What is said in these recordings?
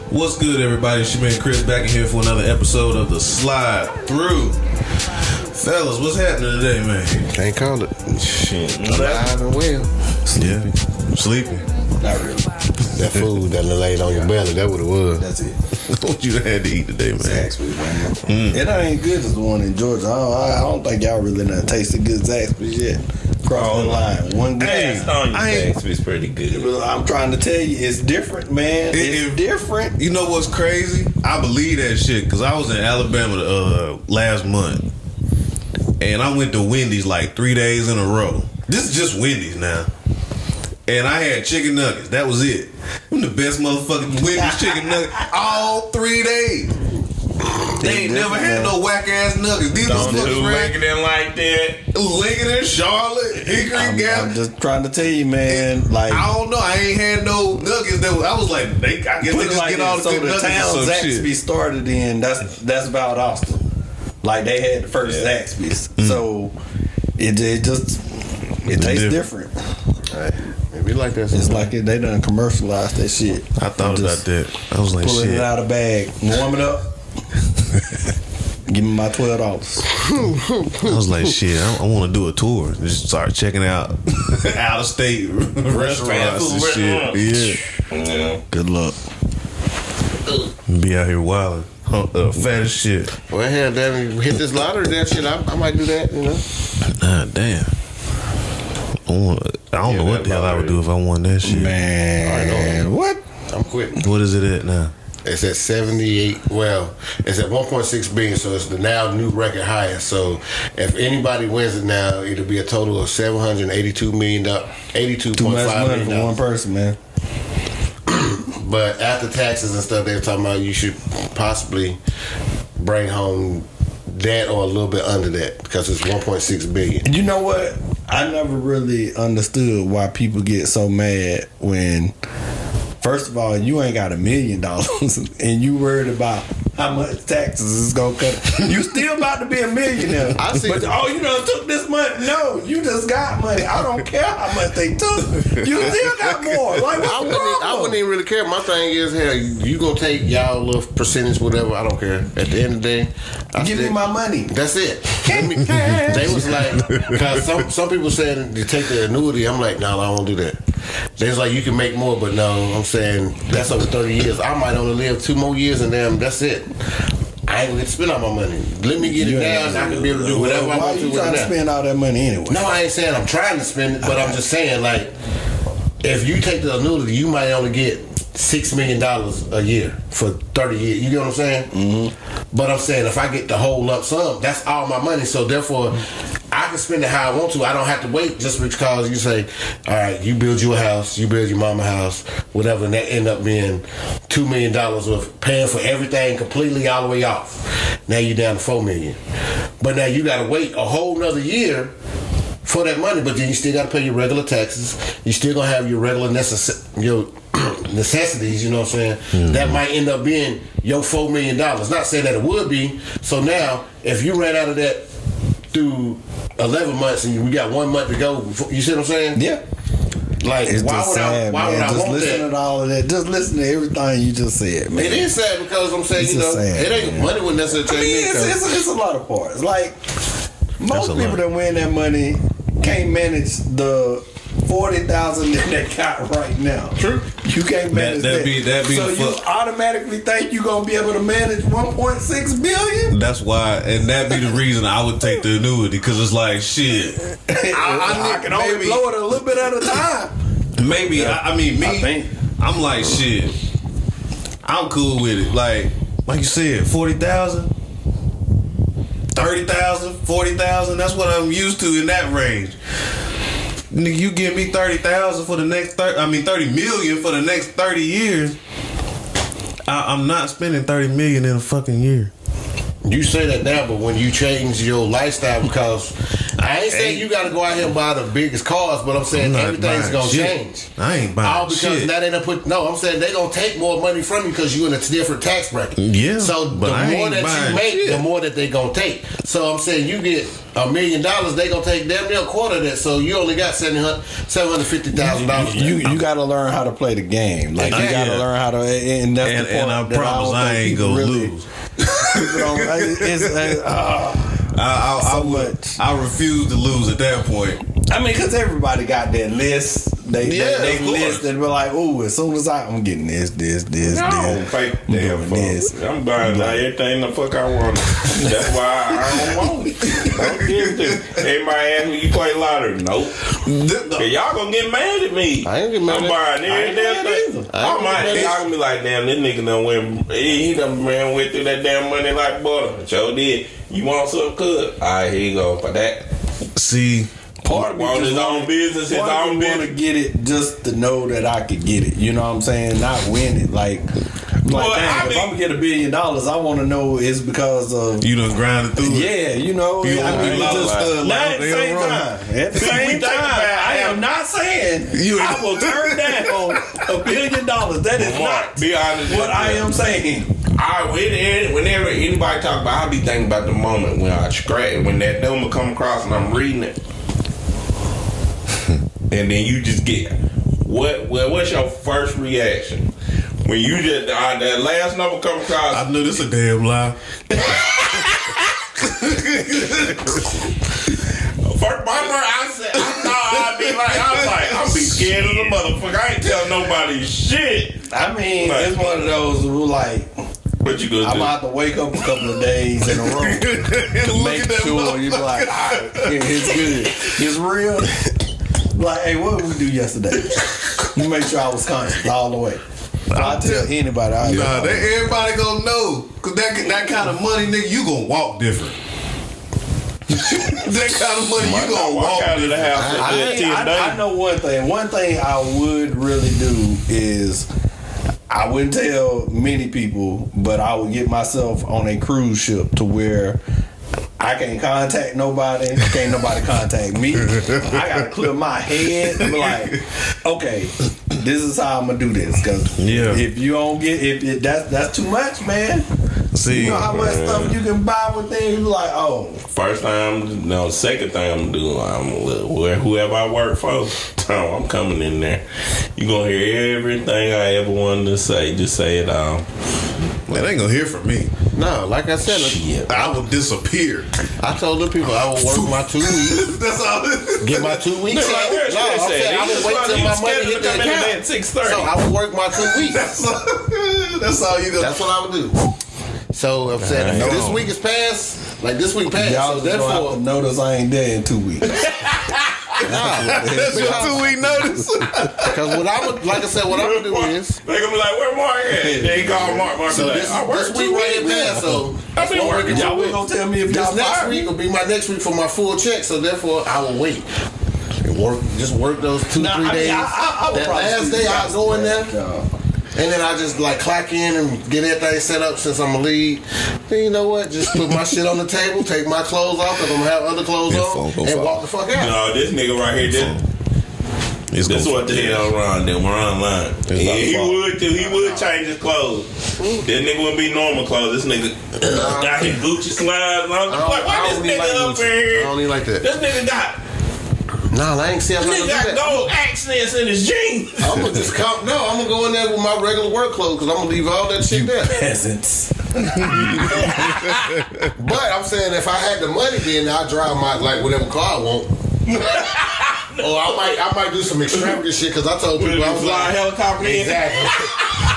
What's good, everybody? It's your man Chris back in here for another episode of the Slide Through. Fellas, what's happening today, man? Can't call it. Shit. Alive and well. Sleeping. Yeah. Sleeping. Not really. That food that laid on your belly, that's what it was. That's it. What you had to eat today, man? Zaxby's, man. It ain't good as the one in Georgia. I don't think y'all really done tasted good Zaxby's yet. Cross the line. One good. Zaxby's pretty good. I'm trying to tell you, it's different, man. It's different. You know what's crazy? I believe that shit because I was in Alabama last month, and I went to Wendy's like 3 days in a row. This is just Wendy's now. And I had chicken nuggets. That was it. I'm the best motherfucking Wendy's chicken nuggets all 3 days. They ain't never had no whack ass nuggets. These don't was do Lincoln like that. Lincoln, Charlotte, Hickory Gap. I'm just trying to tell you, man. Like I don't know. I ain't had no nuggets. I was like, I guess they just get all the good nuggets. So the town Zaxby started in. That's about Austin. Like they had the first Zaxby's. So it tastes different. Right. Maybe like that. It's like they done commercialized that shit. I thought about that. I was like, pulling shit. it out of bag, warm it up. Give me my $12. I was like, shit. I want to do a tour. Just start checking out out of state restaurants and shit. Yeah. Good luck. Be out here wilding. Fat as shit. Well, hell, damn, you hit this lottery, that shit. I might do that, you know. Ah, damn. I don't know what the hell I would do if I won that shit. Man, what? I'm quitting. What is it at now? It's at 78. Well, it's at 1.6 billion, so it's the now new record highest. So if anybody wins it now, it'll be a total of $782 million, $82.5 Too much money million. for one person, man. But after taxes and stuff, they were talking about you should possibly bring home that or a little bit under that because it's 1.6 billion. You know what? I never really understood why people get so mad when, first of all, you ain't got $1 million and you worried about how much taxes is gonna cut. You still about to be a millionaire. I see. But you done took this money. No, you just got money. I don't care how much they took. You still got more. Like I wouldn't even really care. My thing is, hell, you gonna take y'all little percentage, whatever. I don't care. At the end of the day, give me my money. That's it. They was like, because some people saying you take the annuity. I'm like, no, I don't do that. They was like, you can make more, but no, I'm saying that's over 30 years. I might only live 2 more years and then that's it. I ain't gonna get to spend all my money. Let me get it down and I can be able to do whatever I want to. Why you trying to spend all that money anyway? No, I ain't saying I'm trying to spend it, but I'm just saying, like, if you take the annuity, you might only get $6 million a year for 30 years. You get what I'm saying? Mm-hmm. But I'm saying if I get the whole lump sum, that's all my money. So therefore, I can spend it how I want to. I don't have to wait just because you say, all right, you build your house, you build your mama house, whatever, and that end up being $2 million of paying for everything completely all the way off. Now you're down to $4 million. But now you got to wait a whole nother year for that money, but then you still got to pay your regular taxes. You still gonna have your regular necessities. You know what I'm saying? Mm-hmm. That might end up being your $4 million. Not saying that it would be. So now, if you ran out of that through 11 months and we got 1 month to go, you see what I'm saying? Yeah. Like, it's why would I want listen that? To all of that. Just listen to everything you just said, man. It is sad because I'm saying, it ain't money wouldn't necessarily change. It's a lot of parts. Like, most people that win that money can't manage the 40,000 that they got right now. True. You can't manage that. So you automatically think you're gonna be able to manage 1.6 billion? That's why, and that be the reason I would take the annuity because it's like shit. I can only blow it a little bit at a time. Maybe I'm like shit. I'm cool with it. Like you said, 40,000. 30,000, 40,000, that's what I'm used to in that range. Nigga, you give me 30,000 for the next 30 million for the next 30 years. I'm not spending 30 million in a fucking year. You say that now, but when you change your lifestyle, because I ain't saying you got to go out here and buy the biggest cars, but I'm saying everything's gonna change. I ain't buying all because shit. now they done put. No, I'm saying they gonna take more money from you because you in a different tax bracket. Yeah, So the more that you make, the more that they gonna take. So I'm saying you get $1 million, they gonna take damn near a quarter of that. So you only got $750,000. You got to learn how to play the game. Like you got to learn how to, and that's the part and I that promise I ain't gonna lose. I refuse to lose at that point. I mean, because everybody got their list. They list and be like, "Ooh, as soon as I'm getting this, fake damn this. I'm buying everything the fuck I want. That's why I don't want it. Don't give it. Everybody ask me, you play lottery? Nope. Y'all gonna get mad at me. I ain't get mad. I'm buying every damn thing. Y'all gonna be like, damn, this nigga done went. He done went through that damn money like butter. Sure did. You want some good? All right, here you go for that. See. Part of me want his own business, his own business. Want to get it just to know that I could get it. You know what I'm saying? Not win it. Like if I'm gonna get $1 billion, I want to know it's because of you done grinded through it. Yeah, you know. You I mean, just not at the same time. At the same time, I am not saying I will turn down $1 billion. That is not be honest what I am saying. Whenever anybody talk about, I be thinking about the moment when when that number come across and I'm reading it. And then you just get what's your first reaction when you just that last number come across? I knew this a damn lie. First, I'll be scared of the motherfucker. I ain't tell nobody shit. I mean, it's one of those who like. What you gonna do? I'm gonna have to wake up a couple of days in a row to make sure you be like, all right, it's good, it's real. Like, hey, what did we do yesterday? You make sure I was conscious all the way. I'll tell anybody. Everybody gonna know. Cause that kind of money, nigga, you gonna walk different. That kind of money, you gonna walk out of the house. I know one thing. One thing I would really do is I wouldn't tell many people, but I would get myself on a cruise ship to where I can't contact nobody. Can't nobody contact me. I gotta clear my head and be like, okay, this is how I'm gonna do this. Cause if you don't get that's too much, man. See, you know how much stuff you can buy with things. You like, second thing I'm doing, whoever I work for, I'm coming in there. You gonna hear everything I ever wanted to say. Just say it all. Man, they ain't gonna hear from me. No, like I said, I will disappear. I told the people I will work my 2 weeks. That's all. Get my 2 weeks. I will wait till my money hit the account. 6:30. So I will work my 2 weeks. That's all you gonna. That's what I would do. So I'm saying this week is past. Like this week passed. Y'all so therefore, have to notice I ain't there in 2 weeks. That's your 2 week notice. Because what I would, like I said, what I'm gonna do is they gonna be like, "Where Mark at?" They call Mark. So this week right here passed. So y'all was gonna tell me if y'all next week will be my next week for my full check. So therefore, I will wait. Just work those 2-3 days. That last day I go in there. And then I just like clock in and get everything set up since I'm a lead. Then you know what? Just put my shit on the table, take my clothes off because I'm gonna have other clothes on, and walk the fuck out. No, this nigga right here, this is what the hell Ron did. Ron lying. He would change his clothes. This nigga wouldn't be normal clothes. This nigga got his Gucci slides on. Why this nigga up in here? I don't even like that. This nigga got. No, I ain't see. I'm Nigga got gold accents in his jeans. I'm gonna just come. No, I'm gonna go in there with my regular work clothes because I'm gonna leave all that shit there. Peasants. But I'm saying if I had the money, then I'll drive my whatever car I want. Or I might do some extravagant shit because I told people I was flying helicopter. Exactly.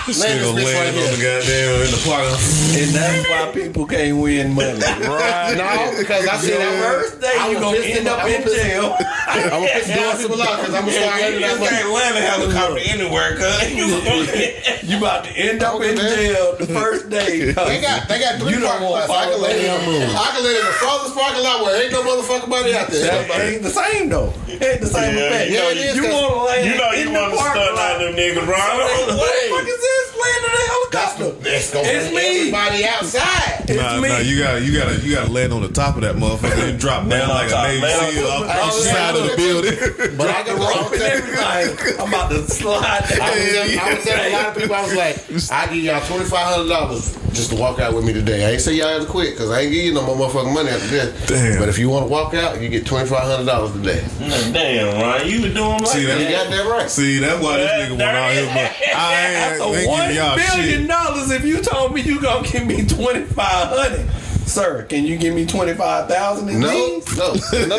Nigga land on the goddamn in the park. And that's why people can't win money. Right. No, because I said that first day you gonna end up in jail. I'm gonna piss doing some lot because I'm gonna start handing that money. You can't land a helicopter anywhere, cuz. You about to end up in jail the first day. They got 3 parking lots. I can let in the farthest parking lot where ain't no motherfucking money out there. That ain't the same though. It ain't the same effect. Yeah, it is. You want to land you want to stun out them niggas, Ron. What the fuck is this? land in the helicopter. It's gonna It's bring me. everybody outside. It's me. Nah, you gotta land on the top of that motherfucker and drop down like a Navy SEAL off the side of the building. But I got the Rope and everything. I'm about to slide down. I was telling a lot of people, I was like, I give y'all $2,500 just to walk out with me today. I ain't say y'all have to quit because I ain't give you no more motherfucking money after this. Damn. But if you want to walk out, you get $2,500 today. Damn, Ryan, you were doing like See, that. You got that right. See, that's why this nigga want all his money. I ain't That's giving y'all $1 shit. billion. If you told me you gonna give me $2,500, sir, can you give me $25,000 in No, jeans? no. millionaire.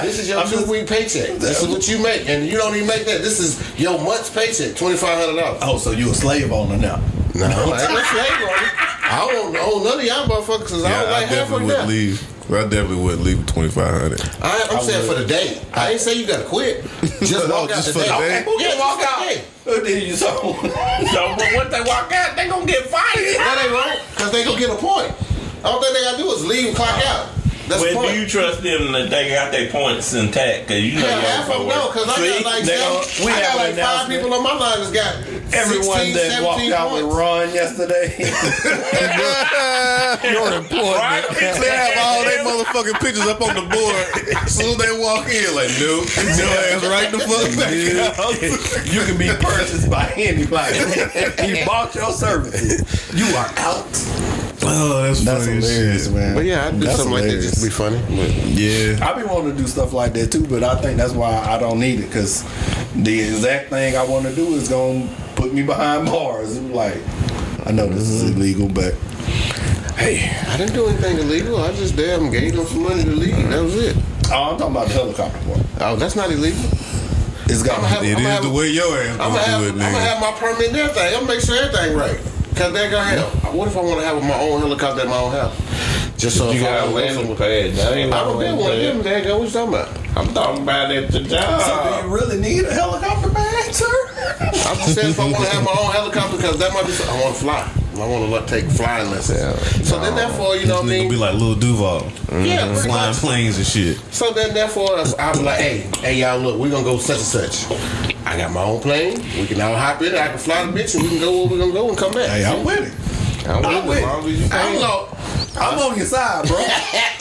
This is your 2-week paycheck. This is what you make, and you don't even make that. This is your month's paycheck, $2,500. Oh, so you a slave owner now? No, I ain't no slave owner. I don't own none of y'all motherfuckers because I Yeah, don't like half of definitely them. wouldn't leave. I definitely wouldn't leave with $2,500. I'm saying for the day. I ain't say you gotta quit. Just walk out just the for day. the day? Okay, who can walk out? So Once they walk out, they gonna get fired. No, they won't, because they gonna get a point. All they gotta do is leave and clock out. That's the Well, point. do you trust them that they got their points intact? Because you know Yeah, you half of them know, because I got like, we I got have an like 5 announcement. people on my line that's got everyone 16, that walked 17 out with points. Ron yesterday, your employment. They have all their motherfucking pictures up on the board. As soon as they walk in, like, nope, your ass right the fuck back out. You can be purchased by anybody. He bought your services. You are out. Oh, that's funny as hilarious, shit. man. But yeah, I'd do That's something like that just to be funny. Yeah. I be wanting to do stuff like that too, but I think that's why I don't need it, because the exact thing I want to do is gonna put me behind bars. I'm like, I know this is illegal, but hey, I didn't do anything illegal. I just damn gave them some money to leave. That was it. oh, I'm talking about the helicopter part. Oh, that's not illegal. It's got It is the way your ass I'm gonna do it, I'm gonna nigga. have my permit and everything. I'm gonna make sure everything right. Cause they're gonna have. What if I want to have my own helicopter at my own house? Just so You if I got a wanna go landing somewhere- pad. That ain't I no don't get landing one of pad. them. There you go. What you talking about? I'm talking about at the So do job. you really need a helicopter bag, sir? I'm just saying if I want to have my own helicopter, because that might be. I want to fly. I want to take flying lessons. So then, therefore, you know what I This nigga mean? be like Lil Duval. Yeah, pretty Flying much. planes and shit. So then, therefore, I'll be like, hey, y'all, look, we're gonna go such and such. I got my own plane. We can all hop in it. I can fly the bitch, and we can go where we're gonna go and come back. Hey, I'm with it. I'm with it. As long as you paying. I'm on your side, bro.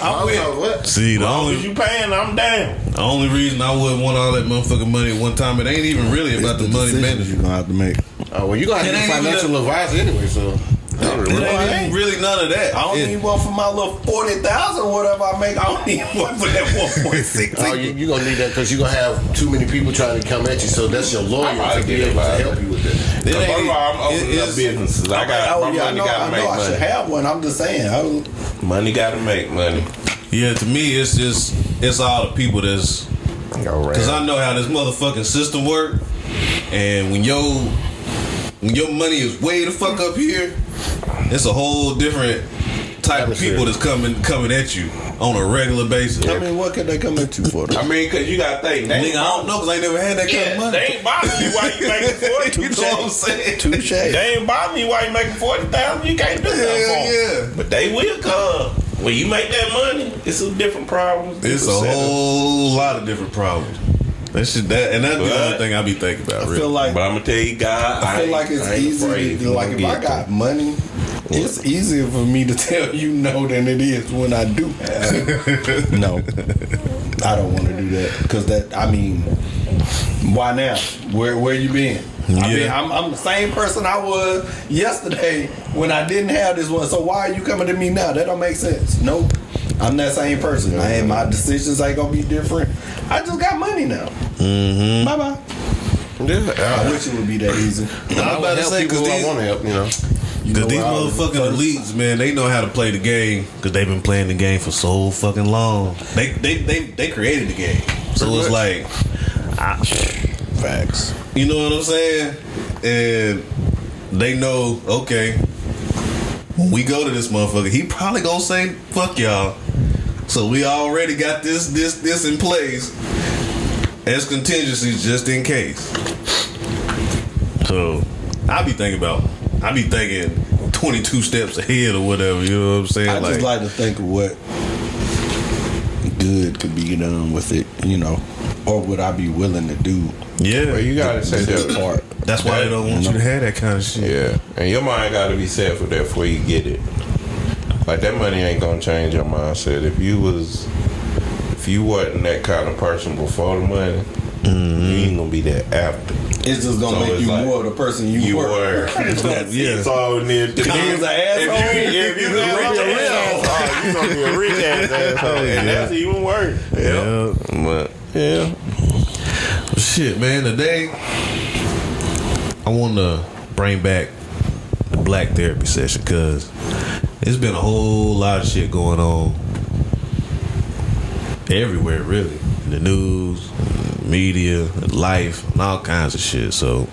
I'm with it. What? See, the As long as only you paying, I'm down. reason I wouldn't want all that motherfucking money at one time, it ain't even really about the money decisions management. you're gonna have to make. Oh well, you gonna have It to be ain't even financial advisor anyway, so. It ain't even really none of that. I don't It- need one for my little 40,000 or whatever I make. I don't need one for that 1.6. Oh, you gonna need that because you gonna have too many people trying to come at you. So that's your lawyer to be able to help you with that. It First ain't- of all, I'm opening up it's- businesses. I got my money. Got to make I should money. have one. I'm just saying. Money got to make money. Yeah, to me, it's all the people that's. Because I know how this motherfucking system work. And when your money is way the fuck up here, it's a whole different type of people that's coming at you on a regular basis. I mean, what could they come at you for? I mean, because you got to think. They Nigga, ain't I don't know because I ain't never had that kind of Yeah, money. they ain't bothering you while you making 40. You know what I'm saying? Touche. They ain't bothering you while you making 40,000. You can't do nothing Hell for 'em. yeah. But they will come. When you make that money, it's some different problems. It's a different setup. whole lot of different problems. That's the only thing I be thinking about. I Really. feel like But I'm gonna tell you, God, I feel like it's easy. Like if I got money, it's easier for me to tell you no than it is when I do have it. No, I don't want to do that because why now? Where you been? Yeah. I'm the same person I was yesterday when I didn't have this one. So why are you coming to me now? That don't make sense. Nope. I'm that same person. My decisions ain't gonna be different. I just got money now. Mm-hmm. Bye bye. Yeah, I wish it would be that easy. I would help people who I these, want to help. You know. because these motherfucking elites, man, they know how to play the game because they've been playing the game for so fucking long. They created the game, so it's like, Facts. you know what I'm saying? And they know, okay, when we go to this motherfucker, he probably gonna say fuck y'all. So we already got this in place as contingencies just in case. So I be thinking 22 steps ahead or whatever, you know what I'm saying? I just like to think of what good could be done with it, you know. or would I be willing to do? Yeah, Well, you gotta say that part. That's why they don't want you to have that kind of shit. Yeah, and your mind gotta be set for that before you get it. Like that money ain't gonna change your mindset. If you wasn't that kind of person before the money, you ain't gonna be that after. It's just gonna make you like, more of the person you were. Yeah. So if you an asshole, if you gonna be a real asshole, you gonna be a rich ass asshole, and that's even worse. Yeah, but yeah. Shit, man. Today, I want to bring back the black therapy session because there's been a whole lot of shit going on everywhere, really. In the news, media, life, and all kinds of shit. So,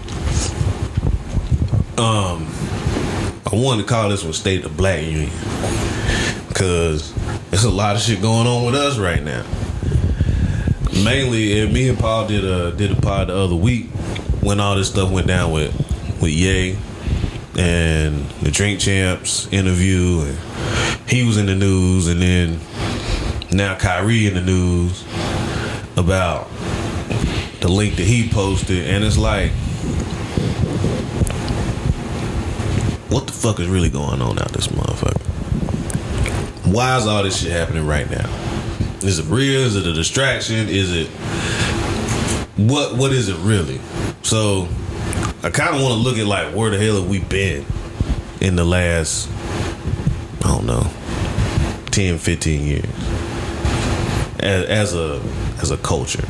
I wanted to call this one State of the Black Union because there's a lot of shit going on with us right now. Mainly, me and Paul did a pod the other week when all this stuff went down with Ye and the Drink Champs interview, and he was in the news, and then now Kyrie in the news about the link that he posted, and it's like, what the fuck is really going on out this motherfucker? Why is all this shit happening right now? Is it real? Is it a distraction? Is it what is it really? So I kind of want to look at like where the hell have we been in the last, I don't know, 10, 15 years as a culture.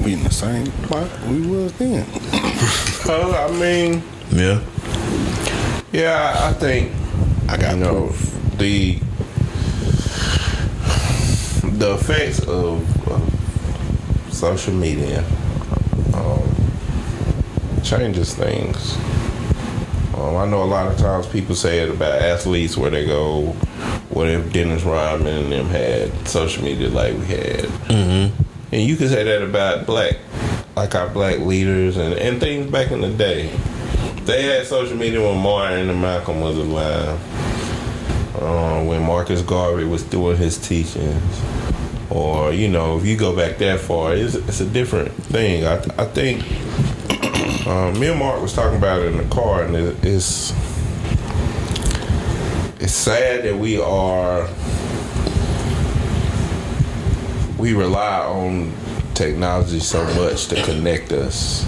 We in the same spot we was then. I mean, yeah, I think I got proof. The effects of social media changes things. I know a lot of times people say it about athletes where they go, what if Dennis Rodman and them had social media like we had? Mm-hmm. And you can say that about our black leaders and things back in the day. They had social media when Martin and Malcolm was alive. When Marcus Garvey was doing his teachings. Or, if you go back that far, it's a different thing. I think me and Mark was talking about it in the car, and it's sad that we rely on technology so much to connect us.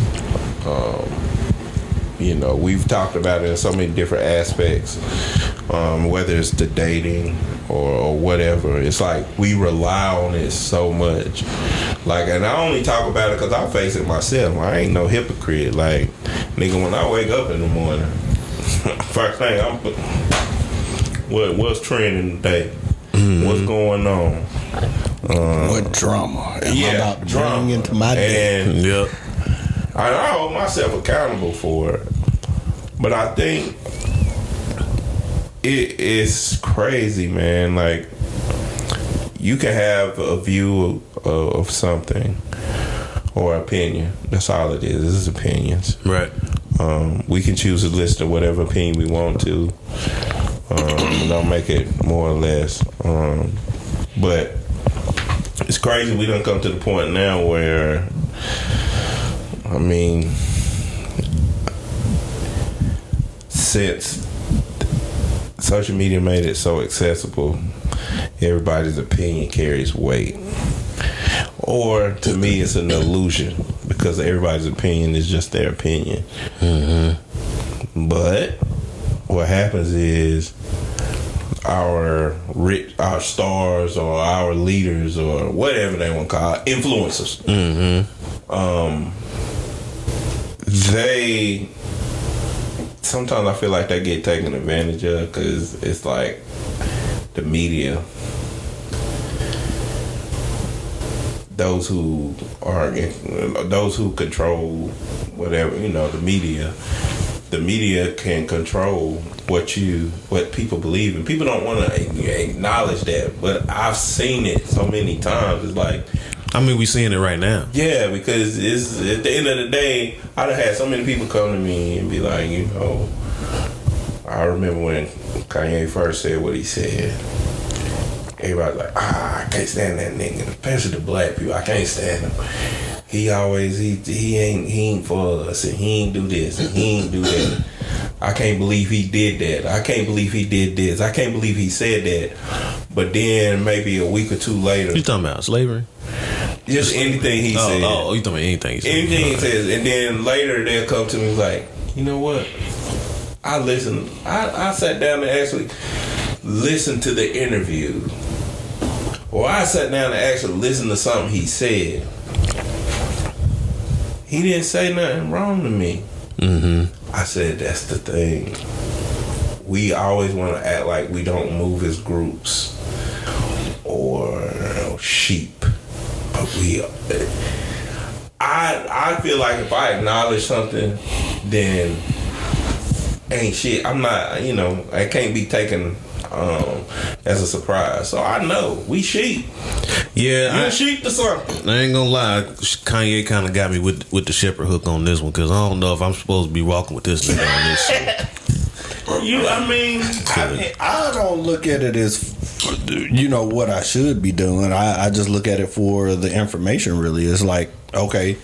We've talked about it in so many different aspects, whether it's the dating or whatever. It's like we rely on it so much. Like, and I only talk about it because I face it myself. I ain't no hypocrite. Like, nigga, when I wake up in the morning, first thing what's trending today? Mm-hmm. What's going on? What drama am I about to bring into my day? And, I hold myself accountable for it. But I think it is crazy, man. Like, you can have a view of something or opinion. That's all it is. This is opinions. Right. We can choose to listen to whatever opinion we want to. Don't make it more or less. But it's crazy we done come to the point now where, I mean, since social media made it so accessible, everybody's opinion carries weight. Or, to me, it's an illusion because everybody's opinion is just their opinion. Mm-hmm. But what happens is our stars or our leaders or whatever they want to call it, influencers, they sometimes I feel like they get taken advantage of because it's like the media, those who control whatever, the media can control what people believe, and people don't want to acknowledge that, but I've seen it so many times. It's like, I mean, we seeing it right now. Yeah, because it's at the end of the day, I done had so many people come to me and be like, I remember when Kanye first said what he said. everybody's like, I can't stand that nigga, especially the black people. I can't stand him. He always he ain't for us, and he ain't do this and he ain't do that. I can't believe he did that. I can't believe he did this. I can't believe he said that. But then maybe a week or two later, You talking about slavery? just anything he said. Oh, you talking about anything he said? Anything he says, and then later they'll come to me like, you know what? I listened. I sat down and actually listened to the interview, or I sat down and actually listened to something he said. He didn't say nothing wrong to me. Mm-hmm. I said, that's the thing. We always want to act like we don't move as groups or sheep, but we. I feel like if I acknowledge something, then ain't shit. I'm not. I can't be taken as a surprise. So I know we sheep. Yeah, You sheep to something. I ain't gonna lie, Kanye kind of got me with the shepherd hook on this one, because I don't know if I'm supposed to be walking with this nigga on this shit. I don't look at it as what I should be doing. I just look at it for the information. Really, it's like, okay,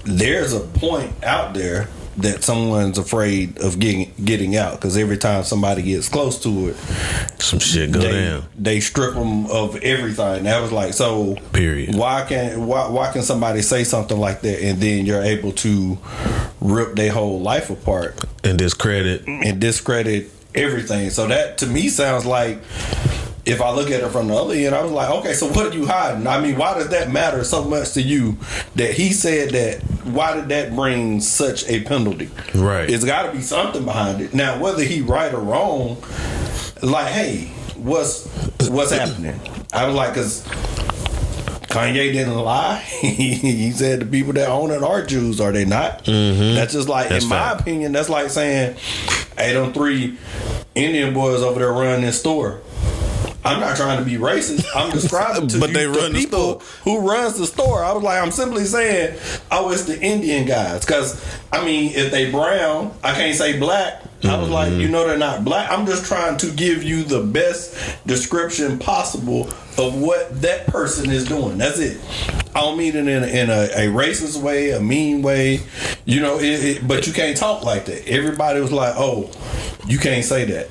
there's a point out there that someone's afraid of getting out, because every time somebody gets close to it, some shit go down. They strip them of everything. That was like, so period. Why can somebody say something like that and then you're able to rip their whole life apart and discredit everything? So that to me sounds like, if I look at it from the other end, I was like, okay, so what are you hiding? I mean, why does that matter so much to you that he said that? Why did that bring such a penalty? Right. It's got to be something behind it. Now, whether he right or wrong, like, hey, what's happening? I was like, because Kanye didn't lie. He said the people that own it are Jews, are they not? Mm-hmm. That's just like, in my opinion, that's like saying, hey, them 3 Indian boys over there running this store. I'm not trying to be racist. I'm describing to but you they run the people store. Who runs the store. I was like, I'm simply saying, oh, it's the Indian guys. Because, I mean, if they brown, I can't say black. I was like, they're not black. I'm just trying to give you the best description possible of what that person is doing. That's it. I don't mean it in a racist way, a mean way, but you can't talk like that. Everybody was like, oh, you can't say that.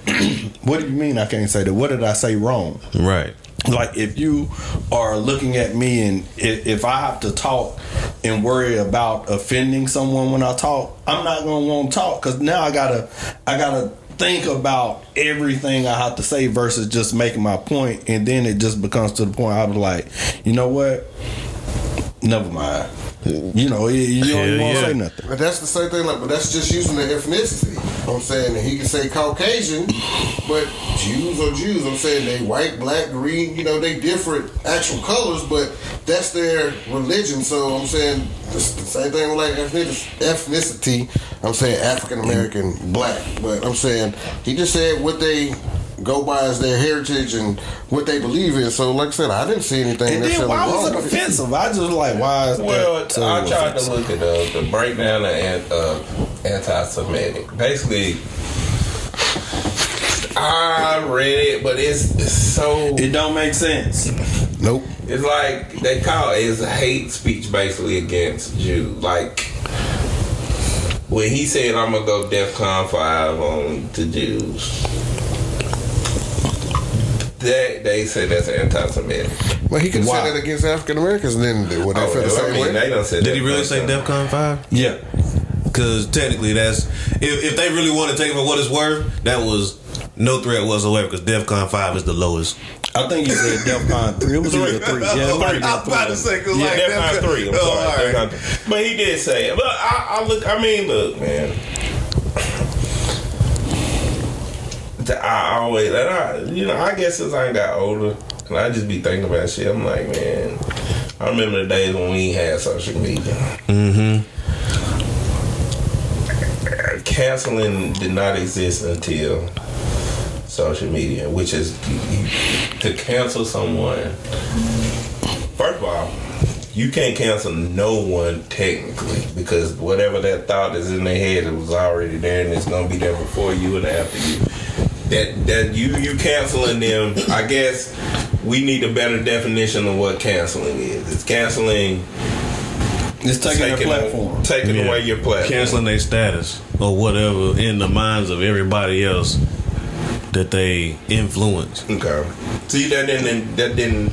What do you mean I can't say that? What did I say wrong? Right. Like, if you are looking at me and if I have to talk and worry about offending someone when I talk, I'm not going to want to talk, because now I gotta think about everything I have to say versus just making my point, and then it just becomes to the point I was like, you know what? Never mind. You don't even want to say nothing. But that's the same thing. But that's just using the ethnicity. I'm saying that he can say Caucasian, but Jews are Jews. I'm saying they white, black, green. They different actual colors, but that's their religion. So I'm saying it's the same thing with like ethnicity. I'm saying African American, black, but I'm saying he just said what they go by as their heritage and what they believe in. So, like I said, I didn't see anything. And then why was it offensive? I just like, why is that so I tried offensive? to look at the breakdown of anti-Semitic. Basically, I read it, but it's so... It don't make sense. Nope. It's like, they call it's hate speech basically against Jews. Like, when he said, I'm going to go DEFCON 5 on to Jews... They say that's anti-Semitic. Well, he could say that against African Americans, and then would they feel the same way? They don't say Did he really say DEFCON 5? Yeah. Because technically, that's if they really want to take it for what it's worth, that was no threat whatsoever. Because DEFCON 5 is the lowest. I think he said DEFCON 3. It was either 3. Yeah, it might have been I was about to say, because like DEFCON 3. I'm sorry. Right. DEFCON 3. But he did say it. But look, man. I guess since I got older, and I just be thinking about shit, I'm like, man, I remember the days when we had social media. Mm-hmm. Canceling did not exist until social media, which is to cancel someone. First of all, you can't cancel no one technically, because whatever that thought is in their head, it was already there, and it's gonna be there before you and after you. that you canceling them. I guess we need a better definition of what canceling is. It's canceling. It's taking their platform. Taking away your platform. Canceling their status or whatever in the minds of everybody else that they influence. Okay. See, that didn't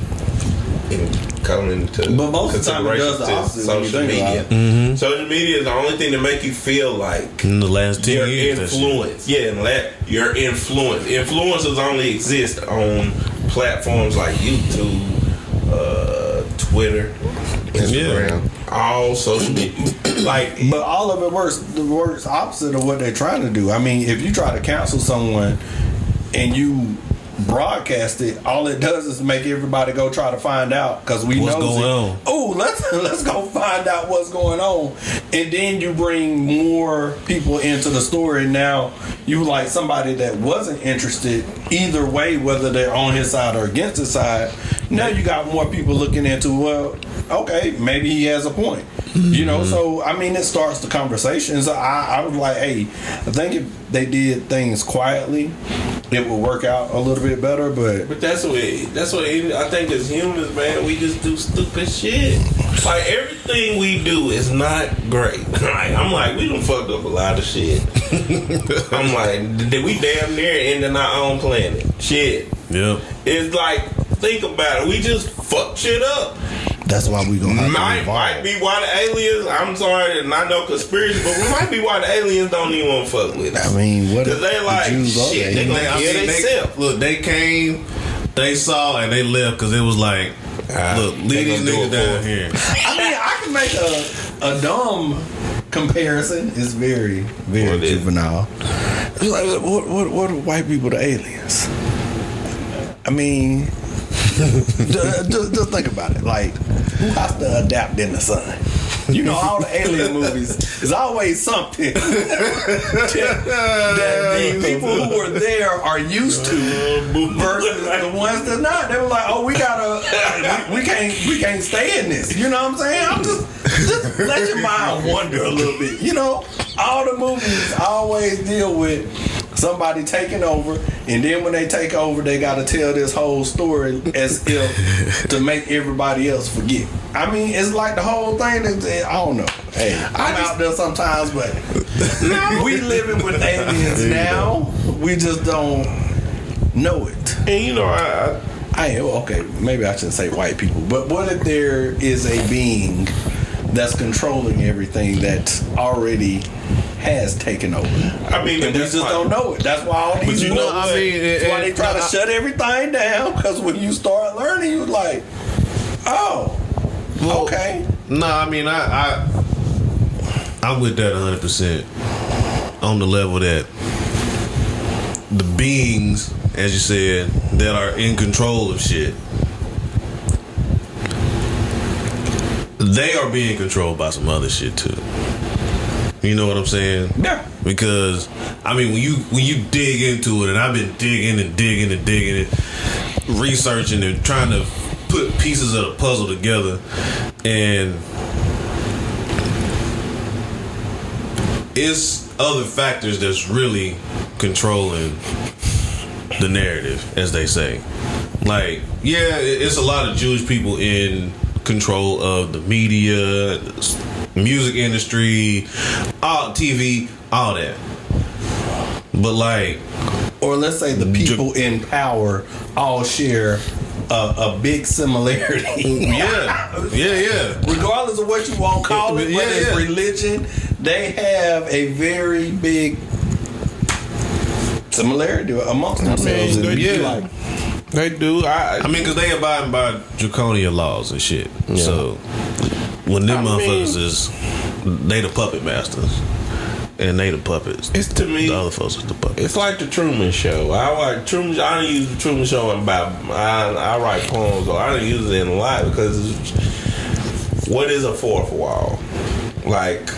come into but most of the time it does the opposite. Social media. Mm-hmm. Social media is the only thing that make you feel like in the last 10 your years. Influence. Yeah, your influence. Influencers only exist on platforms like YouTube, Twitter, Instagram, all social media. But all of it works opposite of what they're trying to do. I mean, if you try to cancel someone and you broadcast it, all it does is make everybody go try to find out because we know what's going on. Oh, let's go find out what's going on, and then you bring more people into the story. Now you like somebody that wasn't interested either way, whether they're on his side or against his side. Now you got more people looking into, well, okay, maybe he has a point. You know, so I mean, it starts the conversation. So I was like, hey, I think if they did things quietly, it would work out a little bit better. But that's what I think as humans, man, we just do stupid shit. Like everything we do is not great. I'm like, we done fucked up a lot of shit. I'm like, did we damn near ending our own planet? Shit. Yeah. It's like, think about it. We just fuck shit up. That's why we gonna have to might be why the aliens. I'm sorry, not no conspiracy, but it might be why the aliens don't even want to fuck with us. I mean, what? Because they like shit. They gonna kill themselves. Look, they came, they saw, and they left because it was like, look, leave these niggas down here. I mean, I can make a dumb comparison. It's very, very juvenile. It's like, what are white people to aliens? I mean. just think about it. Like, who has to adapt in the sun? You know, all the alien movies is always something that the people who were there are used to versus the ones that not. They were like, oh, we can't stay in this. You know what I'm saying? I'm just let your mind wander a little bit. You know, all the movies always deal with somebody taking over, and then when they take over, they got to tell this whole story as if to make everybody else forget. I mean, it's like the whole thing is, I don't know. Hey, I'm out there sometimes, but we living with aliens now. We just don't know it. And you know, okay, maybe I shouldn't say white people, but what if there is a being that's controlling everything that already has taken over? I mean, and we just don't know it. That's why all these that's why they try to shut everything down, because when you start learning, you're like, oh, well, okay. No, I mean, I'm with that 100% on the level that the beings, as you said, that are in control of shit, they are being controlled by some other shit too. You know what I'm saying? Yeah. Because I mean, when you dig into it, and I've been digging it, researching and trying to put pieces of the puzzle together, and it's other factors that's really controlling the narrative, as they say. Like, yeah, it's a lot of Jewish people in control of the media, music industry, all TV, all that. But like, or let's say the people in power all share a big similarity. yeah. Regardless of what you want to call it, whether it's religion, they have a very big similarity amongst themselves. They do. I mean, because they abide by draconian laws and shit. Yeah. So when them motherfuckers is, they the puppet masters, and they the puppets. It's, to me, the other folks is the puppets. It's like the Truman Show. I don't use the Truman Show about. I write poems, or I don't use it in a lot because what is a fourth wall? Like,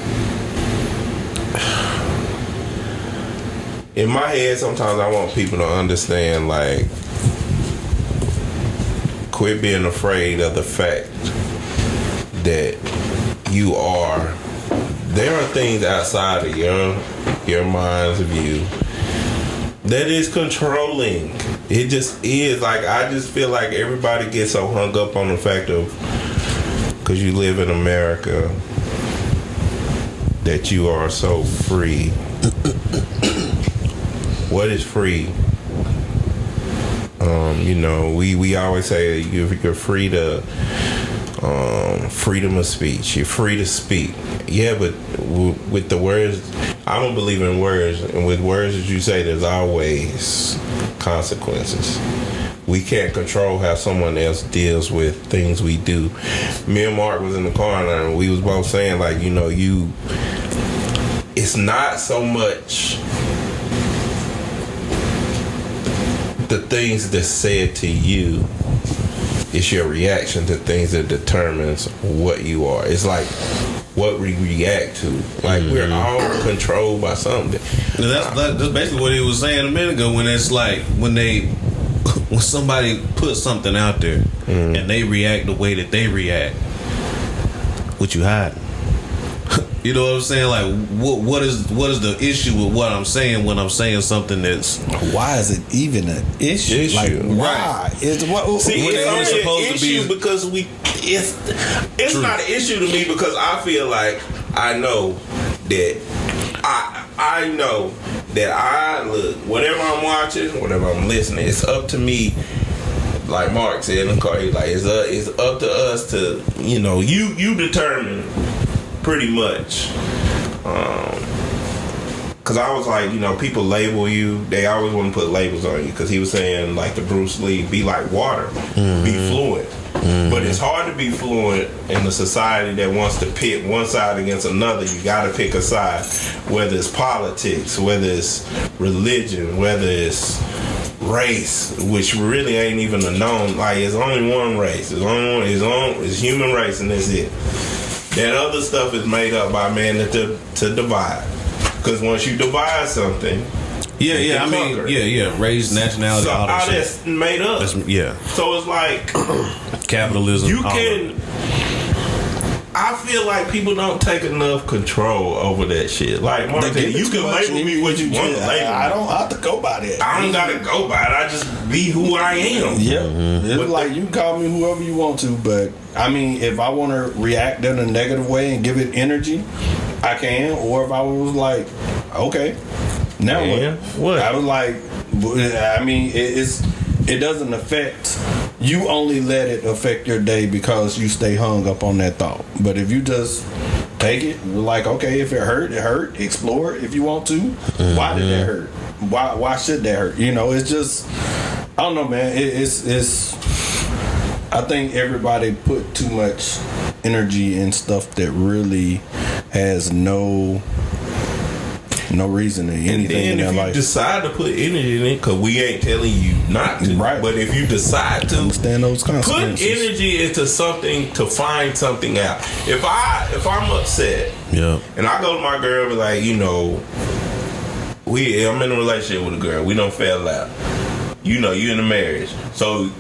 in my head, sometimes I want people to understand, like, quit being afraid of the fact that there are things outside of your mind's view That is controlling. It just is. Like, I just feel like everybody gets so hung up on the fact of, because you live in America, that you are so free. What is free? We always say you're free to freedom of speech. You're free to speak. Yeah, but with the words, I don't believe in words. And with words that you say, there's always consequences. We can't control how someone else deals with things we do. Me and Mark was in the car and we was both saying, like, it's not so much the things that's said to you, it's your reaction to things that determines what you are. It's like what we react to. Like, we're all controlled by something. And that's basically what he was saying a minute ago, when it's like when somebody puts something out there and they react the way that they react, what you hiding? You know what I'm saying? Like, what is the issue with what I'm saying when I'm saying something that's... Why is it even an issue? Like, why? Right. It's only an issue because it's not an issue to me, because I feel like I know that I know that look, whatever I'm watching, whatever I'm listening, it's up to me. Like Mark said in the car, he's like, it's up to us to, you determine pretty much. Because I was like, people label you. They always want to put labels on you. Because he was saying, like the Bruce Lee, be like water, be fluent. But it's hard to be fluent in a society that wants to pit one side against another. You got to pick a side, whether it's politics, whether it's religion, whether it's race, which really ain't even a known. Like, it's only one race. It's human race, and that's it. That other stuff is made up by man to divide. Because once you divide something, race, nationality, so all that shit. That's made up. So it's like capitalism. You can. I feel like people don't take enough control over that shit. Like Mark said, you can label me what you want to label me. I don't have to go by that. I don't gotta go by it. I just be who I am. Yeah, it's like you can call me whoever you want to, but I mean, if I want to react in a negative way and give it energy, I can. Or if I was like, okay, now what? I was like, I mean, it doesn't affect. You only let it affect your day because you stay hung up on that thought. But if you just take it, like, okay, if it hurt, it hurt. Explore it if you want to. Why did that hurt? Why should that hurt? It's just, I don't know, man. It's. I think everybody put too much energy in stuff that really has no reason to anything in their life. If you decide to put energy in it, because we ain't telling you not to, right? But if you decide to understand those consequences, put energy into something to find something out. If I'm upset, and I go to my girl and be like, I'm in a relationship with a girl, we don't fail out. You in a marriage, so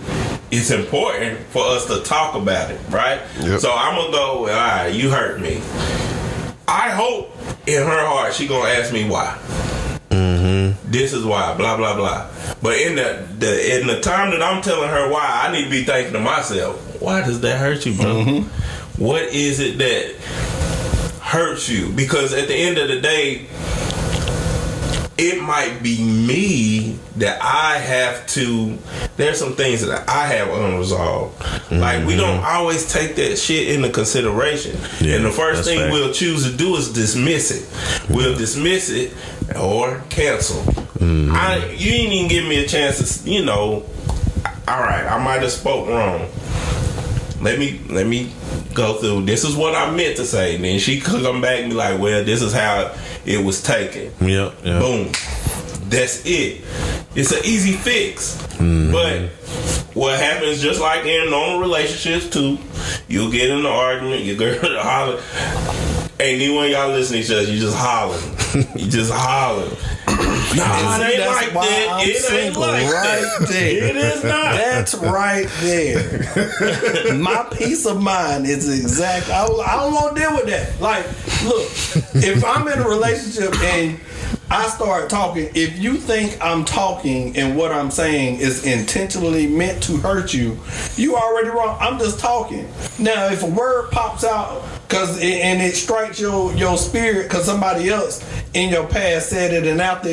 it's important for us to talk about it, right? Yep. So I'm gonna go, all right, you hurt me. I hope in her heart she gonna ask me why. This is why, blah blah blah. But in the time that I'm telling her why, I need to be thinking to myself, why does that hurt you, bro? What is it that hurts you? Because at the end of the day, it might be me that I have to. There's some things that I have unresolved. Like, we don't always take that shit into consideration. And the first thing we'll choose to do is dismiss it. We'll dismiss it or cancel. You ain't even give me a chance to, all right, I might have spoke wrong. Let me go through. This is what I meant to say. And then she could come back and be like, well, this is how it was taken. Boom. That's it. It's an easy fix. But what happens, just like in normal relationships too, you'll get in an argument, your girl will holler. Ain't anyone y'all listening to each other, you just hollering. You just hollering. No, it ain't like that. It ain't like that. There. It is not. That's right there. My peace of mind is exact. I don't want to deal with that. Like, look, if I'm in a relationship and I start talking. If you think I'm talking and what I'm saying is intentionally meant to hurt you, you already wrong. I'm just talking. Now, if a word pops out and it strikes your spirit because somebody else in your past said it, and after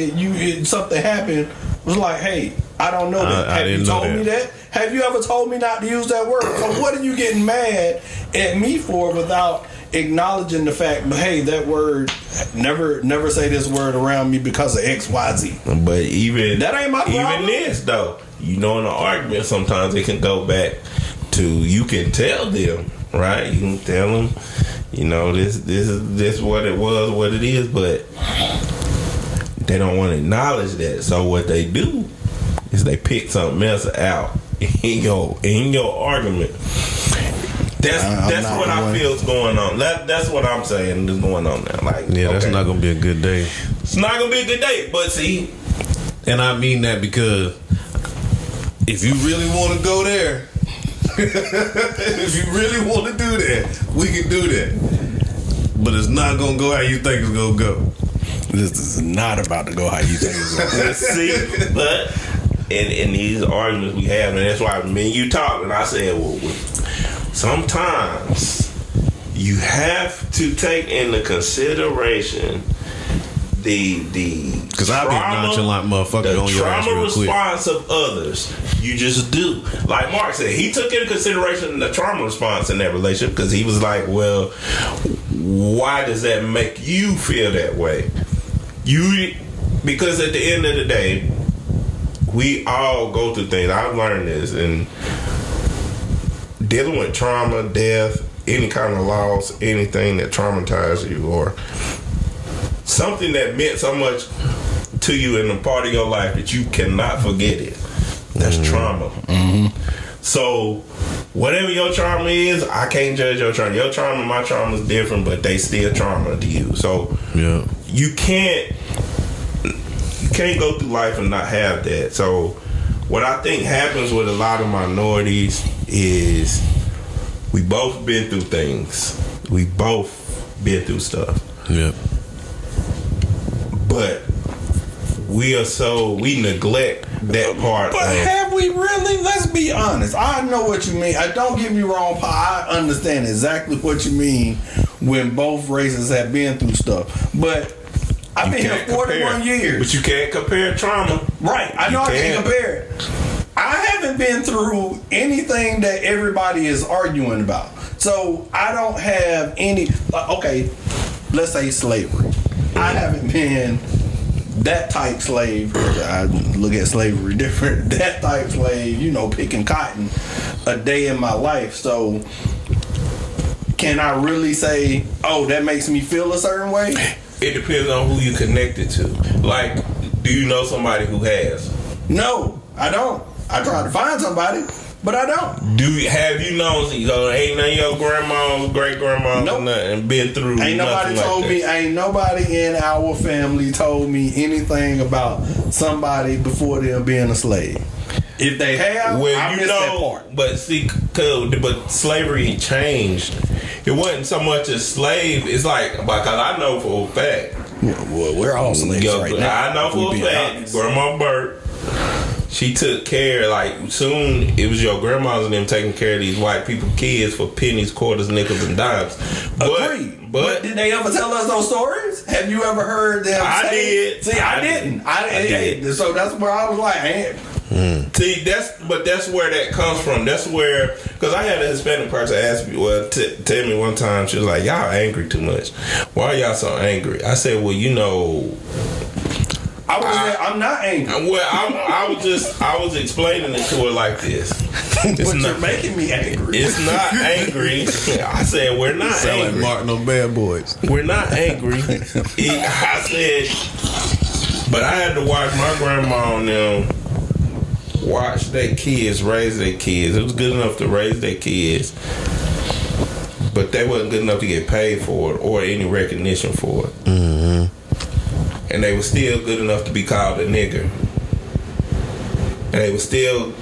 something happened, was like, hey, I don't know that. Have you told me that? Have you ever told me not to use that word? So what are you getting mad at me for without acknowledging the fact, hey, that word, never say this word around me because of X, Y, Z. But even that ain't my problem. Even this though, in an argument, sometimes it can go back to, you can tell them, right? You can tell them, this what it was, what it is, but they don't want to acknowledge that. So what they do is they pick something else out in your argument. That's what I feel is going on. That's what I'm saying is going on now. Like, that's not gonna be a good day. It's not gonna be a good day. But see, and I mean that because if you really want to go there, if you really want to do that, we can do that. But it's not gonna go how you think it's gonna go. This is not about to go how you think it's gonna go. See, but in these arguments we have, and that's why me and you talk, and I said, well, sometimes you have to take into consideration the because I be nonchalant motherfucker on your ass real quick. The trauma response of others, you just do. Like Mark said, he took into consideration the trauma response in that relationship because he was like, well, why does that make you feel that way? Because at the end of the day, we all go through things. I've learned this, and dealing with trauma, death, any kind of loss, anything that traumatized you, or something that meant so much to you in a part of your life that you cannot forget it. That's trauma. Mm-hmm. So whatever your trauma is, I can't judge your trauma. Your trauma, my trauma is different, but they still trauma to you. So you can't go through life and not have that. So what I think happens with a lot of minorities is we both been through things. We both been through stuff. Yeah. But we neglect that part. But have we really? Let's be honest. I know what you mean. Don't get me wrong, Paul. I understand exactly what you mean when both races have been through stuff. But I've been here 41 years. But you can't compare trauma. Right. I know I can't compare it. I haven't been through anything that everybody is arguing about. So I don't have any, okay, let's say slavery. I haven't been that type slave. I look at slavery different. That type slave, picking cotton a day in my life. So can I really say, oh, that makes me feel a certain way? It depends on who you connected to. Like, do you know somebody who has? No, I don't. I try to find somebody, but I don't. Have you known? Ain't none of your grandmas, great grandmas, nope, nothing been through. Ain't nobody told me. Ain't nobody in our family told me anything about somebody before them being a slave. If they have, I missed that part. But see, but slavery changed. It wasn't so much a slave. It's like, because I know for a fact. Well, we're all slaves right now. I know for a fact. Grandma Burt, she took care, soon it was your grandmas and them taking care of these white people kids for pennies, quarters, nickels, and dimes. Agreed. But did they ever tell us those stories? Have you ever heard them did. See, I didn't. I did. So that's where I was like, See, that's where that comes from. That's where, because I had a Hispanic person ask me, tell me one time, she was like, y'all angry too much. Why are y'all so angry? I said, well, I'm not angry. Well, I was explaining it to her like this. But you're making me angry. It's not angry. I said, we're not sound angry. Like Martin on Bad Boys. We're not angry. I said, but I had to watch my grandma and them watch their kids raise their kids. It was good enough to raise their kids, but they wasn't good enough to get paid for it or any recognition for it. Mm-hmm. And they were still good enough to be called a nigger. And they were still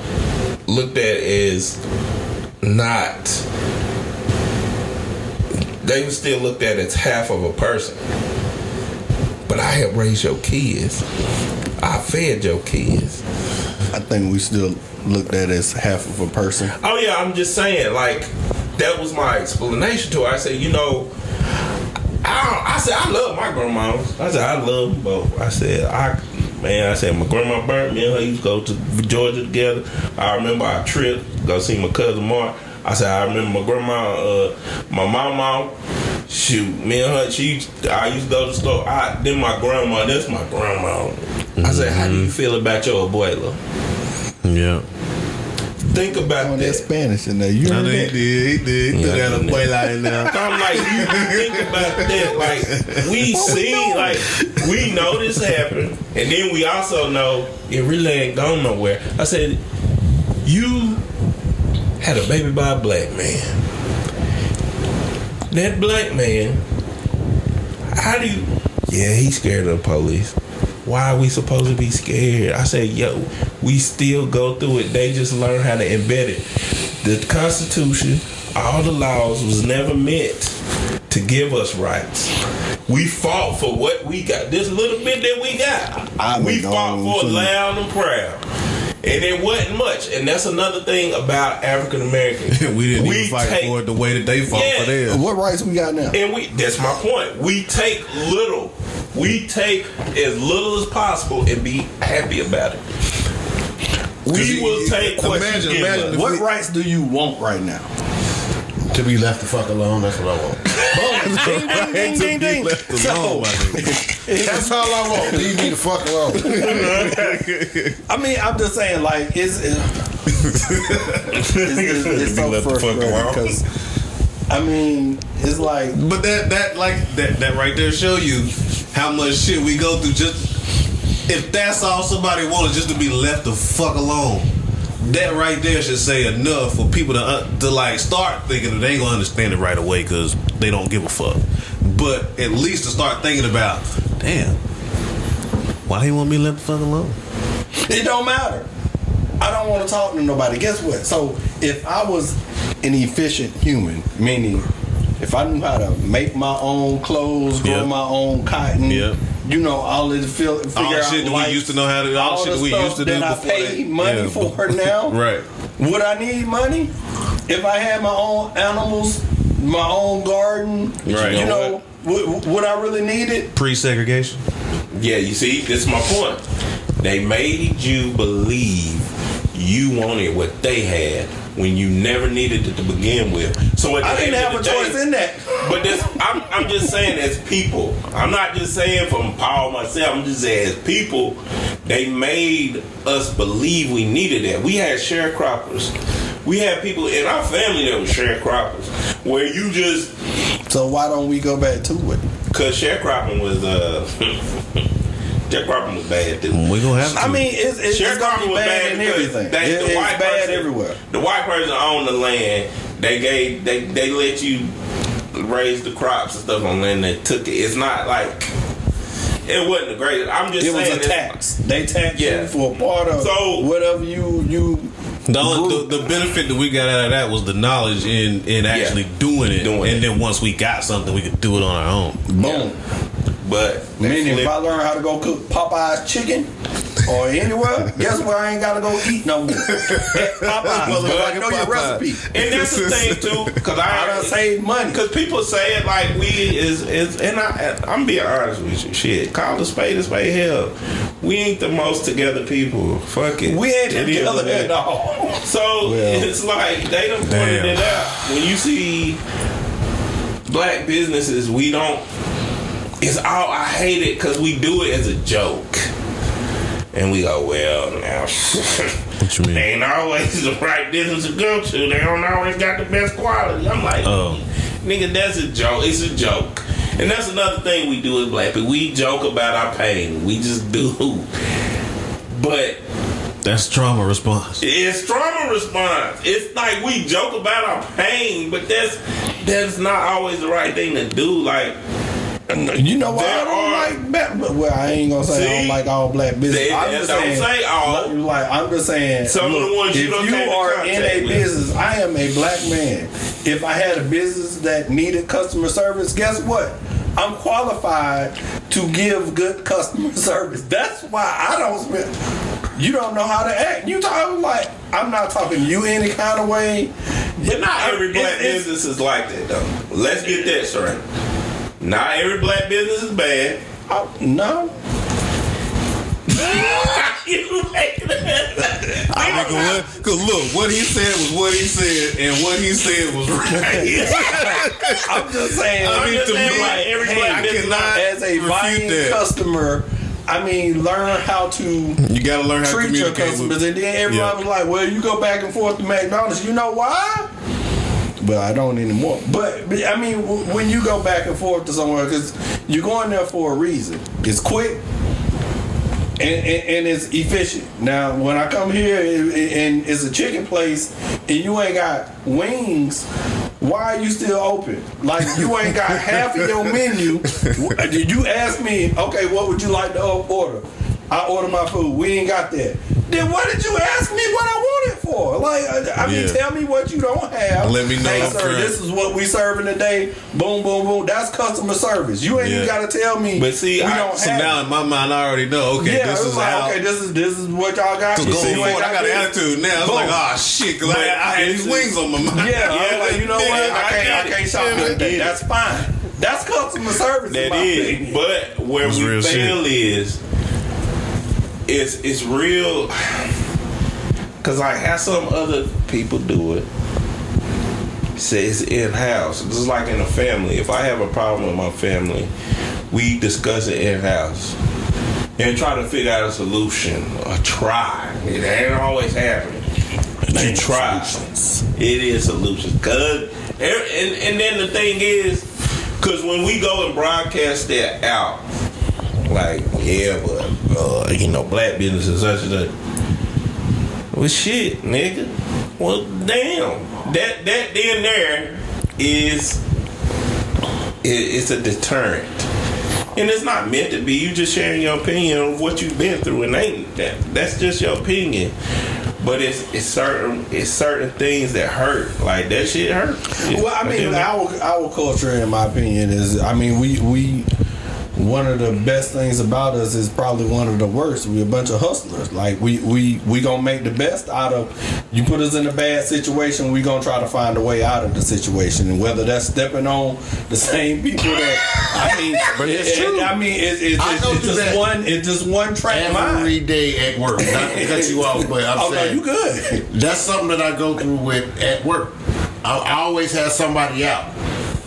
looked at as not. They were still looked at as half of a person. But but I helped raise your kids. I fed your kids. I think we still looked at as half of a person. Oh yeah, I'm just saying, like, that was my explanation to her. I said, you know, I said I love my grandmas. I said I love them both. I said my grandma burnt me and her used to go to Georgia together. I remember our trip go see my cousin Mark. I said I remember my grandma, my mama. Shoot, me and her, I used to go to the store. Then my grandma, that's my grandma. I said, how do you feel about your abuela? Yeah. Think about that. Spanish in there. You heard that? He did. He threw that abuela in there. I'm like, you think about that. Like, we know this happened. And then we also know it really ain't gone nowhere. I said, you had a baby by a black man. That black man, he's scared of the police. Why are we supposed to be scared? I say, we still go through it. They just learn how to embed it. The Constitution, all the laws was never meant to give us rights. We fought for what we got. This little bit that we got. We fought for loud and proud. And it wasn't much. And that's another thing about African Americans. we didn't even fight for it the way that they fought for theirs. What rights we got now? And that's my point. We take little. We take as little as possible and be happy about it. We will take what you give us. What rights do you want right now? To be left the fuck alone, that's what I want. Boom. Ding, ding, ding, ding. Left alone, that's all I want. Leave me the fuck alone. I mean, I'm just saying, like, it's so frustrating because, I mean, it's like. But that right there show you how much shit we go through. Just if that's all somebody wants, just to be left the fuck alone. That right there should say enough for people to like start thinking that they ain't gonna understand it right away because they don't give a fuck. But at least to start thinking about, damn, why you want me left the fuck alone? It don't matter. I don't want to talk to nobody. Guess what? So if I was an efficient human, meaning if I knew how to make my own clothes, grow my own cotton, you know, all the figure all out shit that lights, we used to know how to, all shit that we used to do that before I pay money for now. Right. Would I need money if I had my own animals, my own garden? Right. You know, would I really need it? Pre-segregation. Yeah, you see, this is my point. They made you believe you wanted what they had when you never needed it to begin with. So I didn't have a choice in that. But I'm just saying, as people, I'm not just saying from Paul myself. I'm just saying, as people, they made us believe we needed that. We had sharecroppers. We had people in our family that were sharecroppers, where you just. So why don't we go back to it? Because sharecropping was sharecropping was bad too. We gonna have to. I mean, it's gonna be bad in everything. The white bad person, everywhere. The white person owned the land. They let you raise the crops and stuff on land. They took it. It's not like it wasn't the greatest. I'm just saying it was a tax. They taxed you for a part of whatever you. The benefit that we got out of that was the knowledge in actually doing it. And then once we got something, we could do it on our own. Boom. Yeah. But if I learn how to go cook Popeye's chicken or anywhere, guess where I ain't gotta go eat no more. Popeye's. I know your recipe. And that's the thing too, because I done save money. Because people say it like we is, and I'm being honest with you. Shit, call the spade hell. We ain't the most together people. Fuck it. We ain't together at all. So it's like they done pointed it out. When you see black businesses, we don't. It's all, I hate it because we do it as a joke. And we go, well, now, what you mean? They ain't always the right business to go to. They don't always got the best quality. I'm like, nigga, that's a joke. It's a joke. And that's another thing we do as black people. We joke about our pain. We just do. But that's trauma response. It's trauma response. It's like we joke about our pain, but that's not always the right thing to do. Like, you know why I don't like black? Well, I ain't gonna say I don't like all black business. I'm just saying. Some of the ones if you are in a business, I am a black man. If I had a business that needed customer service, guess what? I'm qualified to give good customer service. That's why I don't spend. You don't know how to act. You talking like, I'm not talking you any kind of way. But not every black business is like that, though. Let's get that straight. Not every black business is bad. No. Cause look, what he said was what he said, and what he said was right. I'm just saying. Every black business, as a buying customer, I mean, learn how to. You gotta learn how to treat your communicate customers, and then everyone was like, "Well, you go back and forth to McDonald's. You know why?" But I don't anymore. But I mean, when you go back and forth to somewhere, because you're going there for a reason. It's quick. And it's efficient. Now, when I come here and it's a chicken place and you ain't got wings, why are you still open? Like, you ain't got half of your menu. Did you ask me, okay, what would you like to order? I order my food. We ain't got that. Then what did you ask me what I wanted for? Like, I mean, tell me what you don't have. Let me know. Hey, sir, this is what we serving today. Boom, boom, boom. That's customer service. You ain't even got to tell me. But see, we don't so have now in my mind, I already know. Okay, yeah, this is like, how. okay, this is what y'all got. Going forward, I got an this. attitude now. It's Boom. like, oh shit, because I had these wings on my mind. Yeah, I'm like, you know what? I can't shop like that. That's fine. That's customer service. That is. But where That's we fail is it's real. Cause I have some other people do it. Say it's in house. Just like in a family. If I have a problem with my family, we discuss it in house and try to figure out a solution or try. It ain't always happening. But you try. It is solutions. Cause and then the thing is, cause when we go and broadcast that out, like, yeah, but you know, black businesses such and such. Well, shit, nigga. Well, damn. That then there is it's a deterrent, and it's not meant to be. You just sharing your opinion of what you've been through, and ain't that's just your opinion. But it's certain things that hurt. Like that shit hurt. Well, I mean, our culture, in my opinion, is. I mean, we one of the best things about us is probably one of the worst. We a bunch of hustlers. Like we gonna make the best out of. You put us in a bad situation, we gonna try to find a way out of the situation, and whether that's stepping on the same people that I mean, but it's true. I mean, it's just one track mind. Every day at work. Not to cut you off, but I'm saying no, you good. That's something that I go through with at work. I always have somebody out.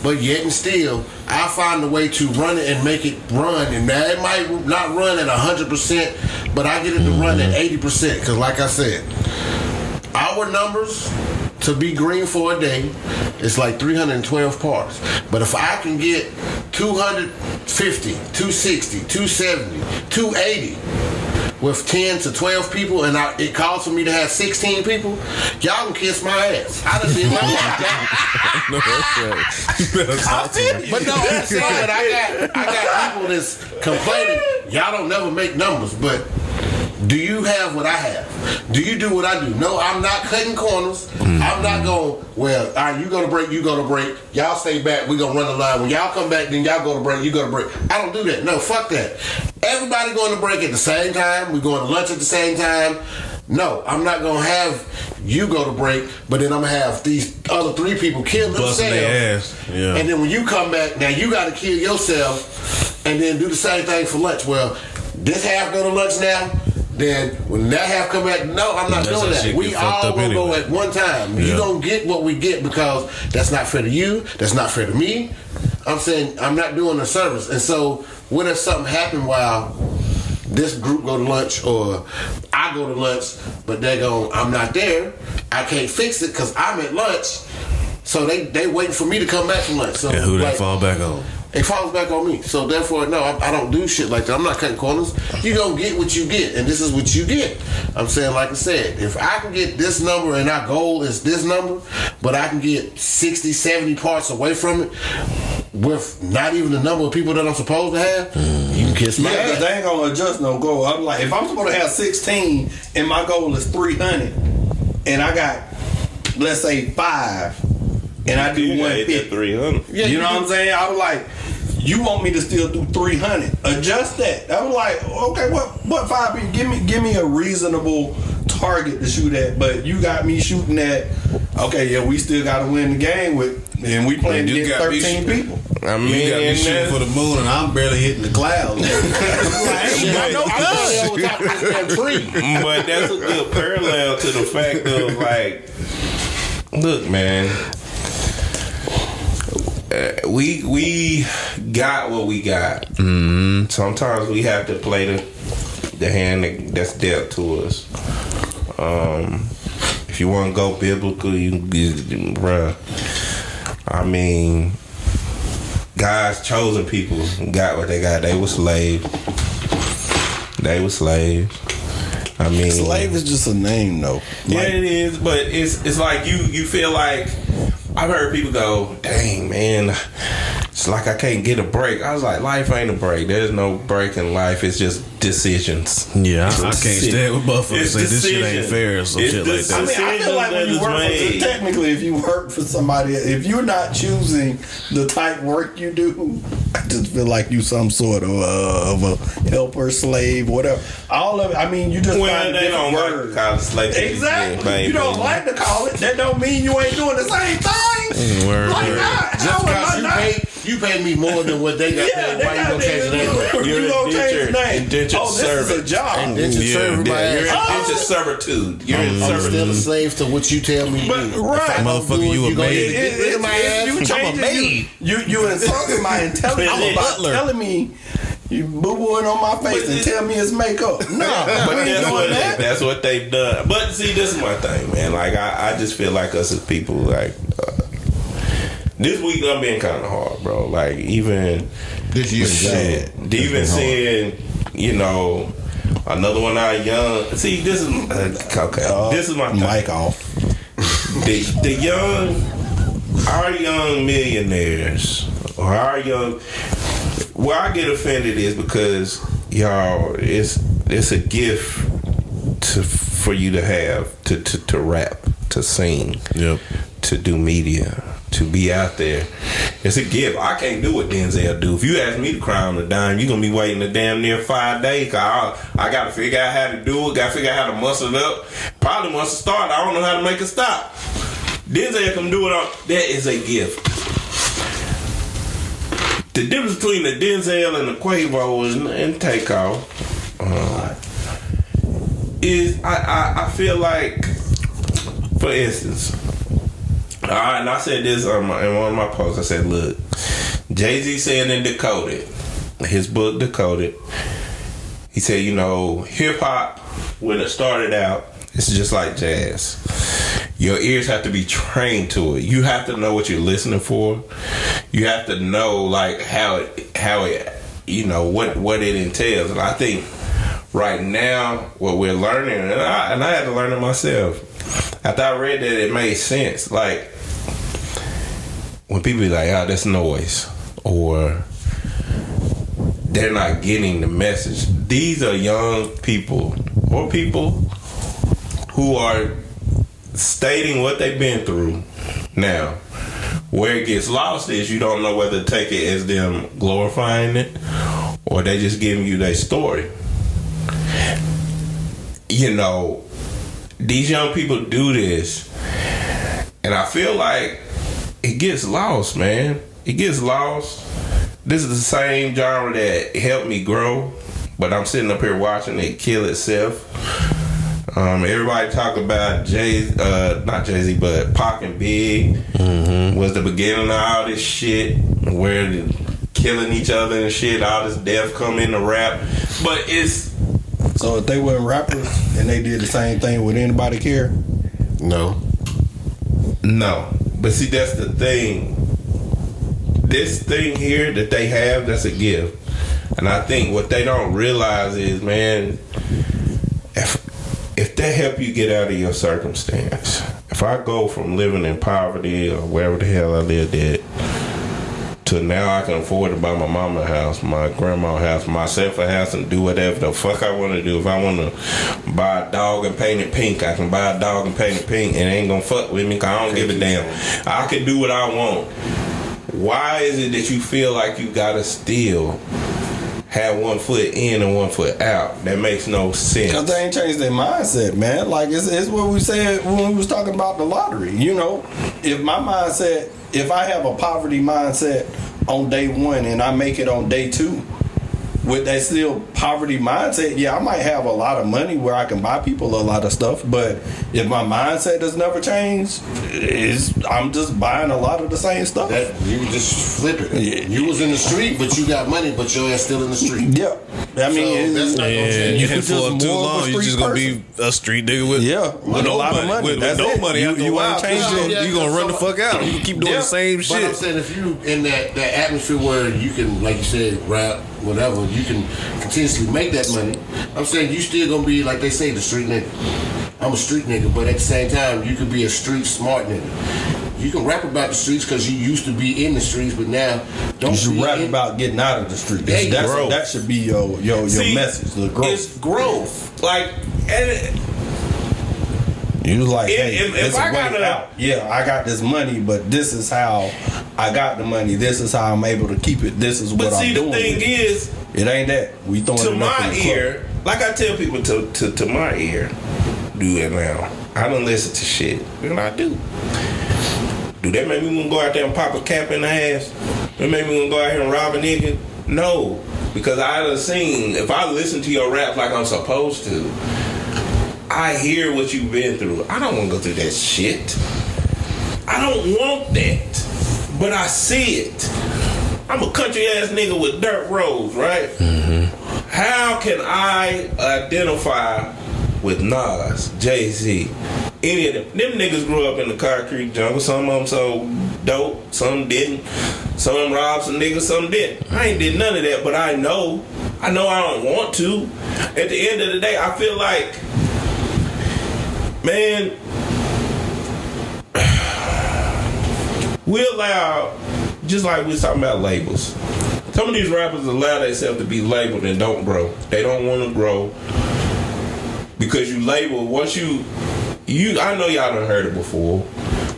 But yet and still, I find a way to run it and make it run. And now it might not run at 100%, but I get it to run at 80%. Because like I said, our numbers to be green for a day is like 312 parts. But if I can get 250, 260, 270, 280 with 10 to 12 people, and it calls for me to have 16 people, y'all can kiss my ass. I done did my But no, I'm saying that I got people that's complaining. Y'all don't never make numbers, but do you have what I have? Do you do what I do? No, I'm not cutting corners. I'm not going, well, all right, you go to break, you go to break. Y'all stay back, we going to run the line. When y'all come back, then y'all go to break, you go to break. I don't do that. No, fuck that. Everybody going to break at the same time. We going to lunch at the same time. No, I'm not going to have you go to break, but then I'm going to have these other 3 people kill themselves. Yeah. And then when you come back, now you got to kill yourself and then do the same thing for lunch. Well, this half go to lunch now. Then when that half come back, no, I'm not doing that. We all gonna go at one time. Yeah. You don't get what we get because that's not fair to you. That's not fair to me. I'm saying I'm not doing a service. And so what if something happened while this group go to lunch or I go to lunch, but I'm not there. I can't fix it because I'm at lunch. So they waiting for me to come back from lunch. So and who they fall back on? It falls back on me. So therefore, no, I don't do shit like that. I'm not cutting corners. You don't get what you get, and this is what you get. I'm saying, like I said, if I can get this number and our goal is this number, but I can get 60, 70 parts away from it with not even the number of people that I'm supposed to have, you can kiss my ass. They ain't gonna adjust no goal. I'm like, if I'm supposed to have 16 and my goal is 300, and I got, let's say, 5, and I do 150. 300. You know what I'm saying? I was like, You want me to still do 300? Adjust that. I'm like, okay, what 5 people? Give me a reasonable target to shoot at. But you got me shooting at. Okay, yeah, we still got to win the game and we playing against 13 people. I mean, you got me shooting for the moon, and I'm barely hitting the clouds. But that's a good parallel to the fact of like, look, man, we got what we got. Mm-hmm. Sometimes we have to play the hand that's dealt to us. If you want to go biblical, bruh. I mean, God's chosen people got what they got. They were slaves. I mean, slave is just a name, though. Yeah, it is. But it's like you feel like, I've heard people go, "Dang, man, it's like I can't get a break." I was like, life ain't a break. There's no break in life. It's just decisions. Yeah, I can't stand with motherfuckers say this shit ain't fair or some shit like that. I mean, I feel like when you work for, technically, if you work for somebody, if you're not choosing the type work you do, I just feel like you some sort of a helper, slave, whatever. All of it. I mean, you just find they don't words. like to call it slave. Exactly. You don't like to call it. That don't mean you ain't doing the same thing. You pay me more than what they got paid. Why you gonna change the name? You gonna change the name? This is a job. Indentured servant. You're indentured servitude. You're in I'm still a slave to what you tell me. But right, motherfucker, you a maid. I'm a maid. You insulting my intelligence. I'm a butler. Telling me. You boo-booing on my face and tell me it's makeup. No, but that's what they've done. But see, this is my thing, man. Like I just feel like us as people, like this week I'm being kind of hard, bro. Like even this year, even seeing, you know, another one out young. See, this is okay. This is my thing. Mic off. The young, our young millionaires or our young. Where I get offended is because y'all, it's a gift for you to have to rap, to sing, to do media, to be out there. It's a gift. I can't do what Denzel do. If you ask me to cry on the dime, you're gonna be waiting a damn near 5 days. Cause I gotta figure out how to do it. Gotta figure out how to muscle it up. Probably once it start, I don't know how to make it stop. Denzel can do it all. That is a gift. The difference between the Denzel and the Quavo and Takeoff is I feel like, for instance, and I said this in one of my posts. I said, look, Jay-Z said in Decoded, his book Decoded, he said, you know, hip hop when it started out, it's just like jazz. Your ears have to be trained to it. You have to know what you're listening for. You have to know like how it you know what it entails. And I think right now what we're learning, and I had to learn it myself. After I read that, it made sense. Like when people be like, "Oh, that's noise," or they're not getting the message. These are young people or people who are stating what they've been through. Now, where it gets lost is you don't know whether to take it as them glorifying it or they just giving you their story. You know, these young people do this, and I feel like it gets lost, man. It gets lost. This is the same genre that helped me grow, but I'm sitting up here watching it kill itself. Everybody talk about not Jay-Z, but Pac and Big was the beginning of all this shit, where they're killing each other and shit, all this death come into rap. But it's... So if they weren't rappers and they did the same thing, would anybody care? No. But see, that's the thing. This thing here that they have, that's a gift. And I think what they don't realize is, man, if they help you get out of your circumstance, if I go from living in poverty or wherever the hell I lived at to now I can afford to buy my mama a house, my grandma house, myself a house, and do whatever the fuck I want to do. If I want to buy a dog and paint it pink, I can buy a dog and paint it pink, and it ain't gonna fuck with me because I don't give a damn. I can do what I want. why is it that you feel like you gotta still have one foot in and one foot out? That makes no sense. Because they ain't changed their mindset, man. Like, it's what we said when we was talking about the lottery. You know, if my mindset, if I have a poverty mindset on day one and I make it on day two, with that still poverty mindset, yeah, I might have a lot of money where I can buy people a lot of stuff, but if my mindset does never change, I'm just buying a lot of the same stuff. You just flip it. Yeah. You was in the street, but you got money, but your ass still in the street. Yeah. I mean, so that's not gonna change. You can can pull up too long, you're just gonna be a street nigga with with a lot of money. With That's no it. money after a You while, ain't changing. you gonna run the fuck out. You can keep doing the same But I'm shit. saying if you in that atmosphere where you can, like you said, rap, whatever, you can continuously make that money. I'm saying you still gonna be, like they say, the street nigga. I'm a street nigga, but at the same time, you can be a street smart nigga. You can rap about the streets because you used to be in the streets, but now don't. You should be rap in- about getting out of the street. Hey, growth. That should be your See, message. The growth. It's growth. Like, and You was like, If- hey, if it's I a way gotta- out. Yeah, I got this money, but this is how I got the money. This is how I'm able to keep it. This is what but see, I'm the doing. thing with it. is, It ain't that. We throwing to it up my in the club. ear, like I tell people to my ear, do it now. I don't listen to shit, and I do. Do that make me want to go out there and pop a cap in the ass? That make me want to go out here and rob a nigga? No, because I done seen, if I listen to your rap like I'm supposed to, I hear what you've been through. I don't want to go through that shit. I don't want that, but I see it. I'm a country ass nigga with dirt roads, right? Mm-hmm. How can I identify with Nas, Jay-Z, any of them? Them niggas grew up in the concrete jungle. Some of them sold dope, some didn't. Some robbed some niggas, some didn't. I ain't did none of that, but I know I don't want to. At the end of the day, I feel like, man, we allow, just like we was talking about labels. Some of these rappers allow themselves to be labeled and don't grow. They don't want to grow because you label. Once you, I know y'all done heard it before,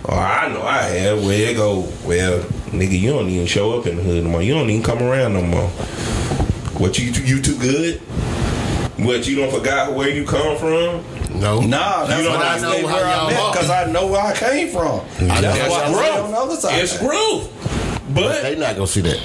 or I know I have. Where it go? Well, nigga, you don't even show up in the hood no more. You don't even come around no more. What you too good? What, you don't forgot where you come from? No. Nah, that's You what know, I I know stay how where y'all I'm at are. because I know where I came from. That's That's why I growth. stay on the other side. It's growth. But They not gonna see that.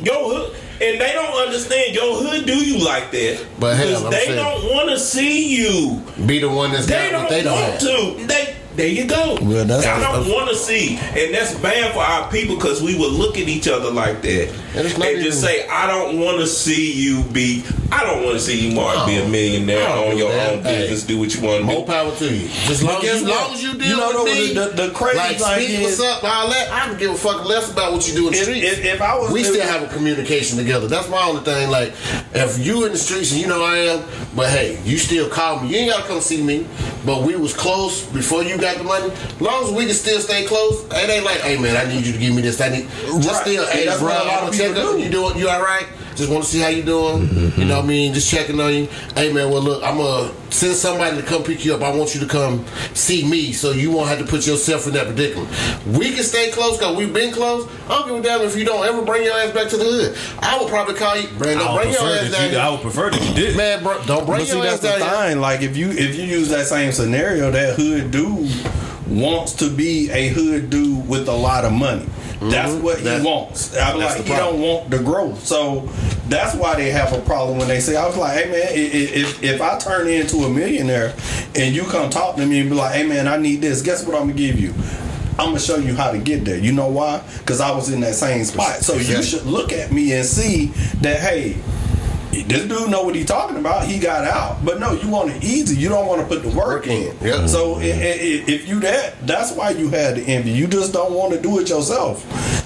your hood, and they don't understand your hood do you like that. But hell, because I'm they saying- don't want to see you. Be the one that's They got what don't they don't want have. to. There you go. Well, that's- I don't want to see, and that's bad for our people because we would look at each other like that And it's not and just even- say, "I don't want to see you be. I don't want to see you, Mark, be a millionaire I don't on do your that. own business. Hey, Do what you want to More do." power to you. Just long guess as what? you You deal know, with me, the crazy like thing speak is- what's up, all that. I don't give a fuck less about what you do in the streets. If I was, We still have a communication together. That's my only thing. Like, if you in the streets and you know I am, but hey, you still call me. You ain't gotta come see me. But we was close before you got the money. As long as we can still stay close, it ain't like, hey man, I need you to give me this. I need just Right. still, hey That's bro, what a lot I'm of check people up. do. You doing? You all right? Just want to see how you doing. You know what I mean? Just checking on you. Hey man, well look, I'm gonna send somebody to come pick you up. I want you to come see me, so you won't have to put yourself in that predicament. We can stay close because we've been close. I don't give a damn if you don't ever bring your ass back to the hood. I would probably call you, Brandon. Don't bring your ass down here. I would prefer that you did. Man, bro, don't bring But see, your ass that's the down here. thing. Like, if you use that same scenario, that hood dude wants to be a hood dude with a lot of money. That's what he wants. I'm that's like, the he problem. don't want the growth. So that's why they have a problem when they say, I was like, hey man, if I turn into a millionaire and you come talk to me and be like, hey man, I need this, guess what I'm gonna give you? I'm gonna show you how to get there. You know why? Because I was in that same spot. So you should look at me and see that, hey, this dude know what he talking about. He got out, but no, you want it easy. You don't want to put the work in. Yep. So if you that's why you had the envy. You just don't want to do it yourself.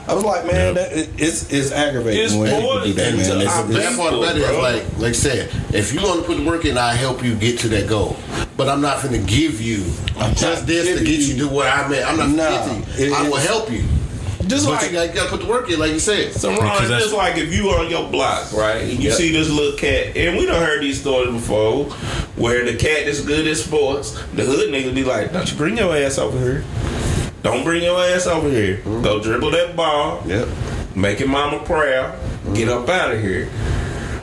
I was like, man, it's aggravating It's when people poison do that, to man. our It's- That part about it is bro. like I said, if you want to put the work in, I help you get to that goal. But I'm not finna give you just this to giving get you- you to what I meant. I'm not Nah, finna get to you. I will help you. Just But like you gotta put the work in, like you said. So Ron, it's just like if you on your block, right, and you see this little cat, and we done heard these stories before, where the cat is good at sports, the hood nigga be like, "Don't you bring your ass over here?" Don't bring your ass over here. Go dribble that ball. Yep. Make your mama proud. Get up out of here.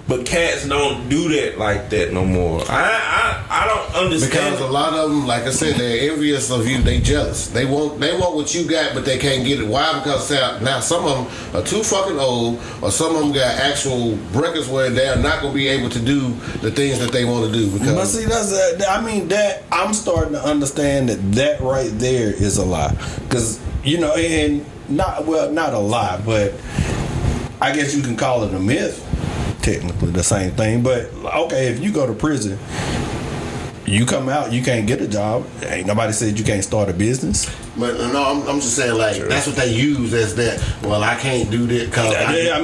But cats don't do that like that no more. I don't understand. Because a lot of them, like I said, they're envious of you. They jealous. They want what you got, but they can't get it. Why? Because now some of them are too fucking old, or some of them got actual breakers where they're not going to be able to do the things that they want to do. Because but see, that I'm starting to understand that right there is a lie. Because and not a lie, but I guess you can call it a myth. Technically the same thing, but okay, if you go to prison, you come out, you can't get a job. Ain't nobody said you can't start a business. But no, I'm just saying, like, that's what they use as that. Well, I can't do that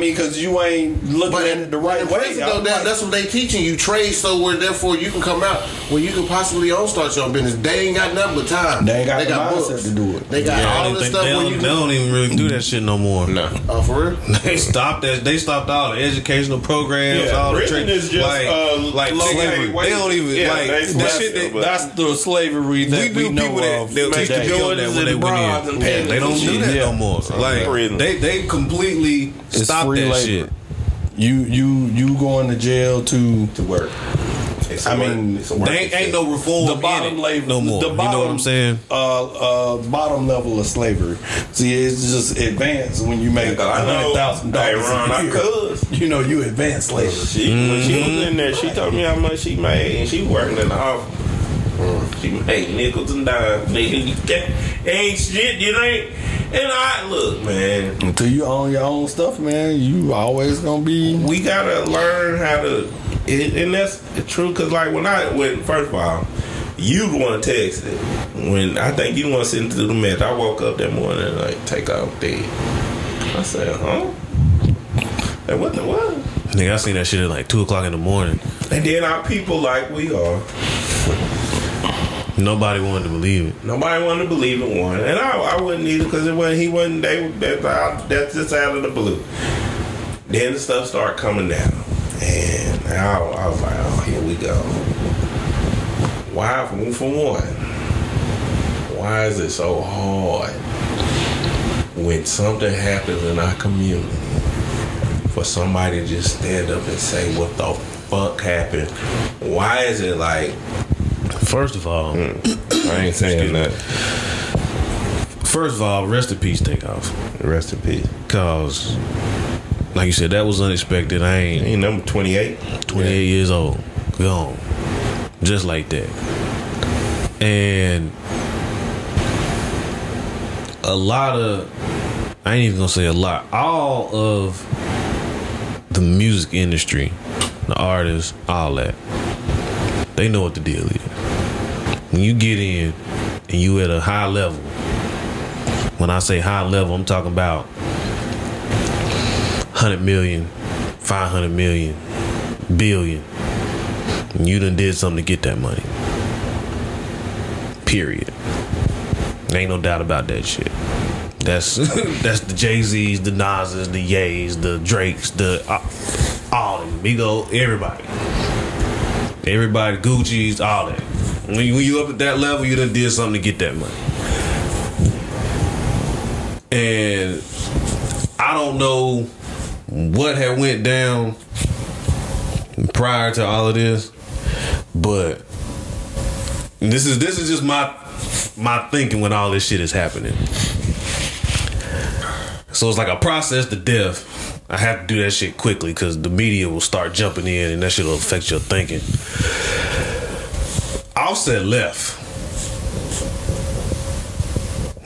because you ain't looking at it the right way. That's what they teaching you. Trade somewhere, therefore you can come out where you can possibly start your business. They ain't got nothing but time. They ain't got the mindset to do it. They got all this stuff. They don't even really do that shit no more. No. Oh, for real? They stopped that. They stopped all the educational programs. All the prison is just like slavery. They don't even like that shit. That's the slavery that we know of. They used to be on that when they went in. They don't do that no more. Like they completely stopped that shit. You going to jail to work. They ain't no reform. The bottom level, no more. You know what I'm saying? Bottom level of slavery. See, it's just advanced when you make $100,000 a year. You advanced slavery. When she was in there, she told me how much she made, and she working in the office. She made nickels and dimes. Ain't shit, you ain't. And I look, man. Until you own your own stuff, man, you always gonna be. We gotta learn how to, and that's true. Cause like when first of all, you want to text it. When I think you want to sit into the mess. I woke up that morning and like take off dead. I said, huh? Like what? Nigga, I seen that shit at like 2:00 in the morning. And then our people like we are. Nobody wanted to believe it. Nobody wanted to believe it, one. And I wouldn't either, because that's just out of the blue. Then the stuff started coming down. And I was like, oh, here we go. Why, for one, why is it so hard when something happens in our community for somebody to just stand up and say, what the fuck happened? Why is it like... First of all, I ain't saying that. First of all, rest in peace, Takeoff. Rest in peace. Cause, like you said, that was unexpected. I ain't number 28. 28 years old. Gone. Just like that. And a lot of, I ain't even gonna say a lot, all of the music industry, the artists, all that, they know what the deal is. When you get in and you at a high level, when I say high level, I'm talking about 100 million, 500 million, billion. And you done did something to get that money. Period. There ain't no doubt about that shit. That's the Jay-Z's, the Nas's, the Ye's, the Drake's, the all of them. Migos, everybody, Gucci's, all that. When you up at that level, you done did something to get that money. And I don't know what had went down prior to all of this, but this is just my thinking when all this shit is happening. So it's like a process to death. I have to do that shit quickly because the media will start jumping in and that shit will affect your thinking. Offset left.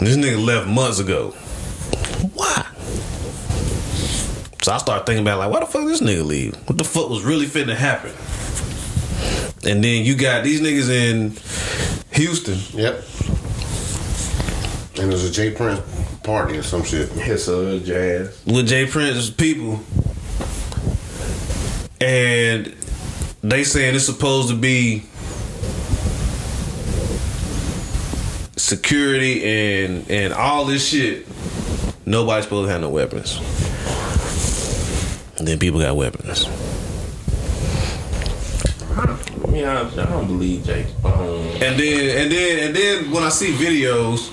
This nigga left months ago. Why? So I start thinking about like, why the fuck this nigga leave? What the fuck was really finna happen? And then you got these niggas in Houston. Yep. And there's a Jay Prince party or some shit. It's jazz. With Jay Prince's people. And they saying it's supposed to be security and all this shit. Nobody's supposed to have no weapons. And then people got weapons. I mean, I don't believe Jake. And then when I see videos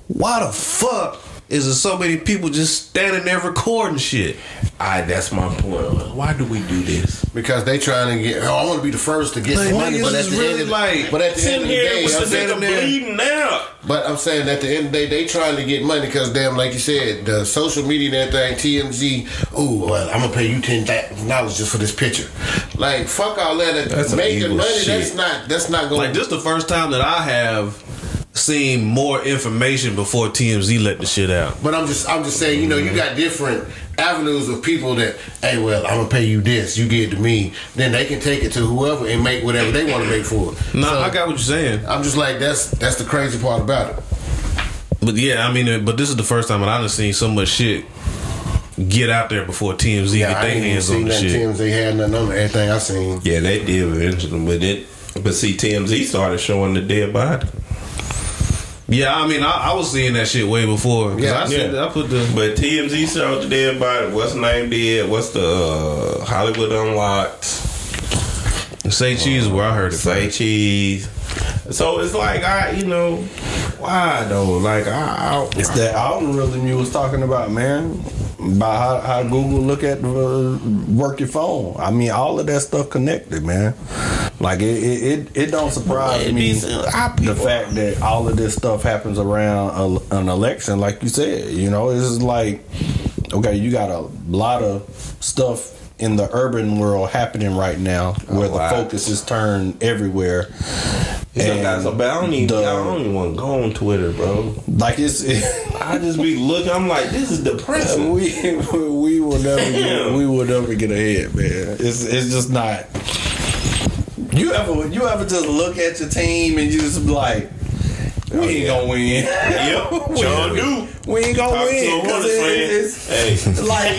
why the fuck is there so many people just standing there recording shit? That's my point. Why do we do this? Because they trying to get. I want to be the first to get Like, some money, but at the really end, like, but at the end of the day, I'm saying, bleeding out. but I'm saying at the end of the day, they trying to get money because damn, like you said, the social media and everything, TMZ. Ooh, well, I'm gonna pay you $10,000 just for this picture. Like fuck all that. That's making money. shit. That's not going. like this the first time that I have seen more information before TMZ let the shit out. But I'm just saying, you know, you got different avenues of people that, hey, well, I'm gonna pay you this, you give it to me, then they can take it to whoever and make whatever they want to make for it. No, So, I got what you're saying. I'm just like, that's the crazy part about it. But yeah, I mean, but this is the first time that I've seen so much shit get out there before TMZ get I their ain't even hands on seen the nothing shit. TMZ had nothing on everything I seen. Yeah, they did eventually, but see, TMZ started showing the dead body. Yeah, I mean, I was seeing that shit way before. 'Cause Yeah, I put the. But TMZ showed the dead body. What's the name did? What's the Hollywood Unlocked? Say cheese is where I heard it. Say cheese. So it's like why though? Like It's that algorithm you was talking about, man. About how Google look at work your phone. I mean, all of that stuff connected, man. Like it don't surprise me the fact that all of this stuff happens around an election, like you said. You know, it's just like, okay, you got a lot of stuff in the urban world happening right now where the focus is turned everywhere. And I don't even want to go on Twitter, bro. Like I just be looking. I'm like, this is depressing. we will never get ahead, man. It's just not. You ever just look at your team and you just be like, we ain't gonna win. Yep, sure do. We ain't gonna win because it's like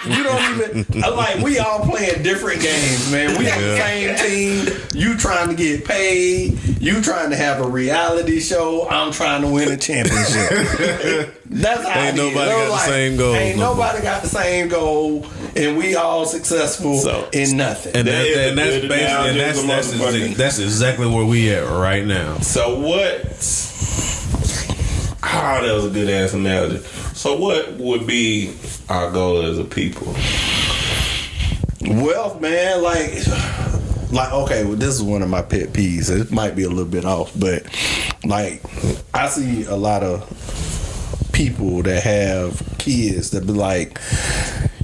you don't even like. We all playing different games, man. We on the same team. You trying to get paid. You trying to have a reality show. I'm trying to win a championship. That's how Ain't nobody got the same goal. Ain't nobody got the same goal, and we all successful in nothing. And that's exactly where we at right now. So what? That was a good ass analogy. So what would be our goal as a people? Wealth, man. Like okay, well, this is one of my pet peeves. It might be a little bit off, but like I see a lot of people that have kids that be like,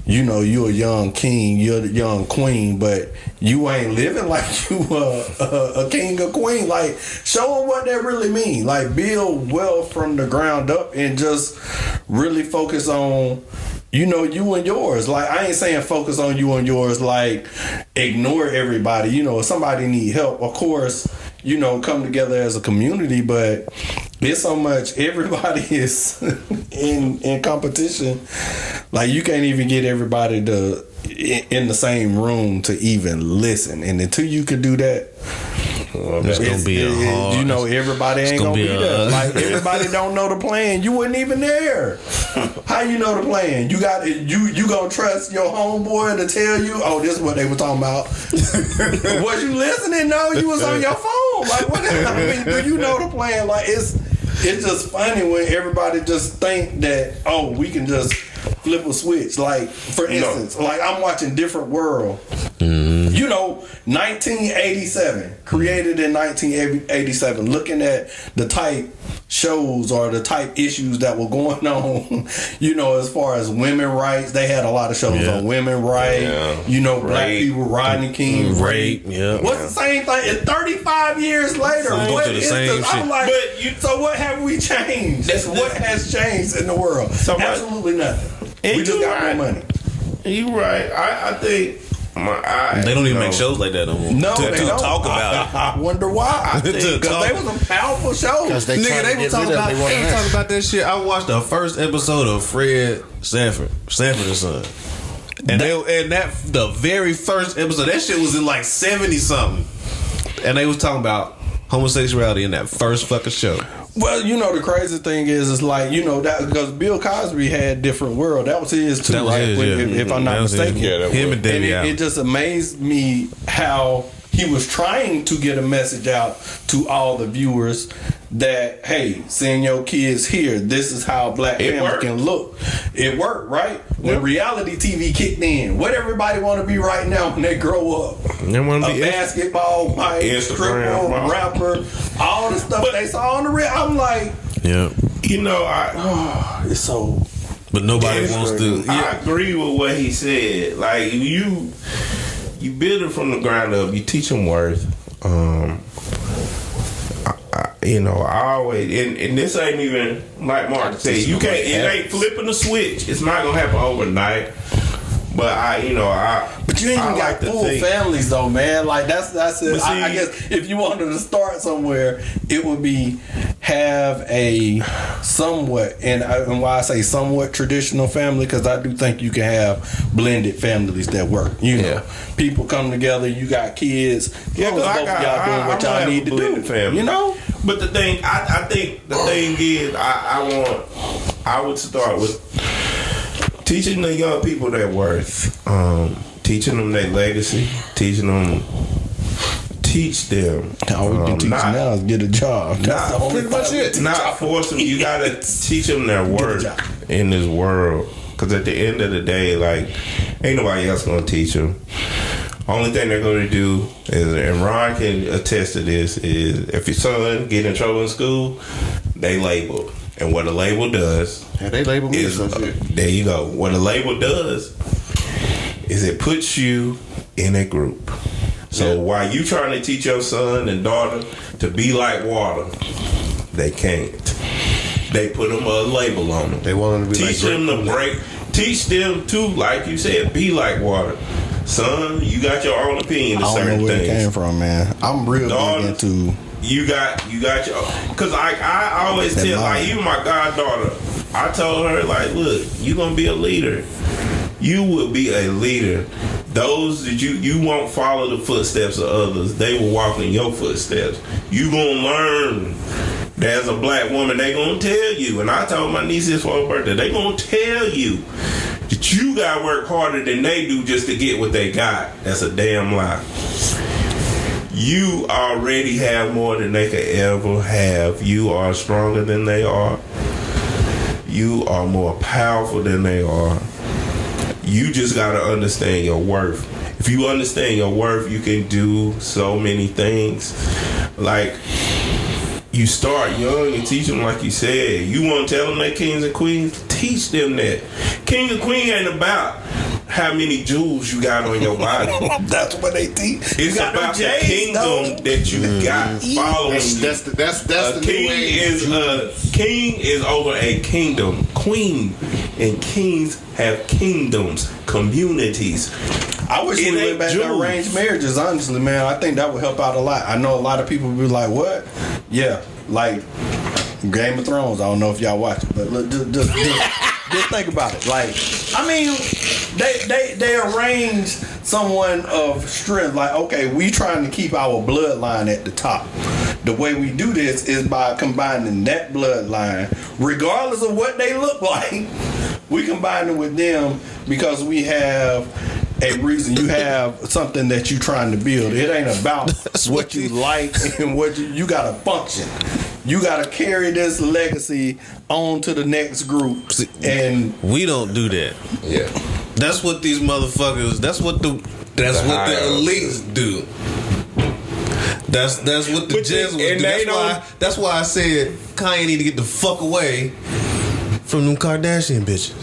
you know, you're a young king, you're a young queen, but you ain't living like you a king or queen. Like, show them what that really mean. Like, build wealth from the ground up and just really focus on, you know, you and yours. Like, I ain't saying focus on you and yours, like, ignore everybody. You know, if somebody need help, of course, you know, come together as a community, but it's so much, everybody is in competition. Like, you can't even get everybody in the same room to even listen. And until you can do that, it's gonna be a hard. You know, everybody ain't gonna be there. Like, everybody don't know the plan. You wasn't even there. How you know the plan? You got you gonna trust your homeboy to tell you? Oh, this is what they were talking about. Was you listening? No, you was on your phone. Like, what? I mean, do you know the plan? Like, it's just funny when everybody just think that, oh, we can just flip a switch. Like, for instance, like I'm watching Different World. You know, 1987, created in 1987, looking at the type shows or the type issues that were going on, you know, as far as women rights. They had a lot of shows on women rights, you know, black people, Rodney King, rape. What's the same thing? And 35 years later, what is this? I'm like, so what have we changed? What has changed in the world? Absolutely nothing. We just got more money. You right. I think they don't even make shows like that no more. No, they don't. Talk about it. I wonder why. Because they was some powerful shows. They were talking about that shit. I watched the first episode of Fred Sanford and Son. And the very first episode, that shit was in like 70 something. And they was talking about homosexuality in that first fucking show. Well, you know, the crazy thing is like, you know, that because Bill Cosby had Different World. That was his too, right? If I'm not mistaken. Him and Davey Allen. It just amazed me how he was trying to get a message out to all the viewers that, hey, send your kids here. This is how black families can look. It worked, right? When reality TV kicked in, what everybody want to be right now when they grow up? They want to be basketball, stripper, rapper, all the stuff they saw on the real. I'm like, yeah, you know, it's so. But nobody wants to. I agree with what he said. Like you build it from the ground up. You teach them worth. I always and this ain't even like Mark said. You can't. It ain't flipping the switch. It's not gonna happen overnight. But But you ain't even got full families though, man. Like that's it. See, I guess if you wanted to start somewhere, it would be have a somewhat, and why I say somewhat traditional family, because I do think you can have blended families that work. You know, people come together. You got kids. Yeah, both of y'all doing what y'all need to do. Family. You know. But the thing, I think the thing is, I would start with teaching the young people their worth, teaching them their legacy, teach them. All we can teach now is get a job. That's pretty much it. Not force them. You gotta teach them their worth in this world. Because at the end of the day, like, ain't nobody else gonna teach them. Only thing they're gonna do is, and Ron can attest to this, is if your son get in trouble in school, they label. And what a label does, they label me is, there you go. What a label does is it puts you in a group. So while you trying to teach your son and daughter to be like water, they can't. They put them a label on them. They want them to be teach them to break. Teach them to, like you said, be like water. Son, you got your own opinion of certain things. I don't know where it came from, man. I'm real big into. You got your. Because I always tell, like, even my goddaughter, I told her, like, look, you gonna be a leader. You will be a leader. Those that you won't follow the footsteps of others. They will walk in your footsteps. You gonna learn. As a black woman, they gonna tell you. And I told my niece this for her birthday. They gonna tell you that you gotta work harder than they do just to get what they got. That's a damn lie. You already have more than they could ever have. You are stronger than they are. You are more powerful than they are. You just gotta understand your worth. If you understand your worth, you can do so many things. Like, you start young and teach them, like you said. You want to tell them they're kings and queens? Teach them that. King and queen ain't about how many jewels you got on your body. That's what they teach. It's about the kingdom that you got following you. That's the king is king is over a kingdom. Queen and kings have kingdoms, communities. I wish we went back to arranged marriages, honestly, man. I think that would help out a lot. I know a lot of people would be like, what? Yeah, like Game of Thrones. I don't know if y'all watch it, but look, just think about it. Like, I mean, they arrange someone of strength. Like, okay, we trying to keep our bloodline at the top. The way we do this is by combining that bloodline, regardless of what they look like. We combine it with them because we have a reason. You have something that you're trying to build. It ain't about what you like and what you got to function. You got to carry this legacy on to the next group. And we don't do that. Yeah. That's what these motherfuckers, that's what the elites do. That's what the Jesuits do. That's why I said Kanye need to get the fuck away from them Kardashian bitches.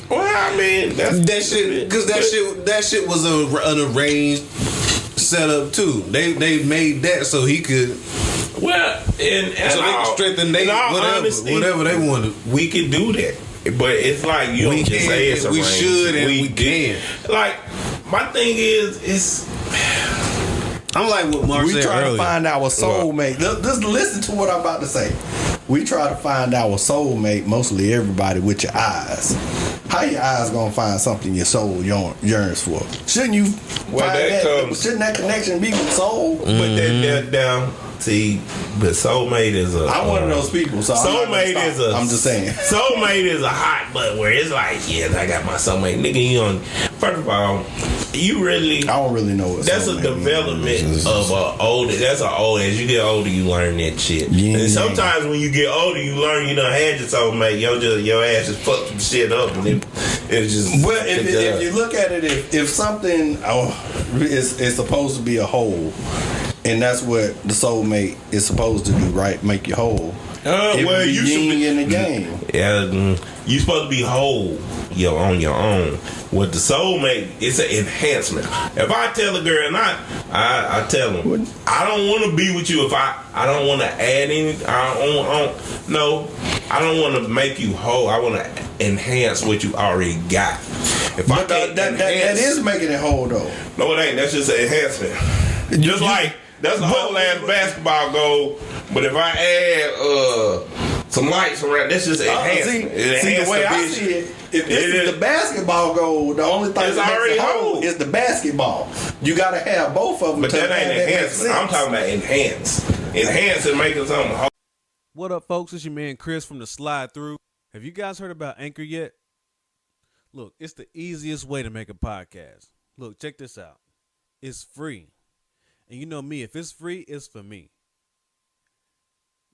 Well, I mean, that shit was an arranged setup too. They made that so he could. Well, and so they can strengthen whatever they wanted. We could do that, but it's like you don't just say it's arranged. We should and we can. Like, my thing is, I'm like what Mark said earlier. We try to find our soulmate. Just listen to what I'm about to say. We try to find our soulmate, mostly everybody, with your eyes. How your eyes gonna find something your soul yearns for? Shouldn't you find that? Shouldn't that connection be with soul? But that down. See, but soulmate is a. I'm one of those people. So soulmate is a. I'm just saying. Soulmate is a hot butt where it's like, yeah, I got my soulmate, nigga. You on first of all, you really. I don't really know what that's a development of older. That's an old. As you get older, you learn that shit. Yeah. And sometimes when you get older, you learn you done had your soulmate. Your ass just fucked some shit up, and it's just. Well, if you look at it, if something is supposed to be a whole, and that's what the soulmate is supposed to do, right? Make you whole. Well, you should be in the game. Yeah, you supposed to be whole. On your own. With the soulmate, it's an enhancement. If I tell a girl, and I tell them, I don't want to be with you if I don't want to add any. I don't want to make you whole. I want to enhance what you already got. If but that is making it whole though. No, it ain't. That's just an enhancement. Just like that's a whole ass basketball goal. But if I add some lights around, that's just enhancement. See the way I see it. If this is the basketball goal, the only thing that makes it whole is the basketball. You got to have both of them. But that ain't enhancement. I'm talking about enhance. Enhance and making something whole. What up, folks? It's your man Chris from the Slide Through. Have you guys heard about Anchor yet? Look, it's the easiest way to make a podcast. Look, check this out. It's free. And you know me, if it's free, it's for me.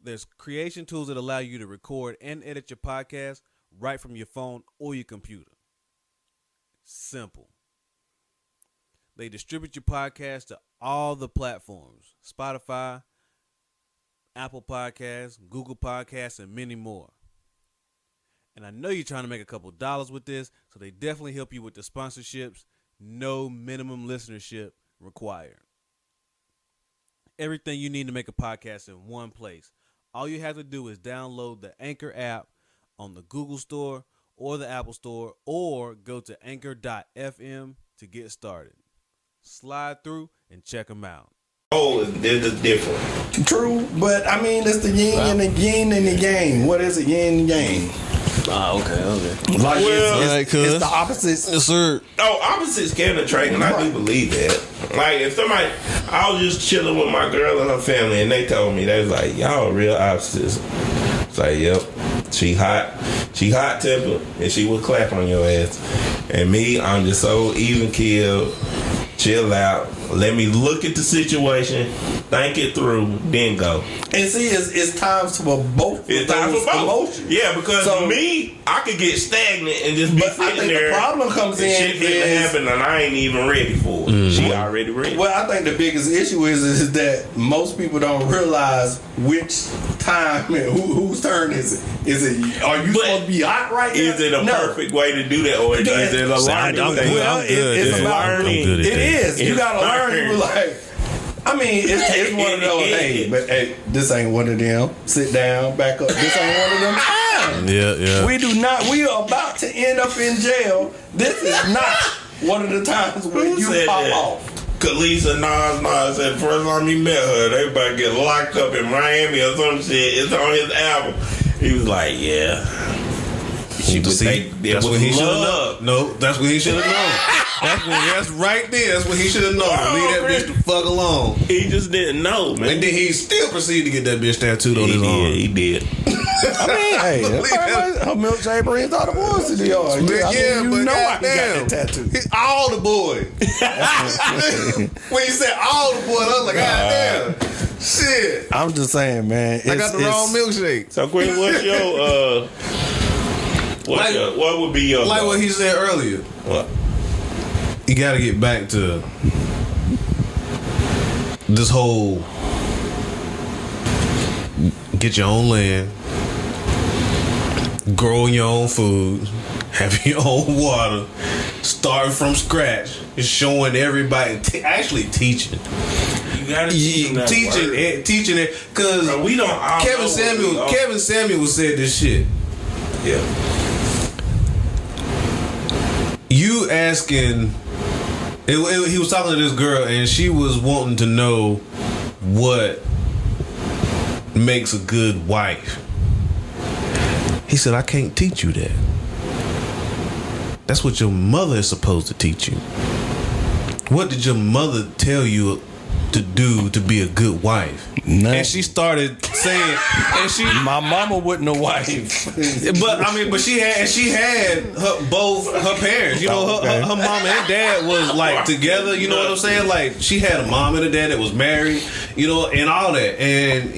There's creation tools that allow you to record and edit your podcast right from your phone or your computer. Simple. They distribute your podcast to all the platforms: Spotify, Apple Podcasts, Google Podcasts, and many more. And I know you're trying to make a couple dollars with this, so they definitely help you with the sponsorships. No minimum listenership required. Everything you need to make a podcast in one place. All you have to do is download the Anchor app on the Google Store or the Apple Store, or go to anchor.fm to get started. Slide through and check them out. Oh, it's different. True, but I mean, it's the yin and the yin and the yang. What is it, yin and yang? Okay. Like, it's the opposites. Yes, sir. Oh, opposites can attract, and I do believe that. Like, if somebody, I was just chilling with my girl and her family, and they told me, they was like, y'all real opposites. It's like, yep, she hot tempered, and she would clap on your ass. And me, I'm just so even keeled, chill out, let me look at the situation, think it through, then go. And see, it's times for both. It's times for both. Emotions. Yeah, because me, I could get stagnant and just be sitting I think there. The problem comes in shit finna happen, and I ain't even ready for it. Mm-hmm. She already ready. Well, I think the biggest issue is that most people don't realize which time and whose turn is it. Are you supposed to be hot right now? Is it a perfect way to do that, or is it a learning thing? Well, it's about learning. It is. You gotta learn. You like. I mean, it's one of those. Hey, this ain't one of them. Sit down, back up. This ain't one of them times. Yeah. We do not. We are about to end up in jail. This is not one of the times when you pop off. Khaleesa Nas said the first time he met her, they about to get locked up in Miami or some shit. It's on his album. He was like, yeah. That's what he should have known. No, that's what he should have known. That's right there. That's what he should have known. Leave that bitch the fuck alone. He just didn't know, man. And then he still proceeded to get that bitch tattooed on his arm. He did. I mean, hey, her milkshake brings all the boys to the yard. Yeah, but I got that tattoo. All the boys. When you said all the boys, I was like, God damn. Shit. I'm just saying, man. I got the wrong milkshake. So, Quinn, what's your what would be your like what he said earlier? What? You got to get back to this whole get your own land, growing your own food, having your own water, starting from scratch, showing everybody, actually teaching. You gotta teaching it, because we don't. Kevin Samuel said this shit. Yeah. You asking, he was talking to this girl and she was wanting to know what makes a good wife. He said, I can't teach you that. That's what your mother is supposed to teach you. What did your mother tell you to do to be a good wife? Nothing. And she started saying, my mama wasn't a wife. but she had both her parents. You know, her mama and dad was like together. You know what I'm saying? Like she had a mom and a dad that was married. You know, and all that. And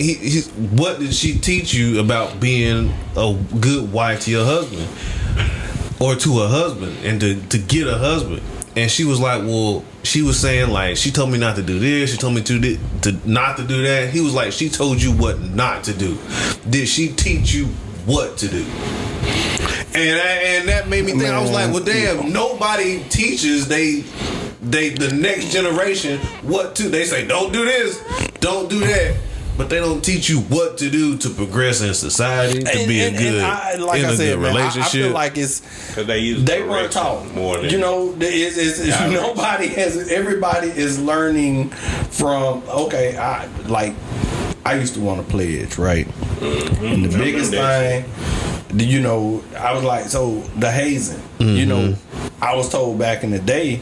what did she teach you about being a good wife to your husband or to a husband and to get a husband? And she was like, well, she was saying like, she told me not to do this. She told me to not to do that. He was like, she told you what not to do. Did she teach you what to do? And that made me think. I was like, well, damn, nobody teaches the next generation what to. They say, don't do this, don't do that. But they don't teach you what to do to progress in society, to be a good relationship. I feel like it's they weren't taught more than nobody has. Everybody is learning from. Okay, I used to want to pledge, right? Mm-hmm. And the biggest thing, you know, I was like, so the hazing. Mm-hmm. You know, I was told back in the day,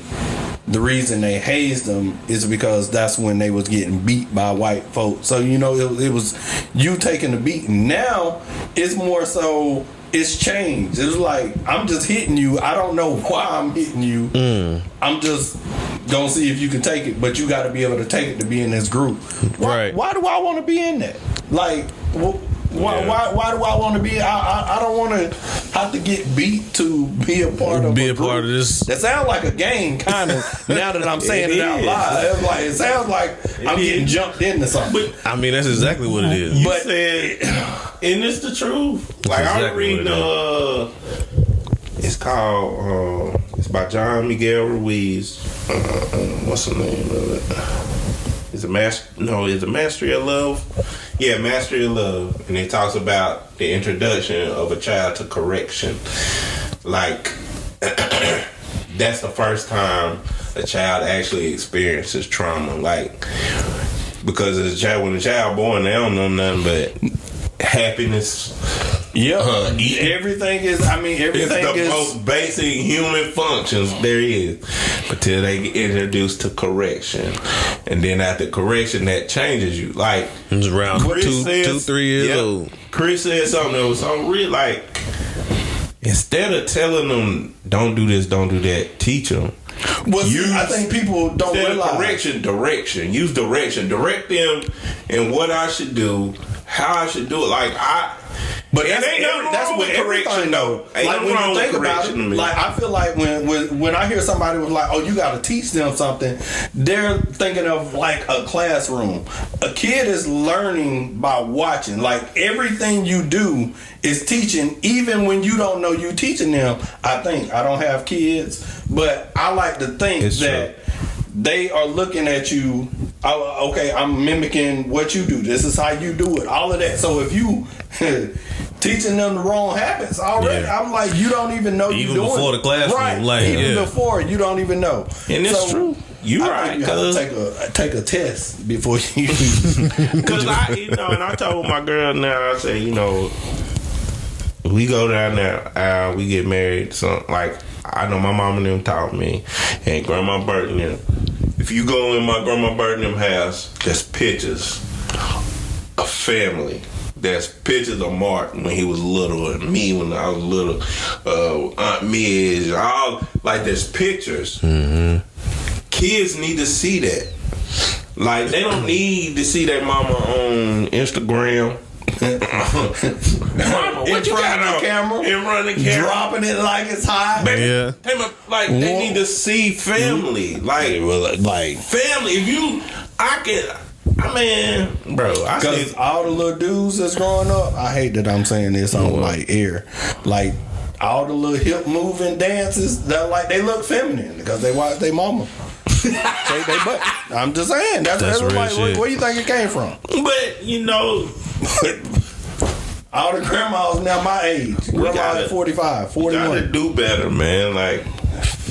the reason they hazed them is because that's when they was getting beat by white folks. So, you know, it was you taking the beating. Now, it's more so, it's changed. It's like, I'm just hitting you. I don't know why I'm hitting you. I'm just going to see if you can take it. But you got to be able to take it to be in this group. Why do I want to be in that? Like, why do I want to be? I don't want to have to get beat to be a part of part of this. That sounds like a game, kind of. Now that I'm saying it out loud, it sounds like I'm getting jumped into something. But, I mean, that's exactly what it is. You said, and it's the truth. Like exactly I read it's called. It's by John Miguel Ruiz. What's the name of it? Is it Mastery of Love? Yeah, Mastery of Love. And it talks about the introduction of a child to correction. Like, that's the first time a child actually experiences trauma. Like, because when a child born, they don't know nothing but happiness. Yeah, everything is. I mean, everything is the most basic human functions there is, until they get introduced to correction, and then after correction, that changes you. Like it's around 2-3 years old. Chris said something that was so real. Like instead of telling them don't do this, don't do that, teach them. Well, I think people don't realize direction. Use direction. Direct them in what I should do, how I should do it. But that's what correction though. Like when you think about it, like I feel like when I hear somebody was like, "Oh, you got to teach them something," they're thinking of like a classroom. A kid is learning by watching. Like everything you do is teaching, even when you don't know you teaching them. I don't have kids, but I like to think that they are looking at you. Okay, I'm mimicking what you do. This is how you do it. All of that. So if you teaching them the wrong habits already, I'm like, you don't even know you're doing before the classroom, right? Like, even before you don't even know. And it's true. You right? You have to take a test before you. Because and I told my girl now. I say, we go down there, we get married. So like, I know my mom and them taught me, and Grandma Burton them. If you go in my Grandma Burton house, there's pictures of family. There's pictures of Martin when he was little, and me when I was little, Aunt Midge, all like there's pictures. Mm-hmm. Kids need to see that. Like they don't need to see that mama on Instagram. Mama, what you got on camera? In front of the camera, dropping it like it's hot. Yeah, they need to see family, like family. If you, bro, because all the little dudes that's growing up, I hate that I'm saying this on like air, like all the little hip moving dances, they look feminine because they watch their mama. Shake their butt. I'm just saying that's everybody. Where do you think it came from? But all the grandmas now my age. Grandma at 45, 41. You gotta do better, man. Like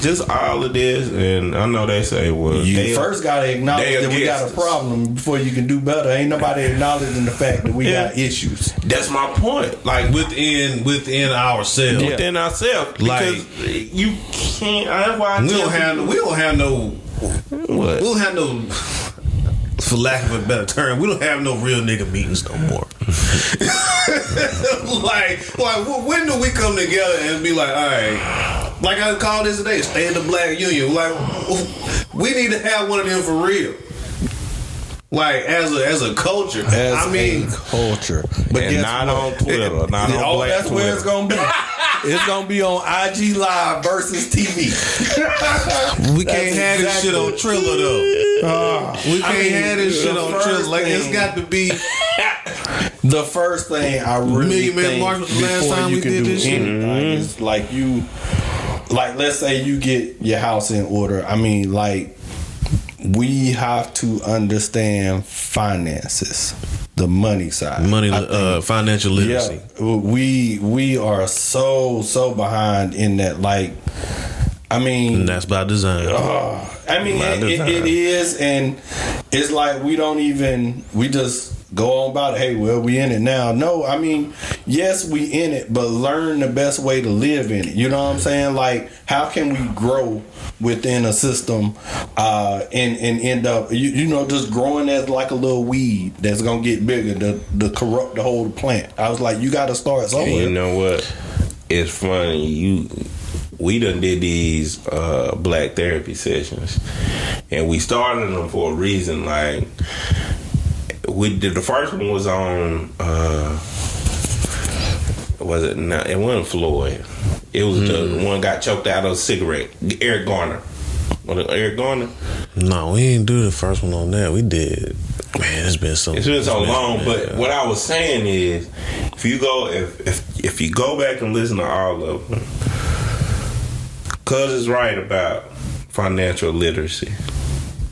just all of this, and I know they say, well, you first gotta acknowledge that we got a problem before you can do better. Ain't nobody acknowledging the fact that we got issues. That's my point. Like within ourselves, within ourselves, because you can't. That's why we don't have no. What? We don't have no. for lack of a better term, we don't have no real nigga meetings no more. like when do we come together and be like, all right, like I called this today, stay in the black union. Like we need to have one of them for real. Like as a culture, culture, but and not on Twitter, not on Black that's Twitter. where it's gonna be. It's gonna be on IG Live versus TV. We can't have this shit on Triller though. We can't have this shit on Triller. Like it's got to be. The first thing I really think March was the last before time you we can did do this shit. anything is like let's say you get your house in order. I mean, like we have to understand finances, the money side, financial literacy. Yeah, we are so behind in that. Like, I mean, and that's by design. I mean, it is, and it's like we just go on about it. Hey, well, we in it now. No, I mean, yes, we in it, but learn the best way to live in it. You know what I'm saying? Like, how can we grow within a system and end up, you know, just growing as like a little weed that's gonna get bigger to corrupt the whole plant. I was like, you got to start somewhere. And you know what? It's funny. We done did these black therapy sessions, and we started them for a reason. Like, we did the first one was on was it not? It wasn't Floyd. It was the one got choked out of a cigarette. Eric Garner. Was it Eric Garner? No, we didn't do the first one on that. We did. Man, it's been so long. But what I was saying is, if you go back and listen to all of them, Cuz is right about financial literacy.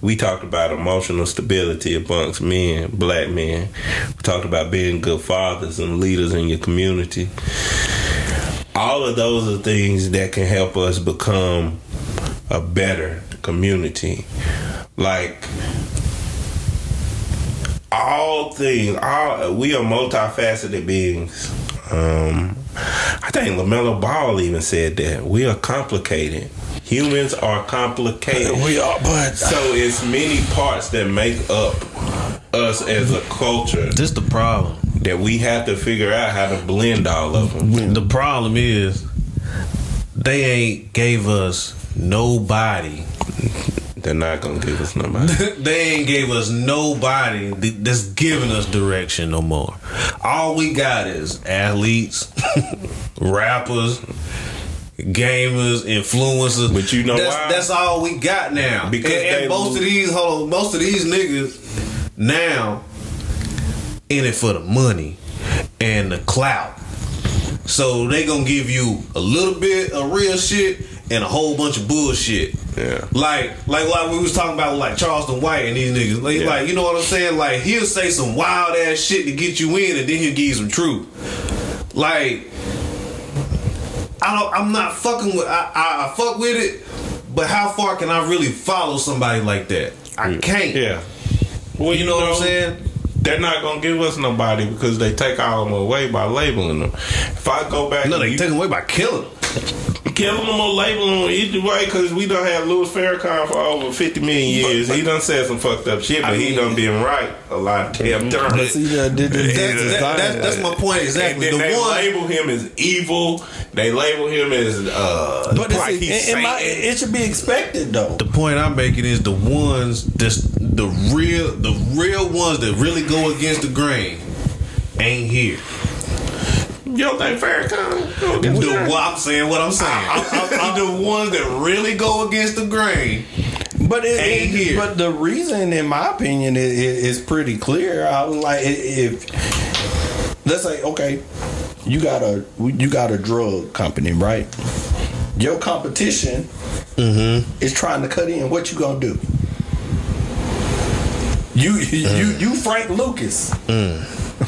We talked about emotional stability amongst men, black men. We talked about being good fathers and leaders in your community. All of those are things that can help us become a better community. Like, we are multifaceted beings. I think LaMelo Ball even said that. We are complicated. Humans are complicated. We are, but so it's many parts that make up us as a culture. This the problem. That we have to figure out how to blend all of them. The problem is they ain't gave us nobody. They're not gonna give us nobody. They ain't gave us nobody that's giving us direction no more. All we got is athletes, rappers, gamers, influencers. But you know why? That's all we got now. Because and most of these niggas now in it for the money and the clout. So they gonna give you a little bit of real shit and a whole bunch of bullshit. Yeah. Like we was talking about like Charleston White and these niggas. Like you know what I'm saying? Like he'll say some wild ass shit to get you in, and then he'll give you some truth. Like I'm not fucking with. I fuck with it, but how far can I really follow somebody like that? I can't. Yeah. Well, you know what I'm saying? They're not gonna give us nobody because they take all of them away by labeling them. If I go back, no, they take them away by killing them. Killing them or labeling them either way, because we done had Louis Farrakhan for over 50 million years. He done said some fucked up shit, but he done been right a lot of damn times. But see, that's my point exactly. And then they label him as evil. They label him as but like it should be expected though. The point I'm making is the ones the real ones that really go against the grain ain't here. You don't think Farrakhan? I'm saying what I'm saying. The ones that really go against the grain, but ain't here. But the reason, in my opinion, is pretty clear. I was like, if let's say, okay, you got a drug company, right? Your competition is trying to cut in. What you gonna do? You Frank Lucas.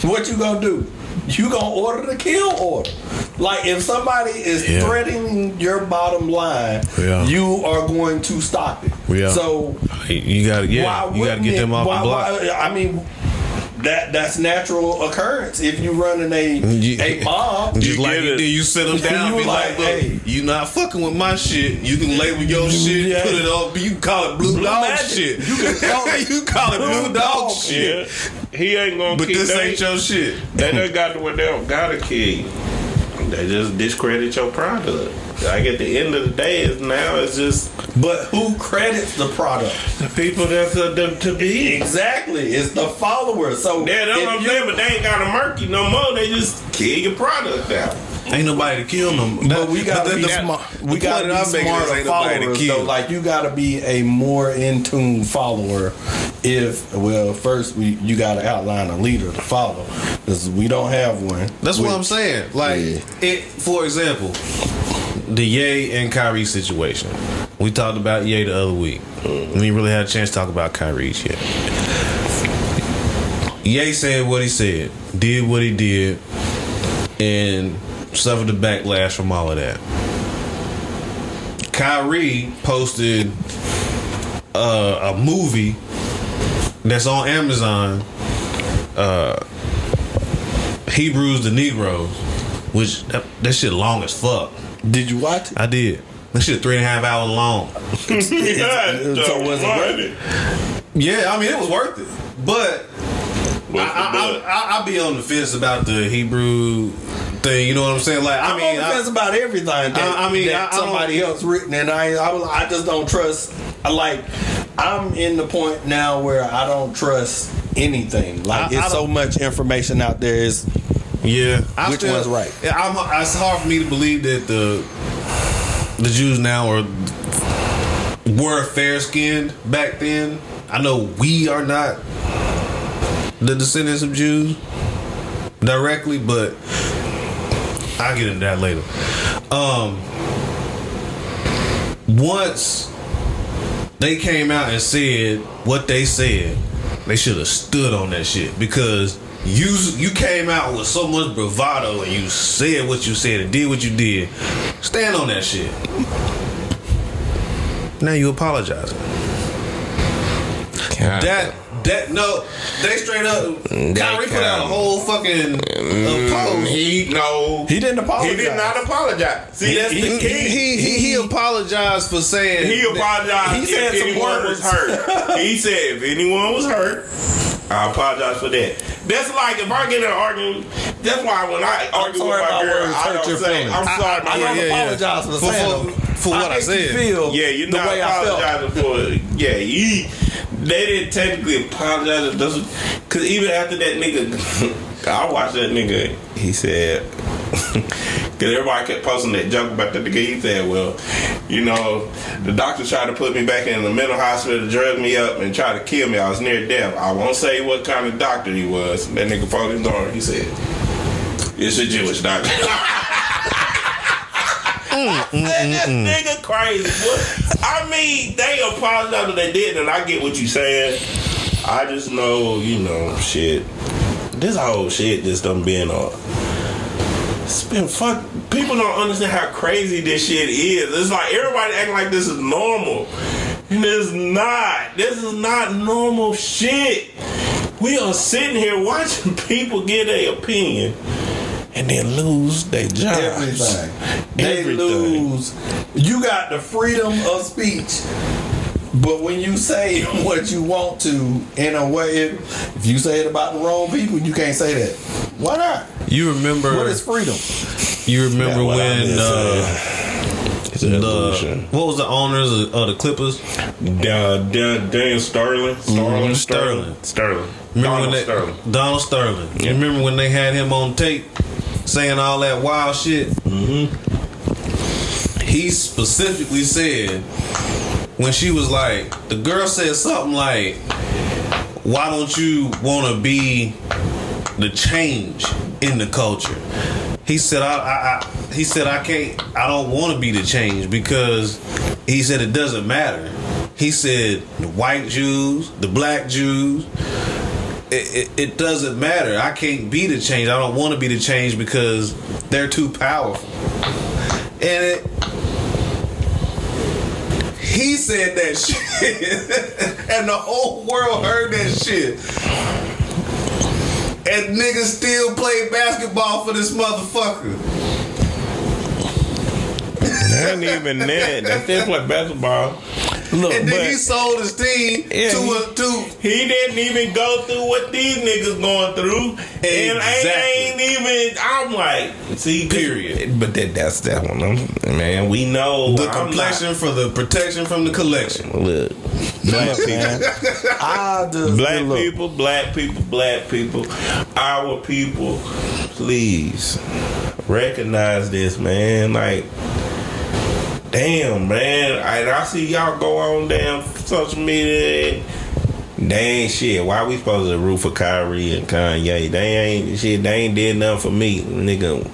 What you gonna do? You gonna order the kill order. Like if somebody is threatening your bottom line, you are going to stop it. So you gotta get them off the block. I mean, that's natural occurrence. If you running a mob, you sit them down and be like, look, hey, you not fucking with my shit. You can label your shit, put it up. You can call it blue dog shit. You can call it blue dog shit. Yeah. He ain't gonna. But this ain't your shit. They done got to where they don't gotta kill you. They just discredit your product. Like at the end of the day, it's just. But who credits the product? The people that's to be. Exactly, it's the followers. So yeah, that's what I'm saying. But they ain't got to murk you no more. They just kill your product out. Ain't nobody to kill them. But we gotta be smart. We gotta be smarter followers. So like you gotta be a more in tune follower. First you gotta outline a leader to follow, because we don't have one. That's what I'm saying. Like for example, the Ye and Kyrie situation. We talked about Ye the other week. We ain't really had a chance to talk about Kyrie yet. Ye said what he said, did what he did, and suffered the backlash from all of that. Kyrie posted a movie that's on Amazon, Hebrews the Negroes, which that shit long as fuck. Did you watch it? I did. That shit 3.5 hours long. So was it worth it? Yeah, I mean it was worth it, but I'll be on the fence about the Hebrew thing. You know what I'm saying? Like, I'm on the fence about everything. That somebody else written, and I just don't trust. I'm in the point now where I don't trust anything. Like, it's so much information out there. Which one's right? It's hard for me to believe that the Jews now were fair skinned back then. I know we are not the descendants of Jews directly, but I'll get into that later. Once they came out and said what they said, they should have stood on that shit, because you came out with so much bravado and you said what you said and did what you did. Stand on that shit. Now you apologizing. They straight up. Kyrie put out a whole fucking post. He didn't apologize. He did not apologize. See, that's the key. He apologized for saying. He apologized. He said if anyone was hurt. He said if anyone was hurt, I apologize for that. That's like if I get in an argument. That's why when I argue with my girl, I don't say I'm sorry. I don't apologize for saying for what I said. You're not apologizing for it. Yeah, they didn't technically apologize, because even after that nigga, I watched that nigga. He said, because everybody kept posting that joke about that nigga. He said, well, the doctor tried to put me back in the mental hospital, drug me up, and tried to kill me. I was near death. I won't say what kind of doctor he was. That nigga folded his arm. He said, it's a Jewish doctor. This nigga crazy. I mean, they apologized what they did, and I get what you saying. I just know, shit. This whole shit just done been it's been fuck. People don't understand how crazy this shit is. It's like everybody acting like this is normal, and it's not. This is not normal shit. We are sitting here watching people give their opinion and then lose their jobs. Everything. They lose. You got the freedom of speech, but when you say what you want to, in a way, if you say it about the wrong people, you can't say that. Why not? You remember what is freedom? You remember when what was the owners of the Clippers? Daniel Sterling. Sterling. Donald Sterling. Yeah. You remember when they had him on tape saying all that wild shit? Mm-hmm. He specifically said, when she was like, the girl said something like, why don't you want to be the change in the culture? He said, I don't want to be the change, because he said it doesn't matter. He said the white Jews, the black Jews, it doesn't matter. I can't be the change. I don't want to be the change because they're too powerful. And he said that shit, and the whole world heard that shit. and niggas still play basketball for this motherfucker. That ain't even that. They still play basketball. Look, And then he sold his team to He didn't even go through what these niggas going through. And ain't even. I'm like, see, period. But that's that one. Man, we know the complexion for the protection from the collection. Look, black people, black people, our people. Please recognize this, man. Like. Damn, man. I see y'all go on damn social media. They ain't shit. Why we supposed to root for Kyrie and Kanye? They ain't shit. They ain't did nothing for me, nigga.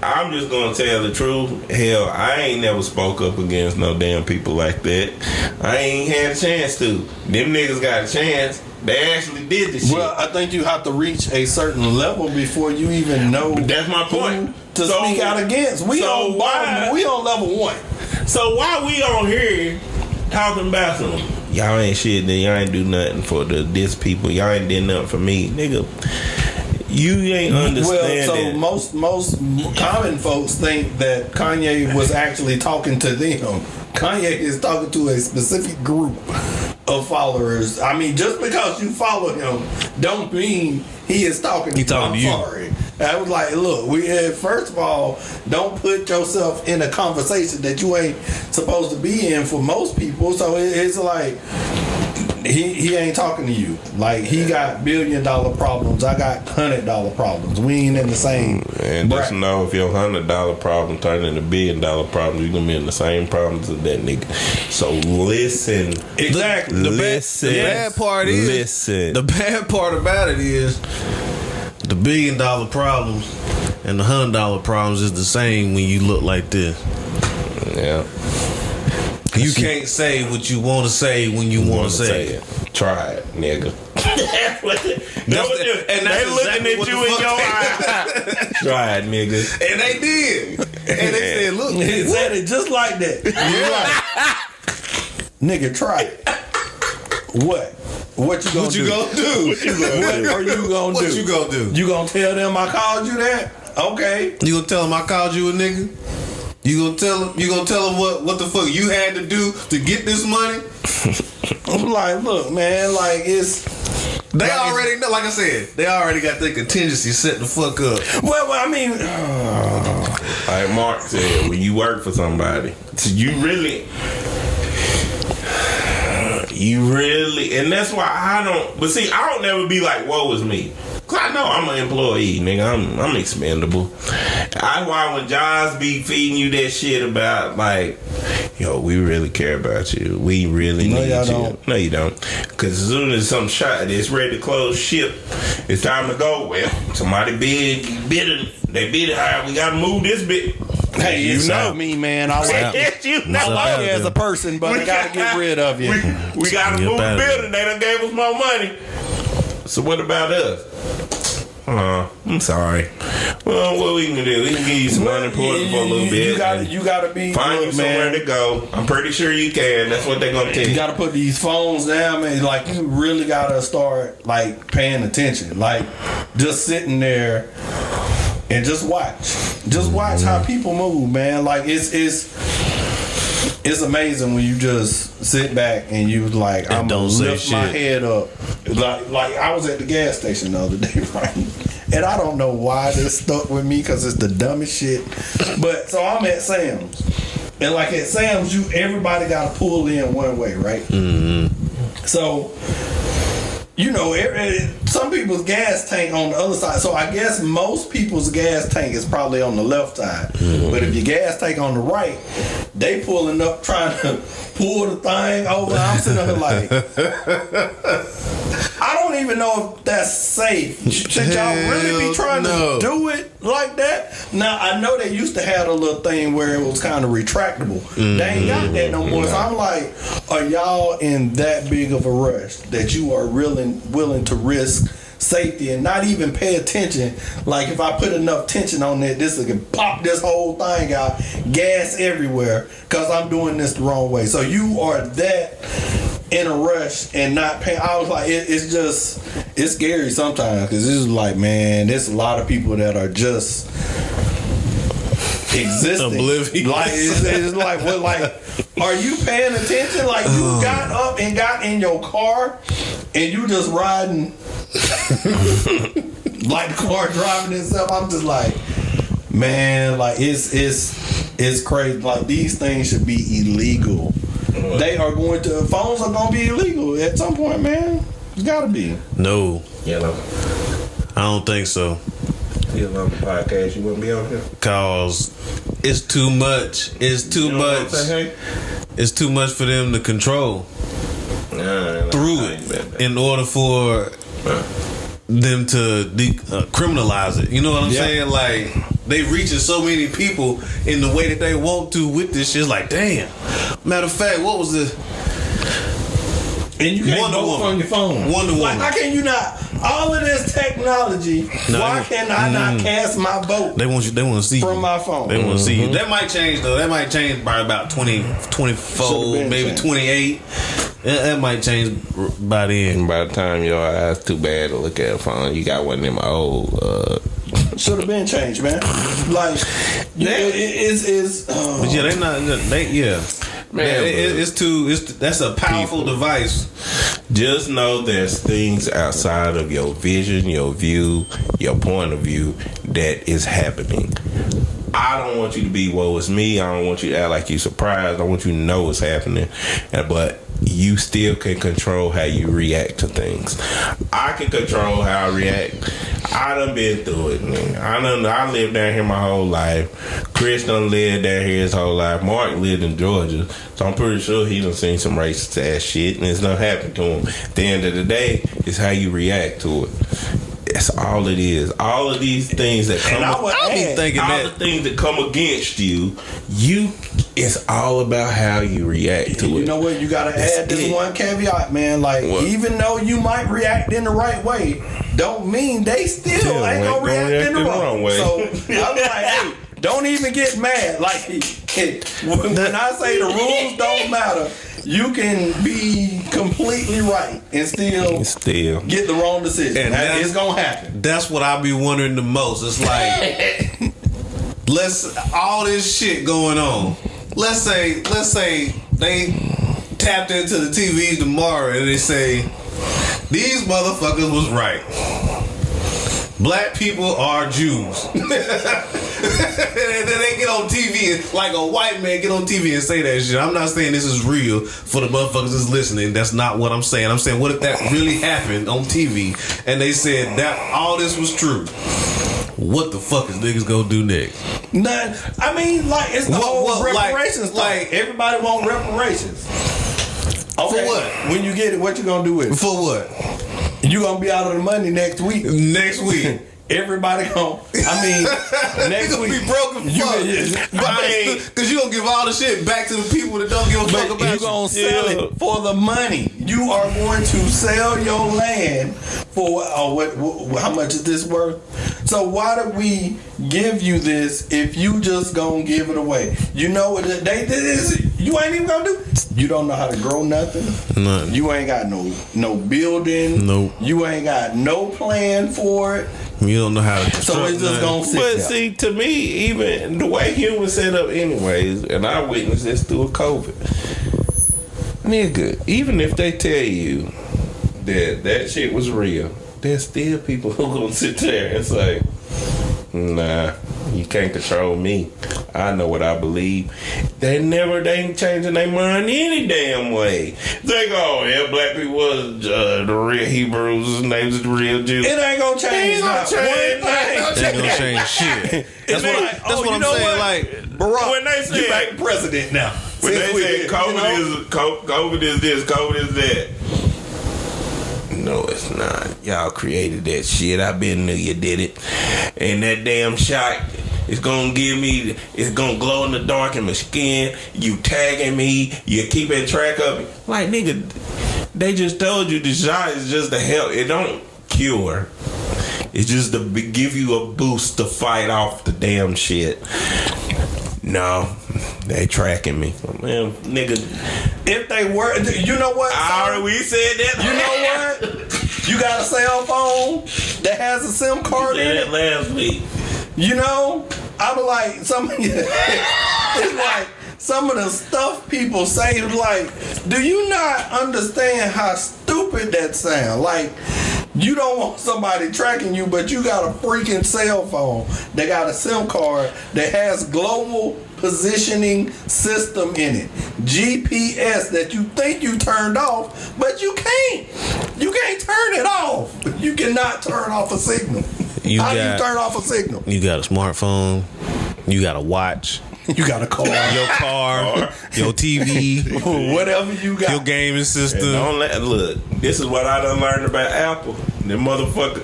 I'm just gonna tell the truth. Hell, I ain't never spoke up against no damn people like that. I ain't had a chance to. Them niggas got a chance. They actually did this shit. Well, I think you have to reach a certain level before you even know. But that's my point. To speak out against. We on level 1. So why we on here talking about some? Y'all ain't shit. Y'all ain't do nothing for this people. Y'all ain't did nothing for me, nigga. You ain't understanding. Well, so most common folks think that Kanye was actually talking to them. Kanye is talking to a specific group of followers. I mean, just because you follow him, don't mean he is talking to you. I'm sorry. I was like, look, first of all, don't put yourself in a conversation that you ain't supposed to be in for most people. So it's like he ain't talking to you. Like, he got $1 billion problems. I got $100 problems. We ain't in the same. And just know if your $100 problem turn into $1 billion problem, you're gonna be in the same problems as that nigga. So listen. Exactly. The bad part about it is the $1 billion problems and the $100 problems is the same when you look like this. Yeah. You can't say what you want to say when you want to say it. Try it, nigga. That's looking exactly at you in your eyes. Try it, nigga. And they did. And they said, look. He said it just like that. Nigga, try it. What you gonna do? What are you gonna do? What you gonna do? You gonna tell them I called you that? Okay. You gonna tell them I called you a nigga? You gonna tell them what the fuck you had to do to get this money? I'm like, look, man, like they already know. Like I said, they already got their contingency set the fuck up. Well, I mean, like Mark said, when you work for somebody, you really, and that's why I don't. But see, I don't never be like, woe is me. Cause I know I'm an employee, nigga. I'm expendable. That's why when John's be feeding you that shit about like, yo, we really care about you. We really need you. Don't. No, you don't. Cause as soon as some shot it's ready to close ship, it's time to go. Well, somebody bid high. We gotta move this bit. Hey, you know me, man. I like you as a person, but I gotta get rid of you. We gotta move the building. They done gave us more money. So what about us? I'm sorry. Well, what we can do? We can give you some unemployment for a little bit. You gotta be find you somewhere to go. I'm pretty sure you can. That's what they're gonna tell you. You gotta put these phones down, man. Like, you really gotta start like paying attention. Like, just sitting there and just watch. Just watch how people move, man. Like, it's amazing when you just sit back and you like, I'm gonna lift my head up. Like I was at the gas station the other day, right? And I don't know why this stuck with me because it's the dumbest shit. But so I'm at Sam's, and like at Sam's, everybody got to pull in one way, right? Mm-hmm. So, you know, some people's gas tank on the other side. So I guess most people's gas tank is probably on the left side. Mm-hmm. But if your gas tank on the right, they pulling up trying to pull the thing over. I'm sitting there like, I don't even know if that's safe. Should y'all really be trying to do it like that? Now, I know they used to have a little thing where it was kind of retractable. Mm-hmm. They ain't got that no more. So I'm like, are y'all in that big of a rush that you are willing to risk safety and not even pay attention? Like, if I put enough tension on it, this can pop this whole thing out, gas everywhere, because I'm doing this the wrong way. So you are that in a rush and not pay. I was like, it's scary sometimes because it's just like, man, there's a lot of people that are just existing. Oblivious. Like it's like, what? Like, are you paying attention? Like, you got up and got in your car and you just riding like the car driving itself. I'm just like, man, like it's crazy. Like, these things should be illegal. They are going to, phones are going to be illegal at some point, man. It's got to be. No, Yellow. I don't think so. Still on the podcast, you wouldn't be on here? Cause it's too much. It's too much. It's too much for them to control through it in order for them to criminalize it. You know what I'm saying? Like, they reaching so many people in the way that they want to with this shit. It's like, damn. Matter of fact, what was the... And you can't vote on your phone. Wonder Woman. Like, how can you not? All of this technology, why can I not cast my vote? They want you. They want to see from you. my phone. They want to see you. That might change though. That might change by about 24, maybe 28. That might change by then. And by the time your eyes too bad to look at a phone, you got one of them old. Should have been changed, man. Like, it's but yeah, they not. Man, it's too. That's a powerful device. Just know there's things outside of your vision, your view, your point of view that is happening. I don't want you to be woe is me. I don't want you to act like you're surprised. I want you to know what's happening. But you still can control how you react to things. I can control how I react. I done been through it, man. I lived down here my whole life. Chris done lived down here his whole life. Mark lived in Georgia. So I'm pretty sure he done seen some racist ass shit and it's not happened to him. At the end of the day, it's how you react to it. That's all it is. All of these things that come, the things that come against you, it's all about how you react to it. You know what? You gotta add this one caveat, man. Like, even though you might react in the right way, don't mean they still ain't gonna react in the wrong way. So I'm like, hey, don't even get mad. Like, when I say the rules don't matter, you can be completely right and still get the wrong decision. And it's gonna happen. That's what I be wondering the most. It's like, all this shit going on. Let's say they tapped into the TVs tomorrow and they say these motherfuckers was right. Black people are Jews. And then they get on TV and, like a white man, get on TV and say that shit. I'm not saying this is real for the motherfuckers that's listening. That's not what I'm saying. I'm saying, what if that really happened on TV and they said that all this was true? What the fuck is niggas gonna do next? None. I mean, like, it's the whole reparations. Like, everybody want reparations. Okay. For what? When you get it, what you gonna do with it? For what? You gonna be out of the money next week. Next week. Everybody gonna, next week be broken because you gonna give all the shit back to the people that don't give a fuck about you. You gonna sell it for the money. You are going to sell your land for how much is this worth? So why do we give you this if you just gonna give it away? You know what they did is you ain't even gonna do. You don't know how to grow nothing. None. You ain't got no building. Nope. You ain't got no plan for it. You don't know how to. So it's just gonna sit But there. see, to me, even the way humans set up, anyways, and I witnessed this through COVID. Nigga, even if they tell you that shit was real, there's still people who gonna sit there and say, nah, you can't control me. I know what I believe. They ain't changing their mind any damn way. They go, yeah, black people was the real Hebrews, names is the real Jews. It ain't gonna change. It ain't gonna change shit. That's what I'm saying. Like, Barack, when they say you back president now. When they say COVID is this, COVID is that. No, it's not. Y'all created that shit. I been knew you did it. And that damn shot is gonna it's gonna glow in the dark in my skin. You tagging me, you keeping track of it. Like, nigga, they just told you the shot is just to help. It don't cure. It's just to give you a boost to fight off the damn shit. No, they tracking me. Man, nigga. If they were, you know what? We said that. You know what? You got a cell phone that has a SIM card in it. Last week. You know, I'm like it's like some of the stuff people say. Like, do you not understand how stupid that sounds? Like, you don't want somebody tracking you, but you got a freaking cell phone that got a SIM card that has global positioning system in it, GPS that you think you turned off, but you can't. You can't turn it off. You cannot turn off a signal. How do you turn off a signal? You got a smartphone. You got a watch. You got a car. Your car. Your TV. Whatever you got. Your gaming system. Look, this is what I done learned about Apple. Them motherfucker,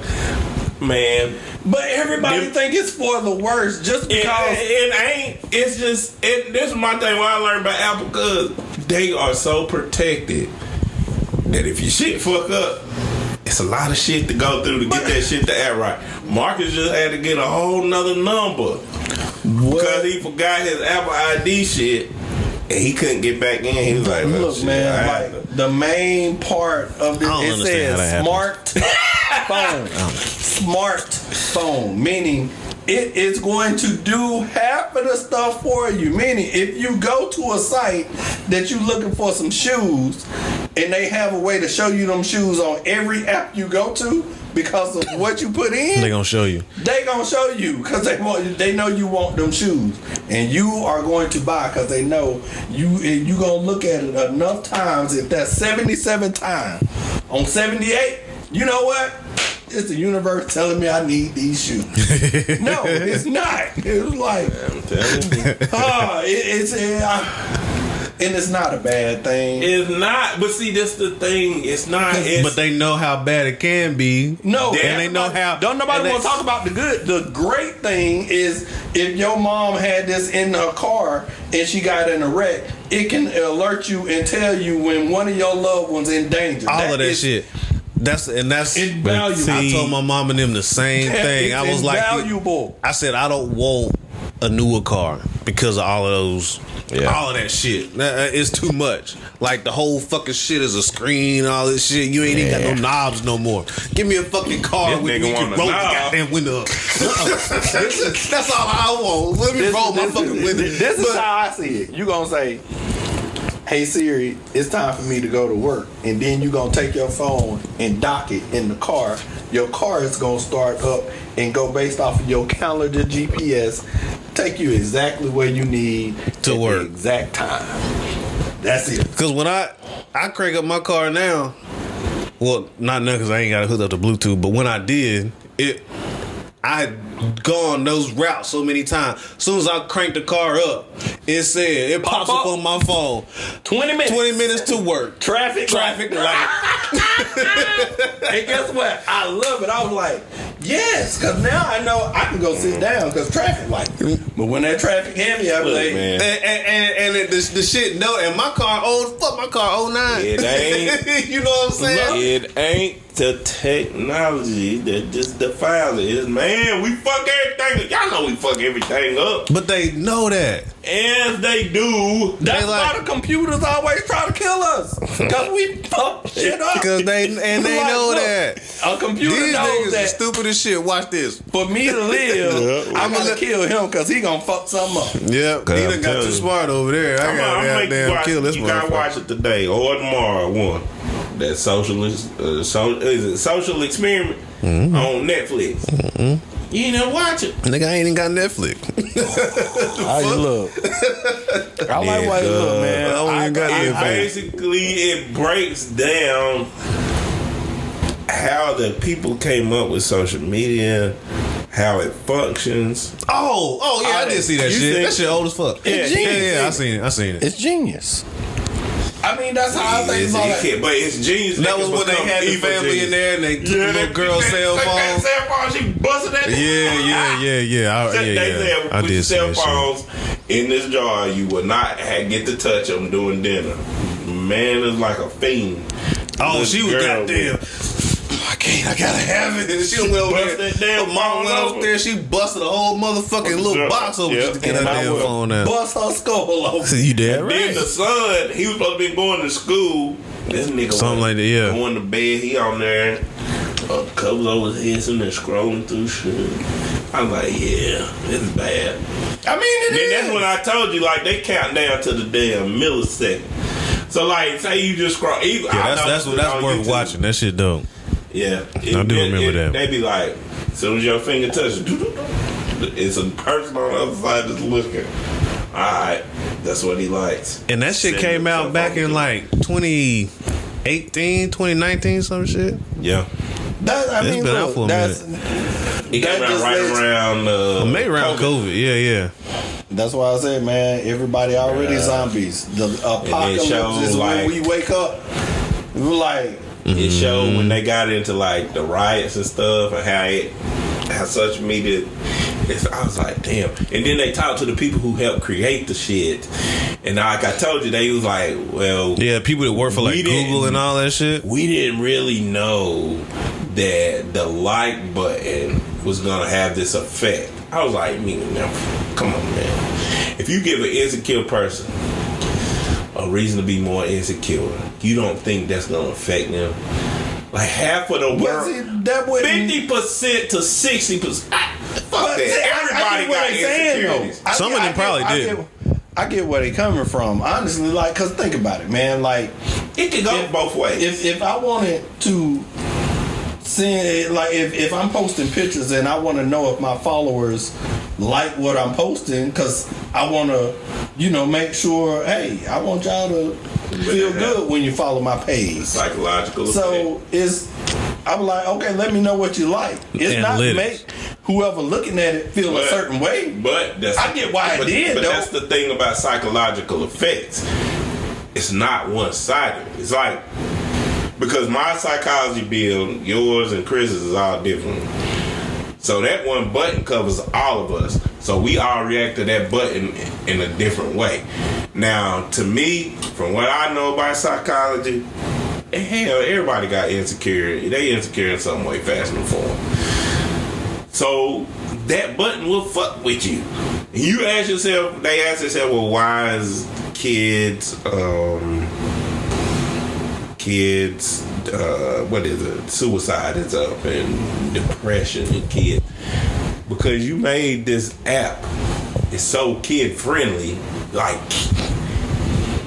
man. But everybody think it's for the worst just because it ain't. It's just this is my thing. What I learned about Apple, because they are so protected that if your shit fuck up, it's a lot of shit to go through to get that shit to act right. Marcus just had to get a whole nother number because he forgot his Apple ID shit and he couldn't get back in. He was like, look, man, like the main part of this, it says smart phone. Smartphone, meaning it is going to do half of the stuff for you. Meaning, if you go to a site that you're looking for some shoes, and they have a way to show you them shoes on every app you go to because of what you put in, they gonna show you. They gonna show you because they know you want them shoes, and you are going to buy because they know you gonna look at it enough times. If that's 77 times on 78, you know what? It's the universe telling me I need these shoes. No, it's not. It's like, I'm telling you. And it's not a bad thing. It's not, but see, that's the thing. It's not. But they know how bad it can be. No, and they know how. Don't nobody want to talk about the good. The great thing is if your mom had this in her car and she got in a wreck, it can alert you and tell you when one of your loved ones in danger. All of that shit. That's invaluable. I told my mom and them the same thing. I was invaluable. Like, I said I don't want a newer car because of all of those. Yeah. All of that shit. It's too much. Like the whole fucking shit is a screen, all this shit. You ain't even got no knobs no more. Give me a fucking car where you can roll the goddamn window up. That's all I want. Let me roll my fucking window. This is how I see it. You gonna say, hey Siri, it's time for me to go to work. And then you gonna take your phone and dock it in the car. Your car is gonna start up and go based off of your calendar GPS, take you exactly where you need to work. The exact time. That's it. Because when I crank up my car now, well, not now because I ain't got to hook up to Bluetooth, but when I did, I had gone those routes so many times. As soon as I cranked the car up, it pops up on my phone. 20 minutes to work. Traffic light. And guess what? I love it. I was like, yes, because now I know I can go sit down because traffic light. But when that traffic hit me, I was like, man. And the shit, no, and my car old, fuck my car 09. It ain't. You know what I'm saying? It ain't the technology that just defiles it. Man, we fuck everything. Y'all know we fuck everything up. But they know that. As they do. That's why the computers always try to kill us. Because we fuck shit up. Because they know that. A computer These knows niggas that. are stupid as shit. Watch this. For me to live, I'm going to kill him because he going to fuck something up. Yep. He done got too smart over there. I got to kill this motherfucker. You got to watch it today or tomorrow. That social experiment on Netflix. Mm-hmm. You ain't never watch it. Nigga, I ain't even got Netflix. How you look? I like why you look, man. I don't even got Netflix. Basically, it breaks down how the people came up with social media, how it functions. Oh yeah, I did see that shit. That shit old as fuck. Yeah, I seen it. It's genius. I mean, that's how I think about it. But it's genius. That was when they had the family in there and they took the little girl's cell phone. She busted that. Yeah. I did see cell that phones in this jar. You would not get to touch them doing dinner. Man is like a fiend. Oh, she was goddamn. I can't. I gotta have it. And she went over there. That damn Her mom went phone over there. She busted a whole motherfucking little box open just to get her damn phone out. Bust her skull open. You dead And right. then the son, he was supposed to be going to school. This nigga Something like that, yeah. Going to bed, he on there, covers over his head, sitting there scrolling through shit. I'm like, yeah, it's bad. I mean, Then that's when I told you, like, they count down to the damn millisecond. So, like, say you just scroll. Yeah, that's worth watching. That shit dope. Yeah. I do remember that. They be like, as soon as your finger touches, it's a person on the other side that's looking. Alright, that's what he likes. And that shit came out back in like 2018, 2019, some shit. Yeah. It's been out for a minute. He came out right around maybe around COVID. Yeah. That's why I said, man, everybody already zombies. The apocalypse is when we wake up. We're like, it showed when they got into like the riots and stuff and how social media. I was like, damn. And then they talked to the people who helped create the shit. And like I told you, they was like, well, yeah, people that work for like Google and all that shit. We didn't really know that the like button was gonna have this effect. I was like, now, come on, man. If you give an insecure person a reason to be more insecure, you don't think that's gonna affect them? Like half of the world, 50% to 60%. Fuck that. Everybody got insecurities. Some of them probably did. I get where they coming from. Honestly, like, cause think about it, man. Like, it can go both ways. If I wanted to send, like, if I'm posting pictures and I want to know if my followers like what I'm posting, cause I want to, make sure. Hey, I want y'all to feel good when you follow my page. Psychological. So I'm like, okay, let me know what you like. It's not to make whoever looking at it feel a certain way. But I get why it did. But that's the thing about psychological effects. It's not one sided. It's like, because my psychology build, yours and Chris's is all different. So that one button covers all of us. So we all react to that button in a different way. Now, to me, from what I know about psychology, hell, everybody got insecurity. They insecure in some way, fashion, or form. So that button will fuck with you. And you ask yourself, they ask themselves, well, why is kids, suicide is up and depression in kids? Because you made this app. It's so kid friendly. Like,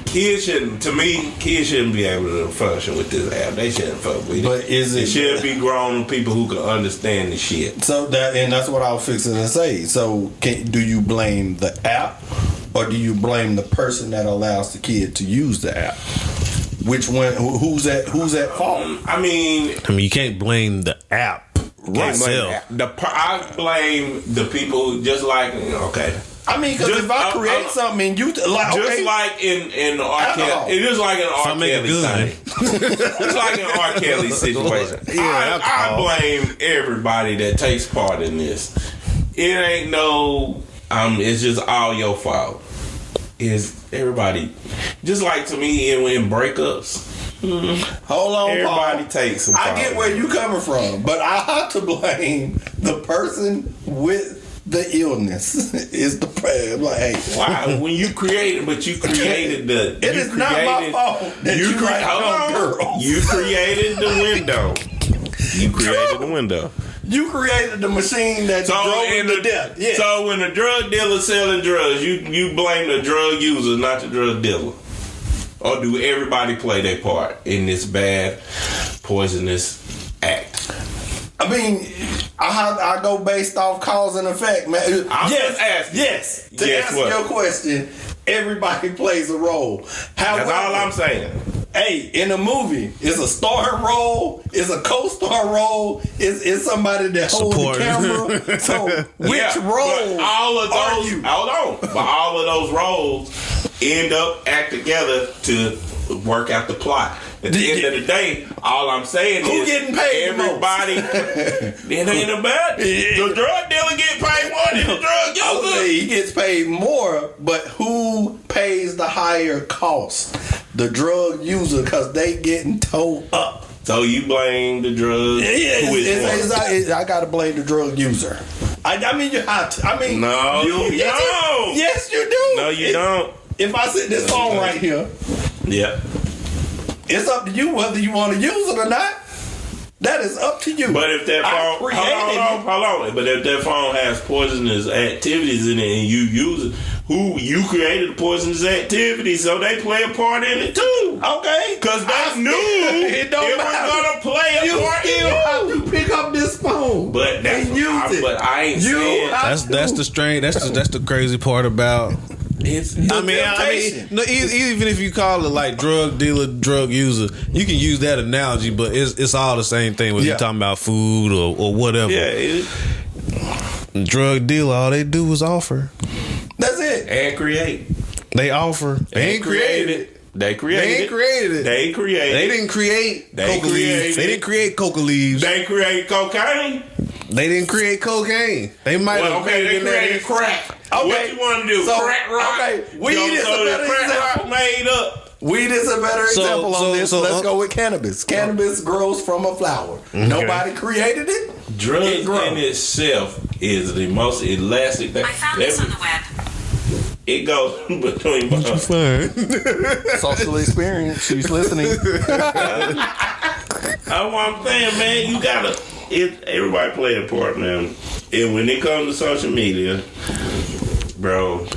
kids shouldn't be able to function with this app. They shouldn't fuck with it. But it should be grown people who can understand the shit. So that's what I was fixing to say. So do you blame the app, or do you blame the person that allows the kid to use the app? Which one? Who's at fault? I mean, you can't blame the app. Right. I blame the people. Just like, okay. I mean, because if I create something and you like, just like in R. Kelly, it is like an R. Kelly thing. It's like an R. Kelly situation. Yeah, I blame everybody that takes part in this. It ain't no. It's just all your fault. Is everybody just like, to me in breakups? Hold on, everybody Paul. takes some. I get where you coming from, but I have to blame the person with the illness. Is the problem? Like, hey, why? When you created, but you created the. It is not my fault that you like girls. You created the window. You created the window. You created the machine that drove him to death. Yes. So when the drug dealer selling drugs, you blame the drug user, not the drug dealer. Or do everybody play their part in this bad, poisonous act? I mean, I go based off cause and effect, man. I'm just asking. Yes. To answer your question, everybody plays a role. However, that's all I'm saying. Hey, in a movie, it's a starring role, it's a co-star role, it's somebody that holds the camera. So, which role all of those, are you? Hold on. But all of those roles end up act together to work out the plot. At the end of the day, all I'm saying who is getting paid everybody. It ain't about the drug dealer get paid more than the drug user. He gets paid more, but who pays the higher cost? The drug user, because they getting towed up. So you blame the drug? I gotta blame the drug user. I mean, you have to. I mean, no, you don't. Yes, you do. No, you don't. If I sit this phone right here, yeah, it's up to you whether you want to use it or not. That is up to you. But if that phone, hold on. But if that phone has poisonous activities in it and you use it, you created the poisonous activities, so they play a part in it too. Okay, because they knew it was gonna play a part in it. You have to pick up this phone, but that's But I ain't saying that's the strange. That's the crazy part about. I mean, no, even if you call it like drug dealer, drug user, you can use that analogy, but it's all the same thing when you're talking about food or whatever. Yeah, drug dealer, all they do is offer. That's it. And create. They offer. They ain't created it. They created it. They didn't create coca leaves. They didn't create coca leaves. They create cocaine. They didn't create cocaine. They might have they created crack. Okay. What you want to do? So, crack rock. Okay, weed is a better example. Made up. Weed is a better example on this. Let's go with cannabis. Cannabis grows from a flower. Okay. Nobody created it. Drugs in itself is the most elastic thing. I found this on the web. It goes between both. Social experience. She's listening. That's what I'm saying, man. You gotta. Everybody play a part, man. And when it comes to social media, bro,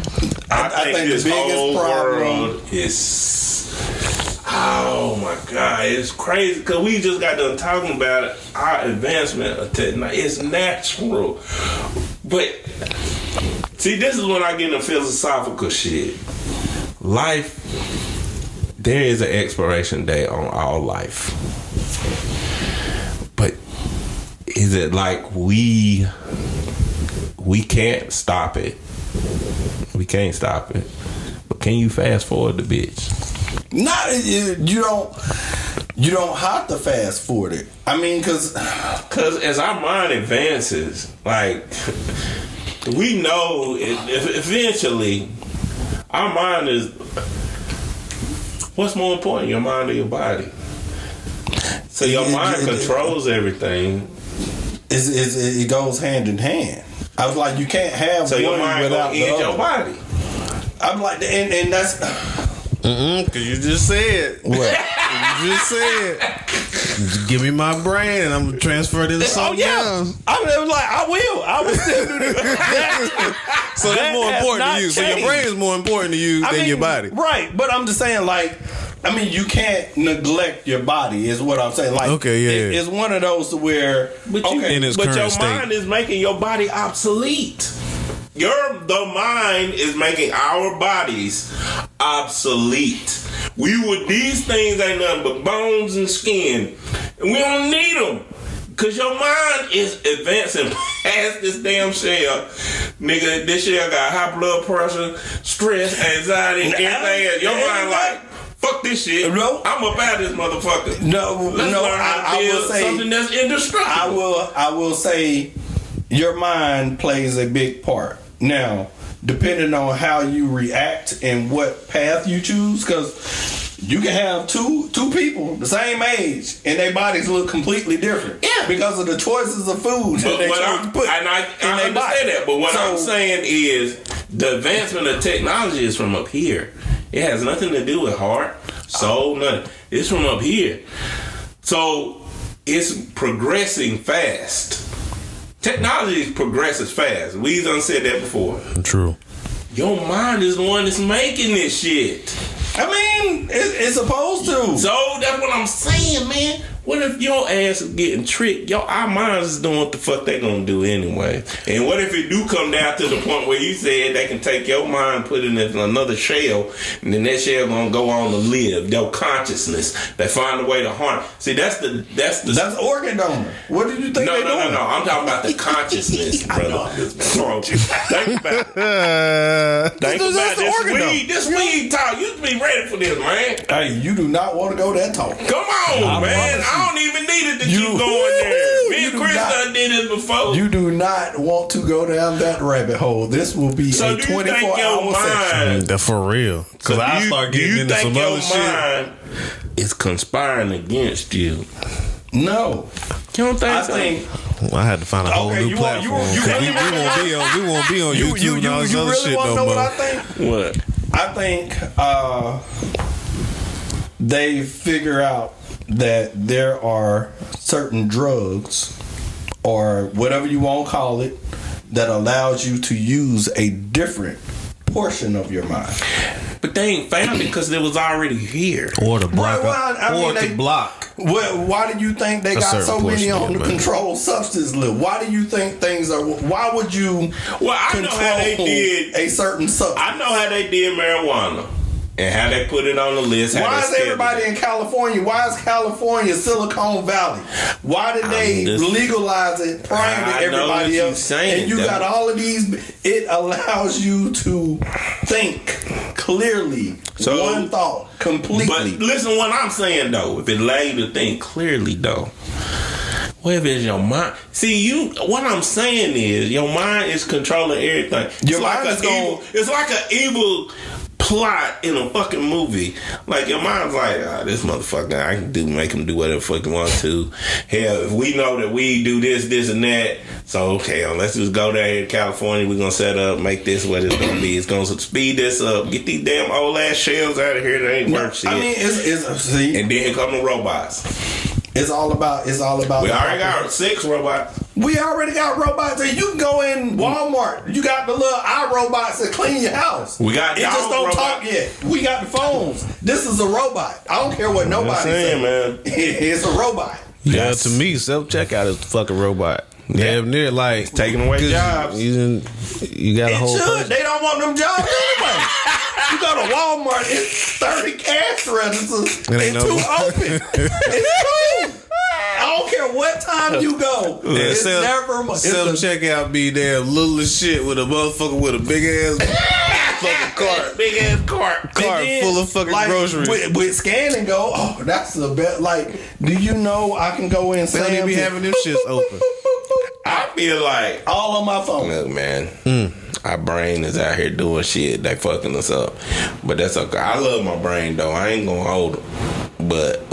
I think this whole world is. Oh my God, it's crazy because we just got done talking about our advancement of technology. It's natural, but see, this is when I get into philosophical shit. Life, there is an expiration date on all life. But is it like we can't stop it? We can't stop it. But can you fast forward the bitch? You don't have to fast forward it. I mean, because as our mind advances, like we know eventually our mind is what's more important, your mind or your body? So your mind controls everything. It goes hand in hand. I was like, you can't have so one your mind without the other. your body. I'm like, and that's because you just said what you just said. Just give me my brain and I'm gonna transfer it into something else. I was like, I will still do that. So that's more important to you. Changed. So your brain is more important to you than your body, right? But I'm just saying, like, I mean, you can't neglect your body, is what I'm saying. Like, it's one of those to where, but your mind is making your body obsolete. The mind is making our bodies obsolete. These things ain't nothing but bones and skin, and we don't need them. Cause your mind is advancing past this damn shell. Nigga, this shell got high blood pressure, stress, anxiety, and everything else. Your mind like, fuck this shit. No, I'm up out of this motherfucker. I will say something that's indestructible. I will say your mind plays a big part. Now, depending on how you react and what path you choose, because you can have two people the same age and their bodies look completely different. Yeah. Because of the choices of food that they chose to put I understand that. But what I'm saying is the advancement of technology is from up here. It has nothing to do with heart, soul, nothing. It's from up here. So it's progressing fast. Technology progresses fast. We done said that before. True. Your mind is the one that's making this shit. I mean, it's supposed to. So that's what I'm saying, man. What if your ass is getting tricked? Our minds is doing what the fuck they gonna do anyway. And what if it do come down to the point where you said they can take your mind, put it in another shell, and then that shell gonna go on to live your consciousness. They find a way to harm. See, that's organ donor. What did you think they doing? No. I'm talking about the consciousness, brother. Think about this weed talk. You be ready for this, man. Hey, you do not want to go that talk. Come on, man. I don't even need it to keep going there. Me and Chris done did this before. You do not want to go down that rabbit hole. This will be a 24-hour session. For real. Because I start getting into some other shit. is conspiring against you. No. You don't think so? Well, I had to find a whole new platform. We won't be on YouTube and all this other shit no more. What I think? What? I think they figure out that there are certain drugs or whatever you want to call it that allows you to use a different portion of your mind. But they ain't found it because it was already here. Or to block. They block. Why do you think they got so many on the controlled substance list? Why do you think things are? Why would you? Well, I know how they did a certain substance. I know how they did marijuana and how they put it on the list. Why is everybody in California? Why is California Silicon Valley? Why did they legalize it prior to everybody else? And you got all of these. It allows you to think clearly. So, one thought completely. But listen to what I'm saying though. If it allows you to think clearly though, what if it's your mind? See, what I'm saying is your mind is controlling everything. It's like an evil plot in a fucking movie. Like your mind's like, this motherfucker, I can make him do whatever the fuck he wants to. Hell, if we know that we do this and that, so okay, let's just go down here to California. We're gonna set up, make this what it's gonna be. It's gonna speed this up. Get these damn old ass shells out of here. They ain't worth shit. I mean, see, and then come the robots. It's all about. We already got 6 robots. We already got robots, and you can go in Walmart. You got the little iRobots that clean your house. We got. It just don't talk yet. We got the phones. This is a robot. I don't care what nobody says, man. It's a robot. Yeah, to me, self-checkout is the fucking robot. Damn near like it's taking away jobs. You got a whole person. They don't want them jobs anyway. You go to Walmart, it's 30 cash registers and 2 open. It's 2. I don't care what time you go. It's never much. Self-checkout be damn little as shit with a motherfucker with a big ass fucking cart. Big ass cart. Cart full of fucking groceries. With scan and go, that's the best. Like, do you know I can go in? They don't even be having them shits open. I feel like all on my phone. Look, man, our brain is out here doing shit. They fucking us up, but that's okay. I love my brain though. I ain't gonna hold them, but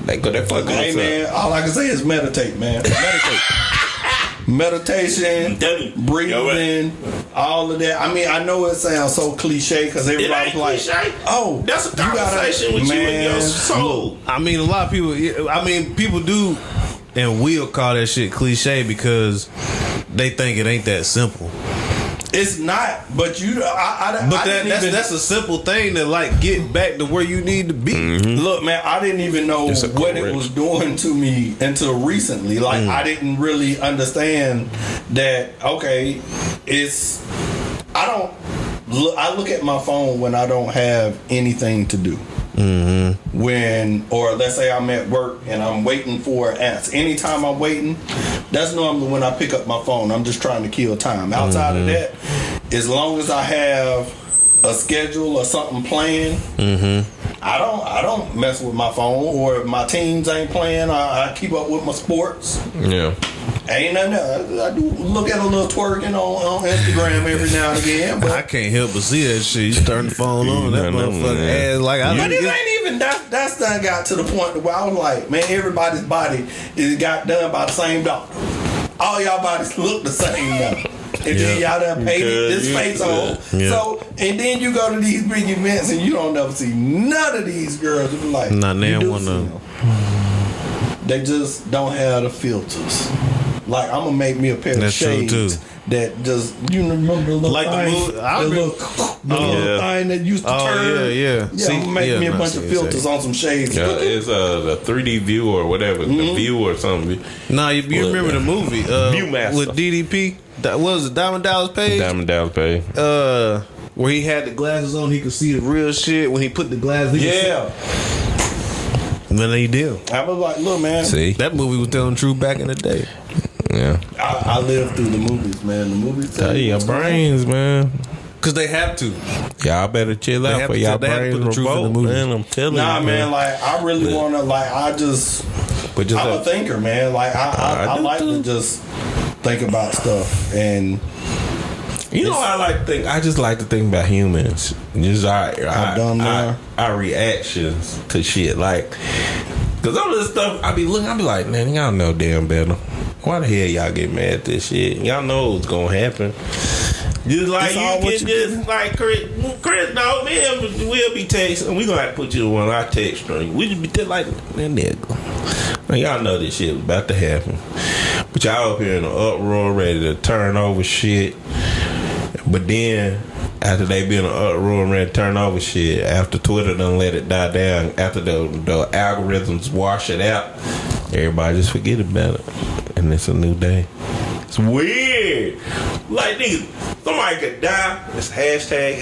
they fucking us up. Hey man, all I can say is meditate, man. Meditation, breathing, all of that. I mean, I know it sounds so cliche because everybody's like, cliche. "Oh, that's a conversation with you and your soul." I mean, a lot of people. I mean, people do and will call that shit cliche because they think it ain't that simple. It's not, but that's a simple thing to like get back to where you need to be. Mm-hmm. Look, man, I didn't even know what it was doing to me until recently. Like, I didn't really understand that. Okay, I look at my phone when I don't have anything to do. Mm-hmm. Or let's say I'm at work and I'm waiting for an answer. Anytime I'm waiting, that's normally when I pick up my phone. I'm just trying to kill time. Outside of that, as long as I have a schedule or something planned, I don't mess with my phone. Or if my teams ain't playing, I keep up with my sports. Yeah. Ain't nothing else. I do look at a little twerking on Instagram every now and again. But I can't help but see that shit. You turn the phone on, that motherfucker ass like. But it ain't even that's done got to the point where I was like, man, everybody's body is got done by the same doctor. All y'all bodies look the same now. And then y'all done painted this face on. Yeah. So, and then you go to these big events and you don't never see none of these girls. Like, not now one of them. They just don't have the filters. Like, I'm gonna make me a pair of shades that just, you remember the little like thing, the little thing that used to turn. Yeah. See, I'm gonna make me a bunch of filters on some shades. Yeah, it's the 3D view or whatever, the view or something. Nah, you remember the movie Viewmaster with DDP? That was Diamond Dallas Page. Where he had the glasses on, he could see the real shit. When he put the glasses, Then he did. I was like, look, man. See, that movie was telling the truth back in the day. Yeah, I lived through the movies, man. The movies tell you your brains, man. Cause they have to. Y'all better chill out for y'all brains revolt, man. I'm telling you, man. Like, I really want to. Like, I'm a thinker, man. Like, I like to just think about stuff, and You know, I like to think. I just like to think about humans. Just our reactions to shit. Like, cause all this stuff I be looking. I be like, man, y'all know damn better. Why the hell y'all get mad at this shit? Y'all know what's gonna happen. Just like you can just like Chris, no, we'll be texting. We gonna have to put you on our text string. We just be like that nigga. Like, y'all know this shit was about to happen, but y'all up here in an uproar, ready to turn over shit. But then after they be in an uproar and ready to turn over shit, after Twitter done let it die down, after the algorithms wash it out, everybody just forget about it, and it's a new day. It's weird. Like, nigga, somebody could die. It's hashtag.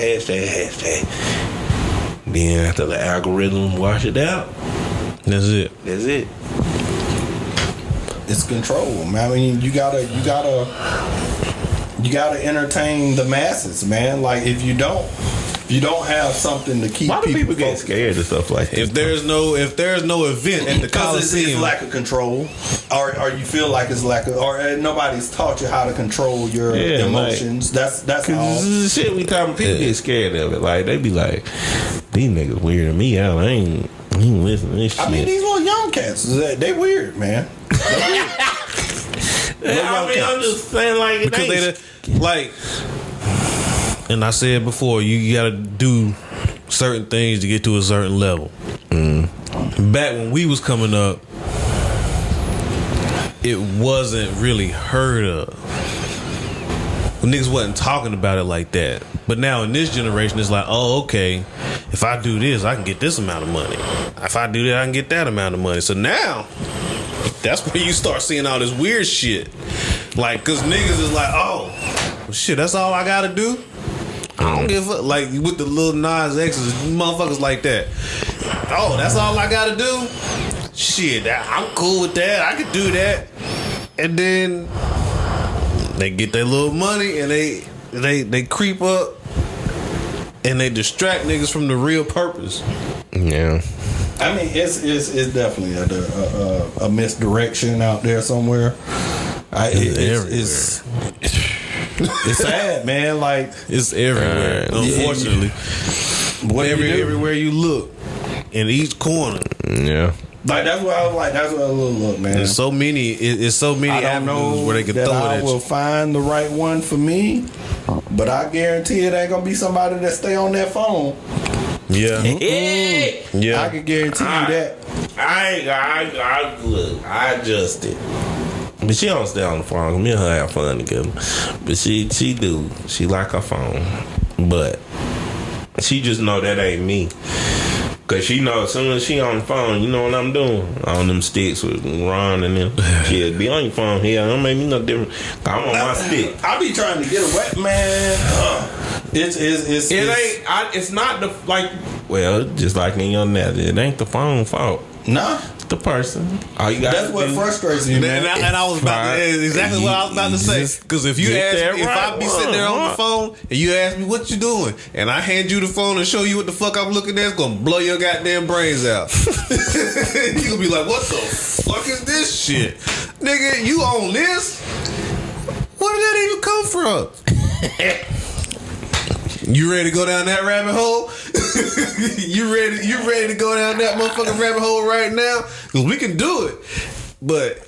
Then after the algorithm wash it out, that's it. It's control, man. I mean, you gotta entertain the masses, man. Like, if you don't have something to keep. Why do people get focused? scared of stuff like that? If there's no event at the Coliseum, it's lack of control, or you feel like it's or nobody's taught you how to control your emotions. Like, that's all. This is the shit we talking. People get scared of it. Like, they be like, these niggas weirding me out. I ain't listening to this shit. I mean, these little young cats, they weird, man. I'm just saying, like, because they like. And I said before, you gotta do certain things to get to a certain level. Back when we was coming up, it wasn't really heard of. Niggas wasn't talking about it like that. But now in this generation, it's like, oh, okay, if I do this, I can get this amount of money. If I do that, I can get that amount of money. So now, that's where you start seeing all this weird shit. Like, cause niggas is like, oh, well, shit, that's all I gotta do? I don't give a fuck. Like, with the little Nas X's, motherfuckers like that. Oh, that's all I gotta do? Shit, I'm cool with that. I could do that. And then they get their little money and they creep up and they distract niggas from the real purpose. Yeah. I mean, it's definitely a misdirection out there somewhere. It's sad, man. Like, it's everywhere. Unfortunately, everywhere you look, in each corner. Yeah. Like, that's what I was like. That's what I look, man. There's so many. It's so many avenues where they can that throw it I at will you. find the right one for me, but I guarantee it ain't gonna be somebody that stay on that phone. Yeah. Yeah. I can guarantee you that. I adjusted. But she don't stay on the phone. Me and her have fun together. But she do. She like her phone. But she just know that ain't me. Cause she know as soon as she on the phone, you know what I'm doing. On them sticks with Ron and them. She'll be on your phone here. Don't make me no different. I'm on my stick. I be trying to get away, man. It's not the, like, well, just like in your net, it ain't the phone fault. Nah. The person. All you got. That's what frustrates you, man. And I was about to, exactly what I was about to say. Because if you ask me, if I be sitting there on the phone and you ask me what you doing, and I hand you the phone and show you what the fuck I'm looking at, it's gonna blow your goddamn brains out. You gonna be like, what the fuck is this shit, nigga? You on this? Where did that even come from? You ready to go down that rabbit hole? You ready to go down that motherfucking rabbit hole right now? Because we can do it. But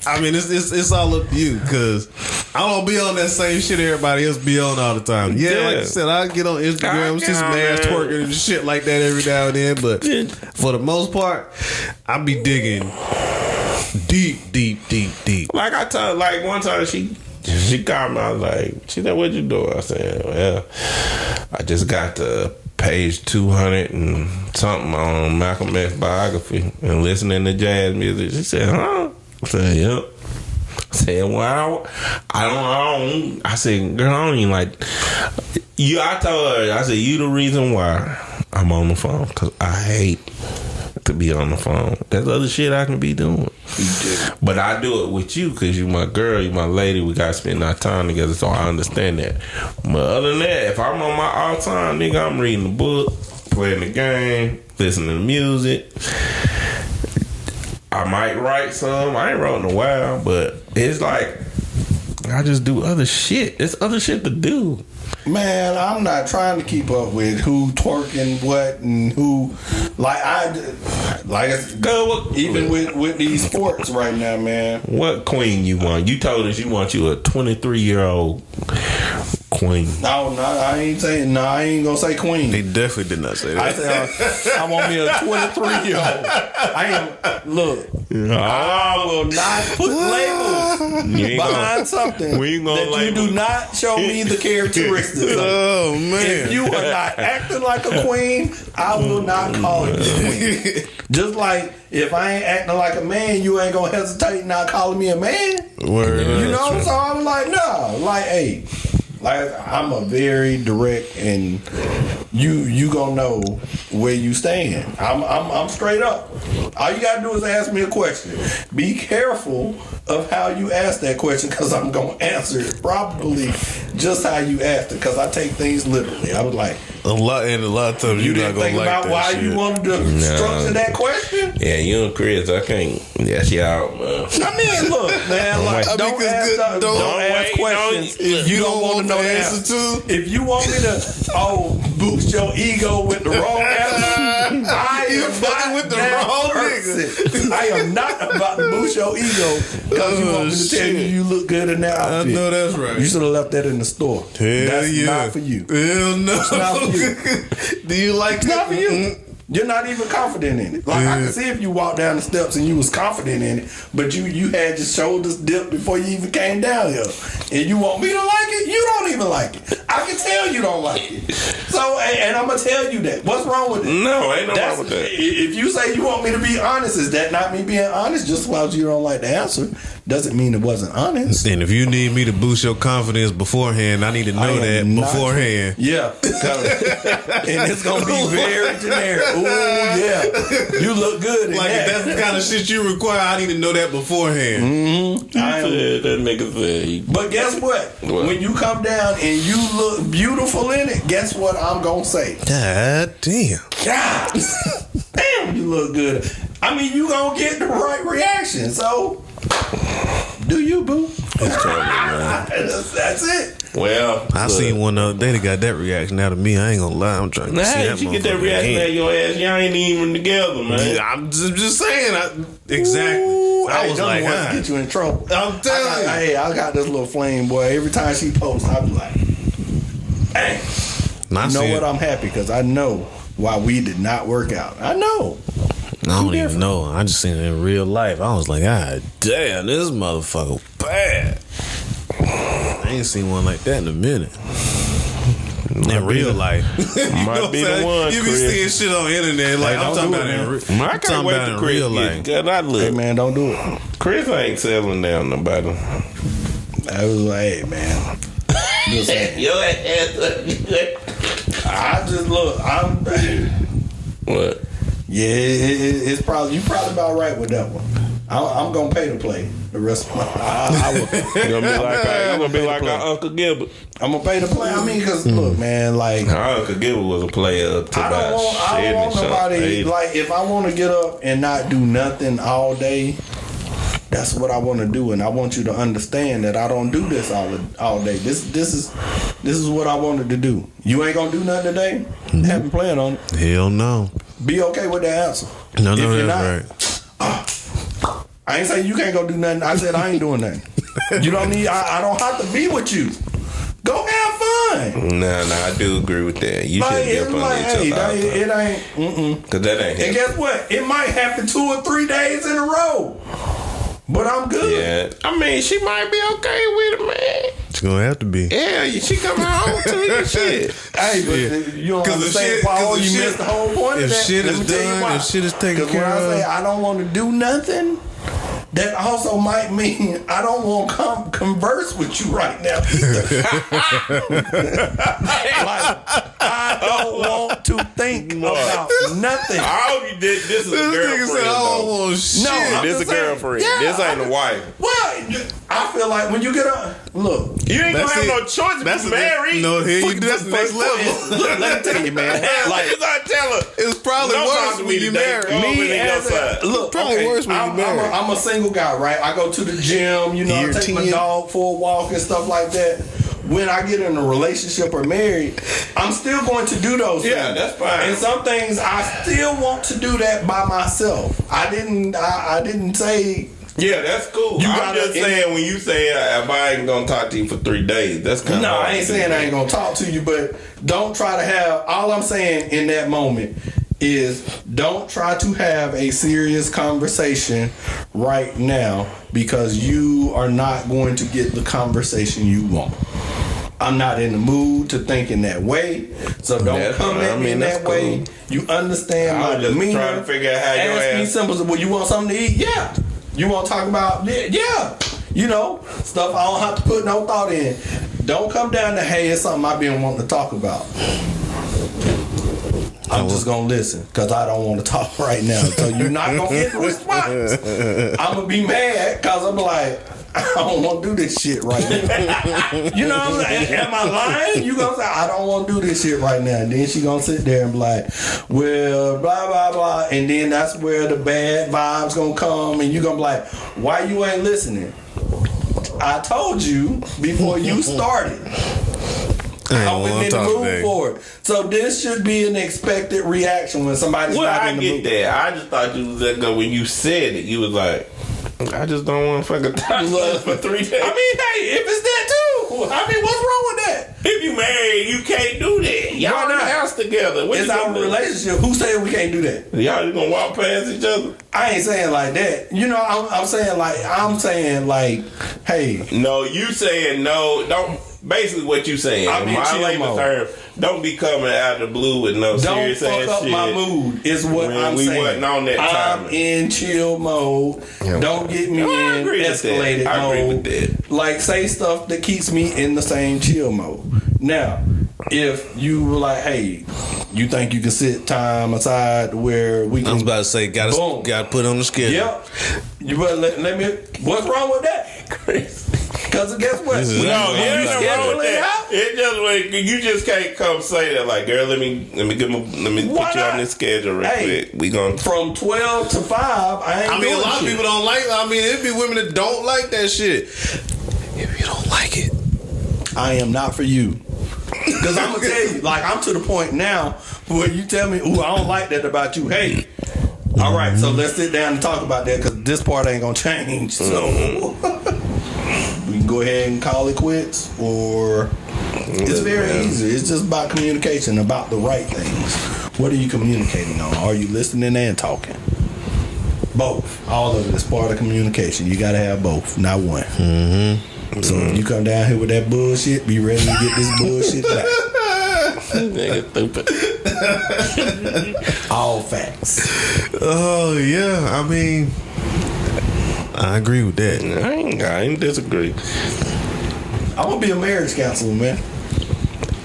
I mean, it's all up to you. Because I don't be on that same shit everybody else be on all the time. Yeah, like I said, I get on Instagram, see some ass twerking and shit like that every now and then. But for the most part, I be digging deep. Like I told, like one time she called me. I was like, she said, "What you doing?" I said, "Well, I just got to page 200 and something on Malcolm X biography and listening to jazz music." She said, "Huh?" I said, "Yep." I said, "Well, I don't." I said, "Girl, I don't even like you." I told her, I said, "You the reason why I'm on the phone, because I hate to be on the phone. There's other shit I can be doing. But I do it with you because you my girl, you my lady. We got to spend our time together, so I understand that. But other than that, if I'm on my all time, nigga, I'm reading the book, playing the game, listening to music. I might write some. I ain't wrote in a while, but it's like I just do other shit. There's other shit to do. Man, I'm not trying to keep up with who twerking what and who. Even with these sports right now, man. What queen you want? You told us you want you a 23-year-old queen. No, I ain't saying. No, I ain't gonna say queen. He definitely did not say that. I said I want me a 23-year-old. I will not put labels behind something that you do not show me the characteristics of. Oh man! If you are not acting like a queen, I will not call you a queen. Just like if I ain't acting like a man, you ain't gonna hesitate not calling me a man. Word. You know, so I'm like, no, like, hey. Like, I'm a very direct, and you gonna know where you stand. I'm straight up. All you gotta do is ask me a question. Be careful of how you ask that question, because I'm gonna answer it probably just how you asked it, because I take things literally. I was like, a lot of times you you're not didn't think gonna about like why that you shit. wanted to structure that question. Yeah, you and Chris, I can't. That's y'all, man. I mean, look, man, like, don't ask questions if you don't want to know the answer to. If you want me to boost your ego with the wrong answer, I am fucking with the wrong nigga. I am not about to boost your ego because you want me to tell you look good in that outfit. I know that's right. You should have left that in the store. Hell That's yeah. not for you. Hell no. It's not for you. Do you like It's not for you. You're not even confident in it. Like, I can see if you walked down the steps and you was confident in it, but you had your shoulders dipped before you even came down here. And you want me to like it? You don't even like it. I can tell you don't like it. So, and I'm going to tell you that. What's wrong with it? No, ain't no wrong with that. If you say you want me to be honest, is that not me being honest? Just because you don't like the answer doesn't mean it wasn't honest. And if you need me to boost your confidence beforehand, I need to know that beforehand. Yeah. And it's going to be very generic. Ooh, yeah. You look good in Like, that. if that's the kind of shit you require, I need to know that beforehand. Mm-hmm. That nigga said. But guess what? When you come down and you look beautiful in it, guess what I'm going to say? God damn. God damn, you look good. I mean, you going to get the right reaction. So, do you, boo? That's it. Well, I seen one the other day that got that reaction out of me. I ain't gonna lie. I'm trying to see how that did you get that motherfucker reaction again. at your ass? Y'all ain't even together, man. I'm just saying. Exactly. I was like, to get you in trouble. I'm telling you. Hey, I got this little flame boy. Every time she posts, I be like, hey, you know what? I'm happy because I know why we did not work out. I know. I don't even know. I just seen it in real life. I was like, God damn, this motherfucker bad. I ain't seen one like that in a minute. In real life. Might be the one, You be Chris. seeing shit on the internet. Like, I'm talking about I can't wait to Chris real get life. I look. Hey, man, don't do it. Chris ain't settling down nobody. I was like, hey, man. Just saying. Your ass. I just look. I'm. What? Yeah, it's probably you probably about right with that one. I'm gonna pay to play the rest of my. I will. You're gonna be like our Uncle Gilbert. I'm gonna pay to play. I mean, because look, man, like Our Uncle Gilbert was a player up to I don't want nobody. Like, if I want to get up and not do nothing all day, that's what I want to do, and I want you to understand that I don't do this all day. This is what I wanted to do. You ain't gonna do nothing today. Haven't planned on it. Hell no. Be okay with that answer. No, If you're that's right. I ain't saying you can't go do nothing. I said I ain't doing nothing. You don't need. I don't have to be with you. Go have fun. Nah, I do agree with that. You should It's get up on hey, each other. it ain't. Cause that ain't And him. guess what? It might happen 2 or 3 days in a row. But I'm good. Yeah, I mean, she might be okay with it, man. It's gonna have to be. Yeah, she coming home to you, shit. Hey, but you don't understand, Paul. You missed the whole point of If that. shit Let is me tell you done, why. if shit is taken 'Cause care when I say of. I don't want to do nothing, that also might mean I don't want to converse with you right now. Like, I don't want to think about nothing. All you did, this is a This nigga girlfriend. said, I don't though. want shit. No, I'm This just a saying, girlfriend. yeah, This ain't a wife. Well, I feel like when you get up, look, You ain't gonna That's have it. no choice if That's you the- married. No, here you do. that's That's the next level. Look, let me tell you, man. Like, you gotta tell her. It's probably Don't talk worse to when me you today. married. Go over Me to your as side. a, look, Probably okay, worse when you married. I'm a single guy, right? I go to the gym, you know, I Year take my 10. dog for a walk and stuff like that. When I get in a relationship or married, I'm still going to do those Yeah, things. that's fine. And some things I still want to do that by myself. I didn't say. Yeah, that's cool. You I'm gotta- just saying when you say if I ain't gonna talk to you for 3 days, that's kind of No, I ain't saying I ain't gonna talk to you, but don't try to have. All I'm saying in that moment is don't try to have a serious conversation right now because you are not going to get the conversation you want. I'm not in the mood to think in that way, so don't That's come fine. at me in that's that way. You understand I my was just demeanor. trying to figure out how your Ask me ass- simple. Well, you want something to eat? Yeah. You want to talk about? Yeah. You know, stuff I don't have to put no thought in. Don't come down to, hey, it's something I've been wanting to talk about. I'm just gonna listen because I don't want to talk right now. So you're not gonna get a response. I'm gonna be mad because I'm like, I don't want to do this shit right now. You know what I'm saying? Am I lying? You gonna say I don't want to do this shit right now? And then she gonna sit there and be like, well, blah blah blah, and then that's where the bad vibes gonna come, and you gonna be like, why you ain't listening? I told you before you started. I wasn't in the mood for it. So this should be an expected reaction when somebody's Well, not I in the get mood. that. I just thought you was that good when you said it. You was like, I just don't want to fucking talk to you for 3 days. I mean, hey, if it's that too, I mean, what's wrong with that? If you married, you can't do that. Y'all Why in the not? house together. What It's you our gonna do? relationship. Who said we can't do that? Y'all just gonna walk past each other? I ain't saying like that. You know, I'm saying like, hey, No, you saying no. Don't. Basically, what you saying? I'm in my chill layman mode. term. Don't be coming out of the blue with no don't serious fuck ass up shit. my mood. Is what When I'm we saying. wasn't on that I'm timing. in chill mode. Don't get me I in agree with that. escalated I agree mode. with that. Like, say stuff that keeps me in the same chill mode. Now, if you were like, hey, you think you can sit time aside where we can? I was about to say, Boom. gotta put on the schedule. Yep. You better let me. What's wrong with that? Because guess what? This is When exactly you what I'm nothing wrong schedule with it that. out, It just like you just can't come say that like, girl, let me Why put you not? on this schedule real Hey. quick. We gonna from 12 to 5, I ain't I mean, doing a lot shit. of people don't like. I mean, it'd be women that don't like that shit. If you don't like it, I am not for you. Because I'm gonna tell you, like, I'm to the point now where you tell me, "Ooh, I don't like that about you." Hey, all right, so let's sit down and talk about that because this part ain't gonna change. So we can go ahead and call it quits, or it's very easy. It's just about communication, about the right things. What are you communicating on? Are you listening and talking? Both. All of it is part of communication. You gotta have both, not one. So if you come down here with that bullshit, be ready to get this bullshit back. nigga stupid. All facts. oh yeah. I mean, I agree with that. I ain't disagree. I'm gonna be a marriage counselor, man.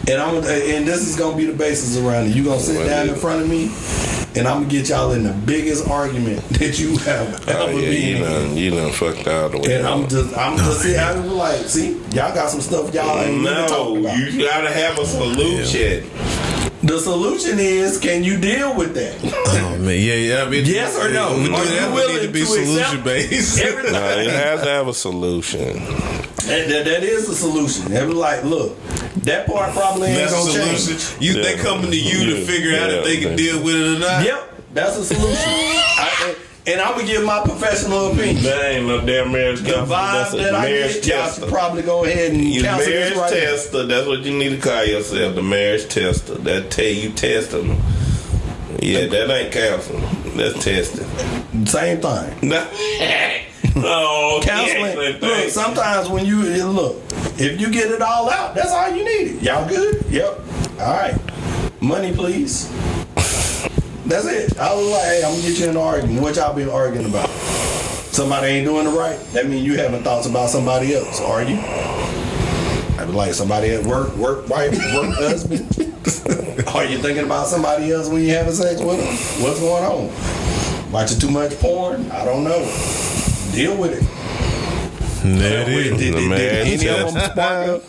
And this is gonna be the basis around it. You gonna sit down in front of me, and I'm gonna get y'all in the biggest argument that you have ever been in. You done fucked out the way. And I'm just sitting out and like, see, y'all got some stuff y'all ain't even talk No, about. you gotta have a solution. The solution is, can you deal with that? Oh man, yeah. I mean, Yes or no? We Are you willing need to be to solution accept based. everything? No, it has to have a solution. That is the solution. They be like, look, that part probably ain't That's gonna the change. solution. They coming to you to figure out if they can Yeah. deal with it or not. Yep, that's a solution. And I'm gonna give my professional opinion. That ain't no damn marriage The counselor. That's vibe a that I marriage get, y'all tester. should probably go ahead and You cancel marriage this right now. tester. That's what you need to call yourself, the marriage tester. That tell you testing them. Yeah, that ain't counseling. That's testing. Same thing. Oh, Counseling. Look, sometimes when you look, if you get it all out, that's all you need. Y'all good? Yep. All right. Money, please. That's it. I was like, hey, I'm gonna get you in an argument. What y'all been arguing about? Somebody ain't doing it right. That means you having thoughts about somebody else, are you? I be like somebody at work wife, work husband. Are you thinking about somebody else when you having sex with them? What's going on? Watching too much porn? I don't know. Deal with it. That is. Did any test. of them spark up?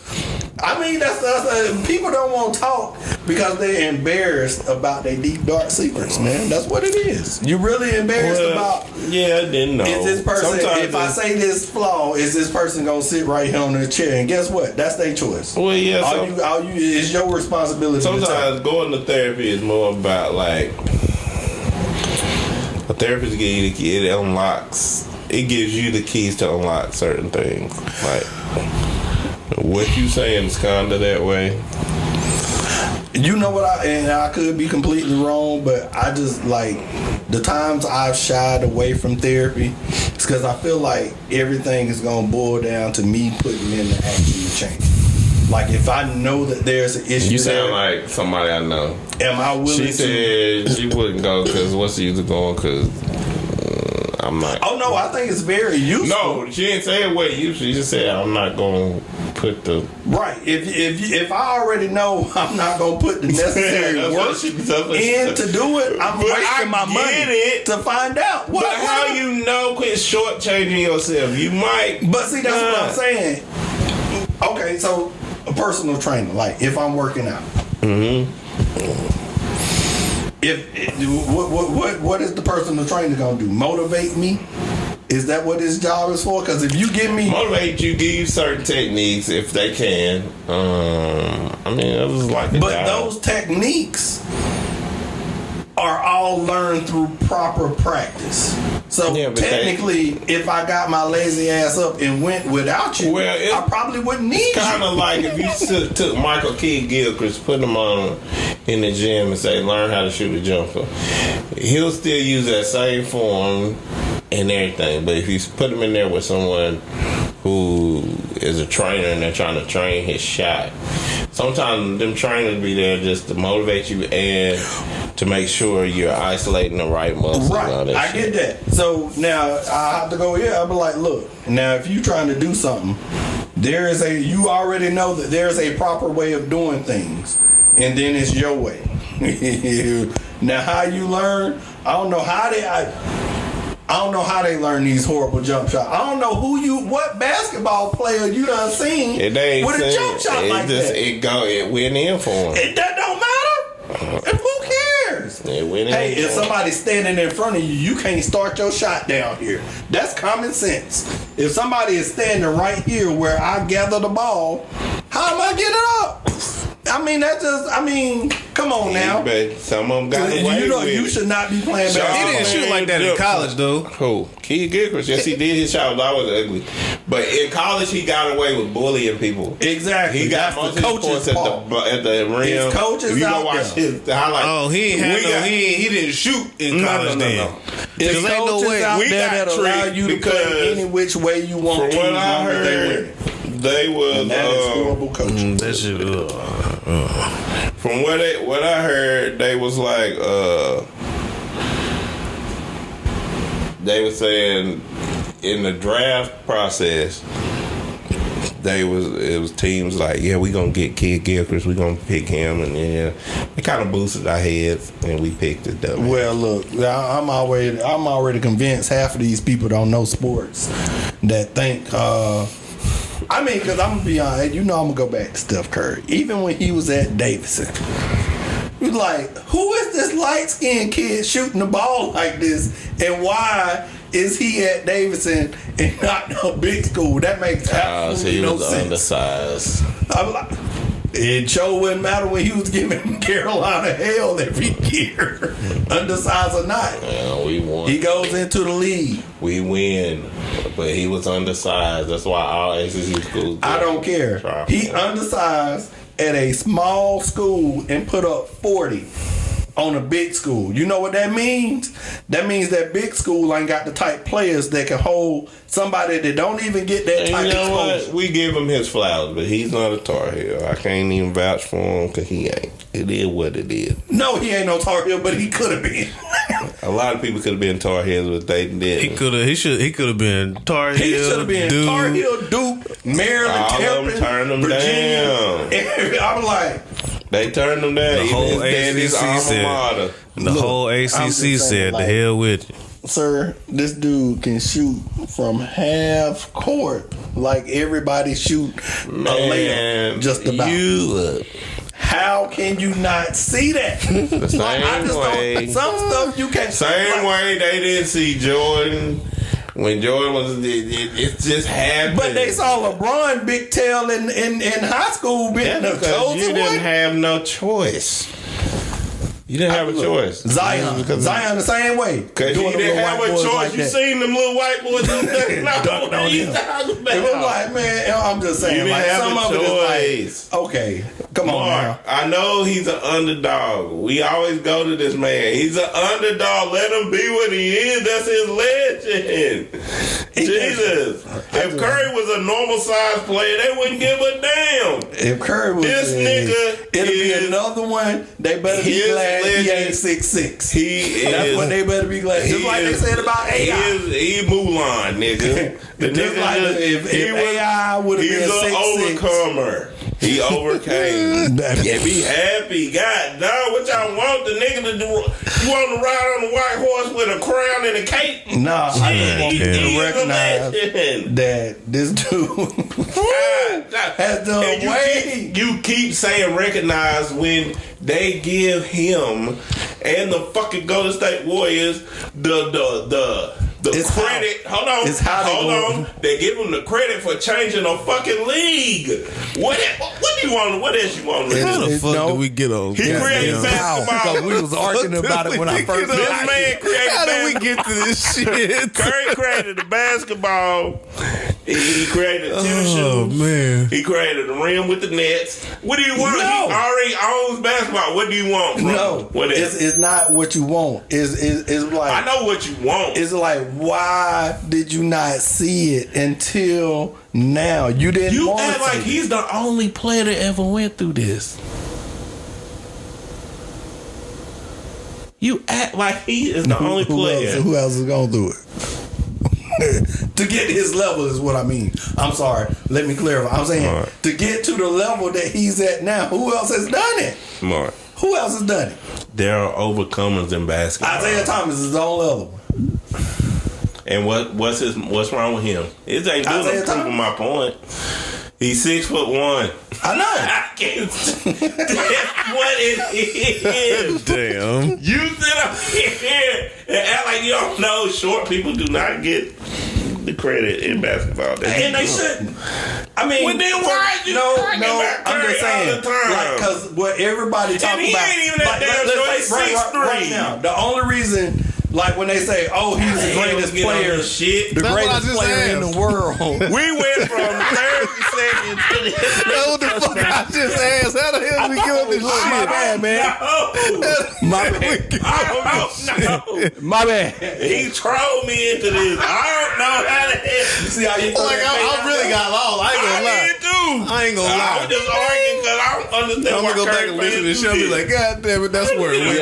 I mean, that's people don't want to talk because they're embarrassed about their deep dark secrets, man. That's what it is. You really embarrassed about? Yeah, I didn't know. Is this person? Sometimes If I say this flaw, is this person gonna sit right here on their chair? And guess what? That's their choice. Well, yeah. All you it's your responsibility. Sometimes going to therapy is more about like a therapist it unlocks. It gives you the keys to unlock certain things. Like what you saying is kind of that way. You know what? I could be completely wrong, but I just like the times I've shied away from therapy. It's because I feel like everything is gonna boil down to me putting in the action to change. Like if I know that there's an issue, You sound like somebody I know. am I willing? She said she wouldn't go because what's the use of going? Because I'm not. Oh no, I think it's very useful. No, she didn't say it way useful. She just said I'm not going to put the Right. If I already know I'm not gonna put the necessary That's work what she in to do it, I'm But wasting I my money get it. to find out. But how you know quit shortchanging yourself? You might. But see, that's what I'm saying. Okay, so a personal trainer, like if I'm working out, what is the personal trainer gonna do? Motivate me? Is that what his job is for? Because if you give me Motivate you, give you certain techniques if they can. I mean, it was like a but job. those techniques are all learned through proper practice. So Yeah, but technically, if I got my lazy ass up and went without you, Well, I probably wouldn't need Kind you. of like if you took Michael Kidd Gilchrist, put him on in the gym and say, learn how to shoot a jumper. He'll still use that same form and everything. But if you put him in there with someone who is a trainer and they're trying to train his shot, sometimes them trainers be there just to motivate you and to make sure you're isolating the right muscles. Right, and all that I shit. get that. So now I have to go here. I'll be like, look, now if you trying to do something, you already know that there's a proper way of doing things, and then it's your way. Now how you learn, I don't know how they learn these horrible jump shots. I don't know what basketball player you done seen with a jump shot like that. It went in for him. That don't matter. And who cares? It went in Hey, for if him. somebody's standing in front of you, you can't start your shot down here. That's common sense. If somebody is standing right here where I gather the ball, how am I getting up? Come on now. But some of them got away with it. You should not be playing He basketball. didn't shoot like that in college, though. Who? Kidd Gilchrist. Yes, he did. His shot was always ugly. But in college, he got away with bullying people. Exactly. He got That's most the of his coach's points fault. at the rim. His coaches if you out go watch there. his highlights. Oh, he didn't shoot in college then. There's Because ain't no coaches way. out We there got that allow tricked you to play because any which way you want From to. what I as long as they heard, win. they was And that is horrible coaching. That shit. from what I heard, they was like they were saying in the draft process, it was teams like, yeah, we gonna get Kidd Gilchrist, we gonna pick him, and yeah, it kind of boosted our heads, and we picked it up. Well, look, I'm already convinced half of these people don't know sports that think. Because I'm gonna be honest, I'm gonna go back to Steph Curry. Even when he was at Davidson, he was like, who is this light skinned kid shooting the ball like this, and why is he at Davidson and not no big school? That makes absolutely he no was sense. undersized. I'm like, it sure wouldn't matter when he was giving Carolina hell every year, undersized or not. Yeah, we won. He goes into the league. We win, but he was undersized. That's why all ACC schools. I don't care. He undersized at a small school and put up 40 on a big school. You know what that means? That means that big school ain't got the type players that can hold somebody that don't even get that type you know exposure. what? We give him his flowers, but he's not a Tar Heel. I can't even vouch for him because he ain't. It is what it is. No, he ain't no Tar Heel, but he could have been. A lot of people could have been Tar Heels, but they didn't. He could have been Tar Heel. He should have been Duke. Tar Heel, Duke, Maryland, All of them Terrapin, turned him Virginia. I'm like, They turned him down. The Even whole his daddy's ACC alma said- mater. The Look, whole I'm ACC just saying, said, like, "The hell with you." sir, this dude can shoot from half court like everybody shoot a layup. Just about. How can you not see that? The same way. Some stuff you can't. Same way they didn't see Jordan. When Jordan was, it just happened. But they saw LeBron big tail in high school being the chosen you didn't one. have no choice. You didn't have a choice. Zion the same way. Because you didn't have a choice. Like you seen them little white boys dunk on him. It was like, man, I'm just saying, you like didn't some have of a it is choice. like, okay, come on now. I know he's an underdog. We always go to this man. He's an underdog. Let him be what he is. That's his legend. Jesus. If Curry was a normal size player, they wouldn't give a damn. If Curry was this nigga, it'll be another one. They better be glad he ain't 6'6". That's what they better be glad. Just like they said about AI. He Mulan, nigga. Just like if AI would have been 6'6". He's an overcomer. He overcame. Yeah, be happy. God dog, what y'all want the nigga to do? You want to ride on a white horse with a crown and a cape? Nah, I just want you to recognize that this dude has done way. You keep saying recognize when they give him and the fucking Golden State Warriors the It's credit. Hold on. They give him the credit for changing a fucking league. What do you want? What else you want? How the fuck did we get on? He created basketball. Because we was arguing about it when I first. This man created. How did we get to this shit? Curry created the basketball. He created tennis shoes. Oh man. He created the rim with the nets. What do you want? No. He already owns basketball. What do you want from him? No, it's not what you want. It's like I know what you want. It's like, why did you not see it until now? You didn't. You want act to. like he's the only player that ever went through this. You act like he is the only player. Who else is going to do it? To get his level is what I mean. I'm sorry. Let me clarify. I'm saying to get to the level that he's at now, who else has done it? Mark. Who else has done it? There are overcomers in basketball. Isaiah Thomas is the only other one. And what's wrong with him? It ain't doing proving my point. He's 6'1". I know. I can't. That's what it is. Damn. You sit up here and act like you don't know. Short people do not get the credit in basketball, and they shouldn't. I mean, well, then why you talking about I'm just Curry saying, all the time? because what everybody talking about, and he ain't even that damn short. He's 6'3". Right now, the only reason. Like when they say, "Oh, he's the greatest player, the greatest player in the world." We went from third to second to the. What the fuck I just asked? How the hell did we get on this shit? My bad, man. My bad. I don't know. My bad. He trolled me into this. I don't know how the hell. You see how you Like I really got lost. I ain't gonna lie. I ain't gonna lie. I'm just arguing because I don't understand. I'm gonna go back and listen to the show. Be like, God damn it, that's where it went.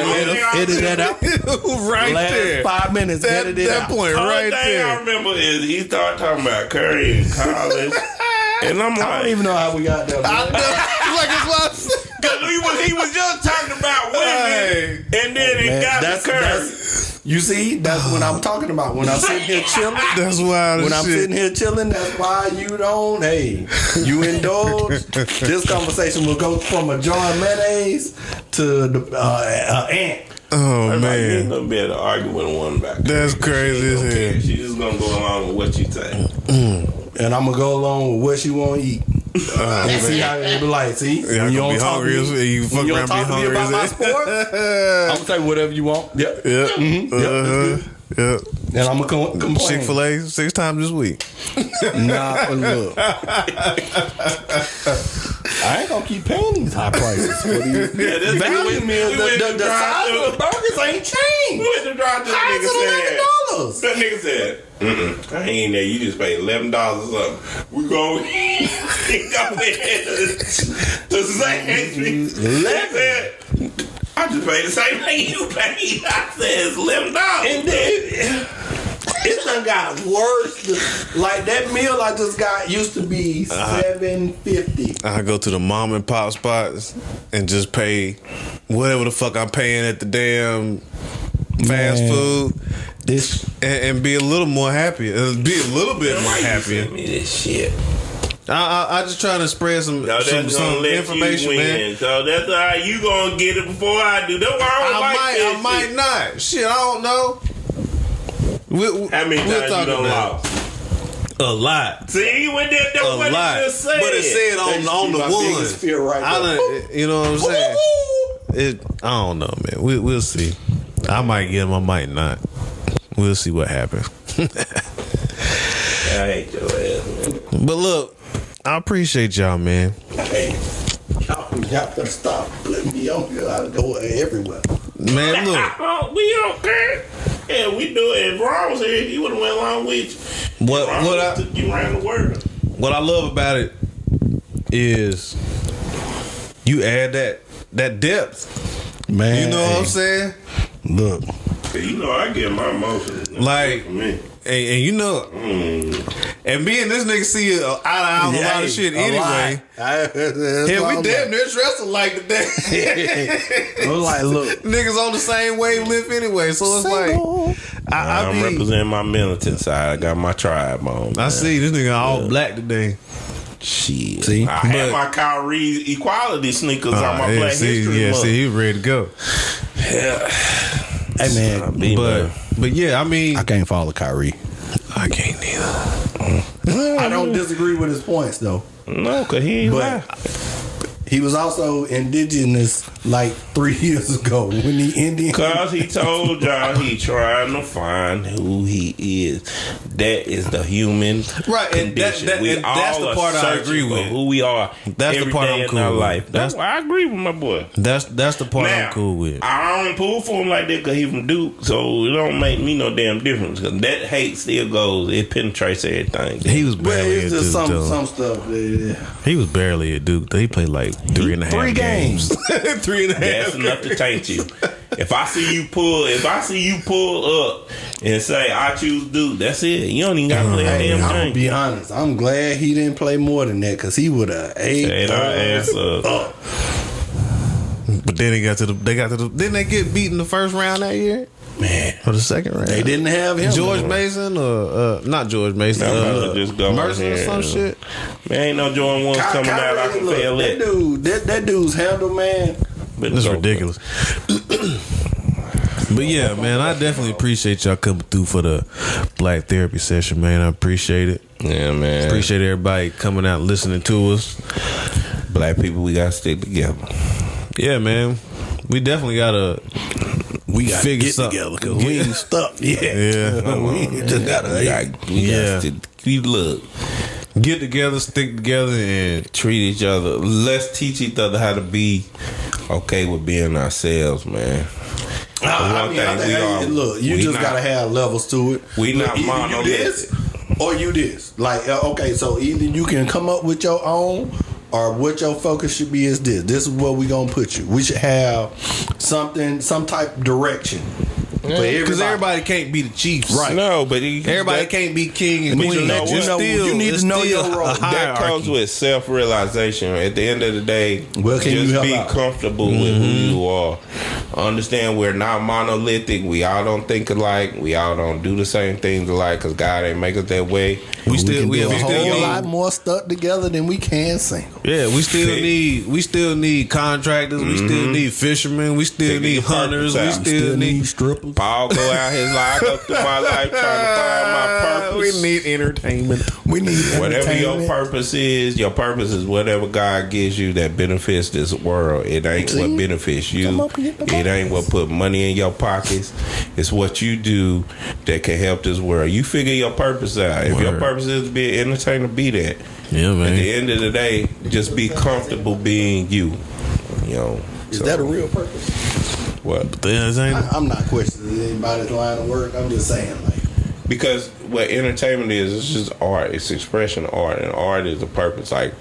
Edit that out. Right Last there. 5 minutes. Edit it That out. point The right thing I there. remember is he started talking about Curry in college, and I'm I don't like, even know how we got there. I know. Like it's what I said. because he was just talking about women, and then it got to Curry. You see, that's what I'm talking about. When I'm sitting here chilling, That's wild. when I'm sitting here chilling, that's why you don't. Hey, you indulge. This conversation will go from a jar of mayonnaise to the ant. Oh You ain't man, gonna be able to argue with a woman back. that's crazy as hell. She's just gonna go along with what you say. And I'm gonna go along with what she want to eat. And see how it be like. See, Yeah, when you don't be talk hungry. to me, You when fuck you around don't be talk to me hungry. about my as sport, I'm gonna say whatever you want. Yep. Yeah. Yep. That's good. Yeah. And I'm gonna complain. Chick-fil-A 6 times this week. Nah, but look. I ain't gonna keep paying these high prices for these value meals. The size of the burgers ain't changed. We went to drive to How the is nigga said. $11? That nigga said, I ain't there. You just paid $11 or something. We go to say 11. I just paid the same thing you paid. I said it's $11. And then it done got worse. Like that meal I just got used to be $7.50. I go to the mom and pop spots and just pay whatever the fuck I'm paying at the damn fast food. and be a little more happy. Be a little bit more happy. Send me this shit. I just trying to spread some information, man. So that's how you gonna get it before I do. That's why I might not. Shit, I don't know. How many times you done lost? A lot. See, you went there. That's what it just said. But it said on the one. Right, you know what I'm saying? I don't know, man. We'll see. I might get him. I might not. We'll see what happens. I hate your ass, man. But look, I appreciate y'all, man. Hey, y'all better stop putting me on here. I go everywhere. Man, look. We don't care. Yeah, we do it. If Ron was here, he would have went along with you. Ron took you around the world. What I love about it is you add that depth. Man, you know what I'm saying? Look. You know I get my emotions. Like, for me. And you know, and me and this nigga see eye to eye on a lot of shit anyway. Hell, we damn near dressed alike today. I'm like, look, niggas on the same wavelength anyway. So it's like, I'm representing my militant side. I got my tribe on. I see this nigga all black today. Shit. See, I had my Kyrie equality sneakers on my Black History Month. See, he ready to go. Yeah. Hey man, but yeah, I mean, I can't follow Kyrie. I can't neither. I don't disagree with his points though. No, cause he ain't lie. He was also indigenous like 3 years ago when the Indian. Cause he told y'all he trying to find who he is. That is the human right, condition. and that's the part I agree with. Who we are. That's every the part day I'm cool in our with. life. That's why I agree with my boy. That's the part now, I'm cool with. I don't pull for him like that because he from Duke, so it don't make me no damn difference. Cause that hate still goes. It penetrates everything. He was barely it's a just Duke, some stuff. He was barely a Duke. He played like 3.5 games. 3.5. That's enough to taint you. If I see you pull up and say I choose Duke, that's it. You don't even gotta play a damn I'm game. gonna be honest. I'm glad he didn't play more than that because he would have ate our ass up. But then didn't they get beat in the first round that year? Man, or the second round? They didn't have him. George Mason or not George Mason? Just go Mercer or some shit. Man, ain't no Jordan ones coming out. I can feel it. That dude's handle, man. It's ridiculous. But yeah, man, I definitely appreciate y'all coming through for the Black Therapy session, man. I appreciate it. Yeah, man. Appreciate everybody coming out and listening to us. Black people, we gotta stick together. Yeah, man. We definitely gotta. We gotta figure get together because we ain't stuck yet. Yeah, we just gotta. Look. Get together, stick together, and treat each other. Let's teach each other how to be okay with being ourselves, man. Look, you just gotta have levels to it. We not monolithic. Or you this. Like, okay, so either you can come up with your own, or what your focus should be is this. This is where we gonna put you. We should have some type of direction. Because everybody can't be the Chiefs, right? No, but everybody can't be king and queen. You need to know your role. That comes with self-realization. At the end of the day, just be comfortable with who you are. Understand we're not monolithic. We all don't think alike. We all don't do the same things alike because God ain't make us that way. We still need a whole lot more stuck together than we can single. Yeah, we still need contractors. We still need fishermen. We still need hunters. We still need strippers. Paul go out his life, go through my life trying to find my purpose. We need entertainment. We need whatever your purpose is. Your purpose is whatever God gives you that benefits this world. It ain't what benefits you. It ain't what put money in your pockets. It's what you do that can help this world. You figure your purpose out. If your purpose is to be an entertainer, be that. Yeah, man. At the end of the day, just be comfortable being you. You know. Is that a real purpose? What? I'm not questioning anybody's line of work. I'm just saying, like, because what entertainment is, it's just art. It's expression of art, and art is the purpose. Like,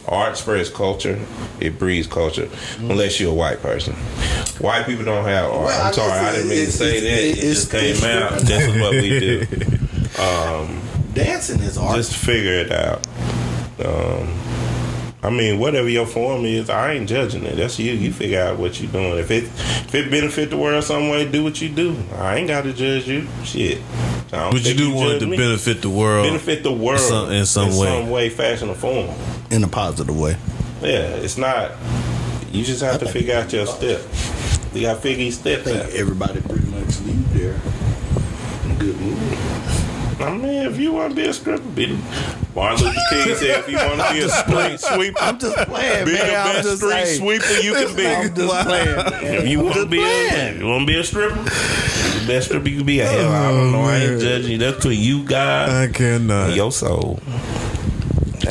art spreads culture. It breeds culture. Unless you're a white person. White people don't have art. Well, I'm sorry, I didn't mean to say that. It just came out. This is what we do. Dancing is art. Just figure it out. I mean, whatever your form is, I ain't judging it. That's you. You figure out what you're doing. If it benefit the world some way, do what you do. I ain't got to judge you. Shit. But you do want it to benefit the world. Benefit the world in some way. Some way, fashion, or form. In a positive way. Yeah, it's not. You just have to figure out your step. You got to figure your step out. Everybody pretty much leave there in a good mood. I mean, if you want to be a stripper, be Martin Luther King said, if you want to be a street sweeper, I'm just playing, be man. the best street sweeper you can be. I'm just playing, man. If you want to be a stripper, be the best stripper you can be. Hell, I don't know. I ain't judging you. That's between you, God, I cannot. and your soul.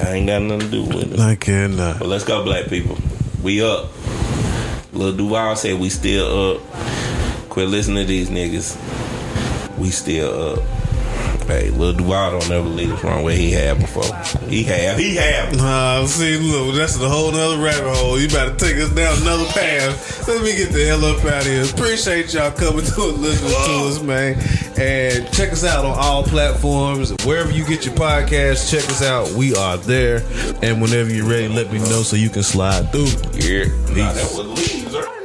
I ain't got nothing to do with it. I cannot. But let's go, black people. We up. Lil Duval said we still up. Quit listening to these niggas. We still up. Hey, Lil Duval don't never lead us wrong way he had before. He have. See, look, that's a whole nother rabbit hole. You better take us down another path. Let me get the hell up out of here. Appreciate y'all coming through and listening to us, man. And check us out on all platforms. Wherever you get your podcast, check us out. We are there. And whenever you're ready, let me know so you can slide through. Yeah. Nah, that was leaves, right?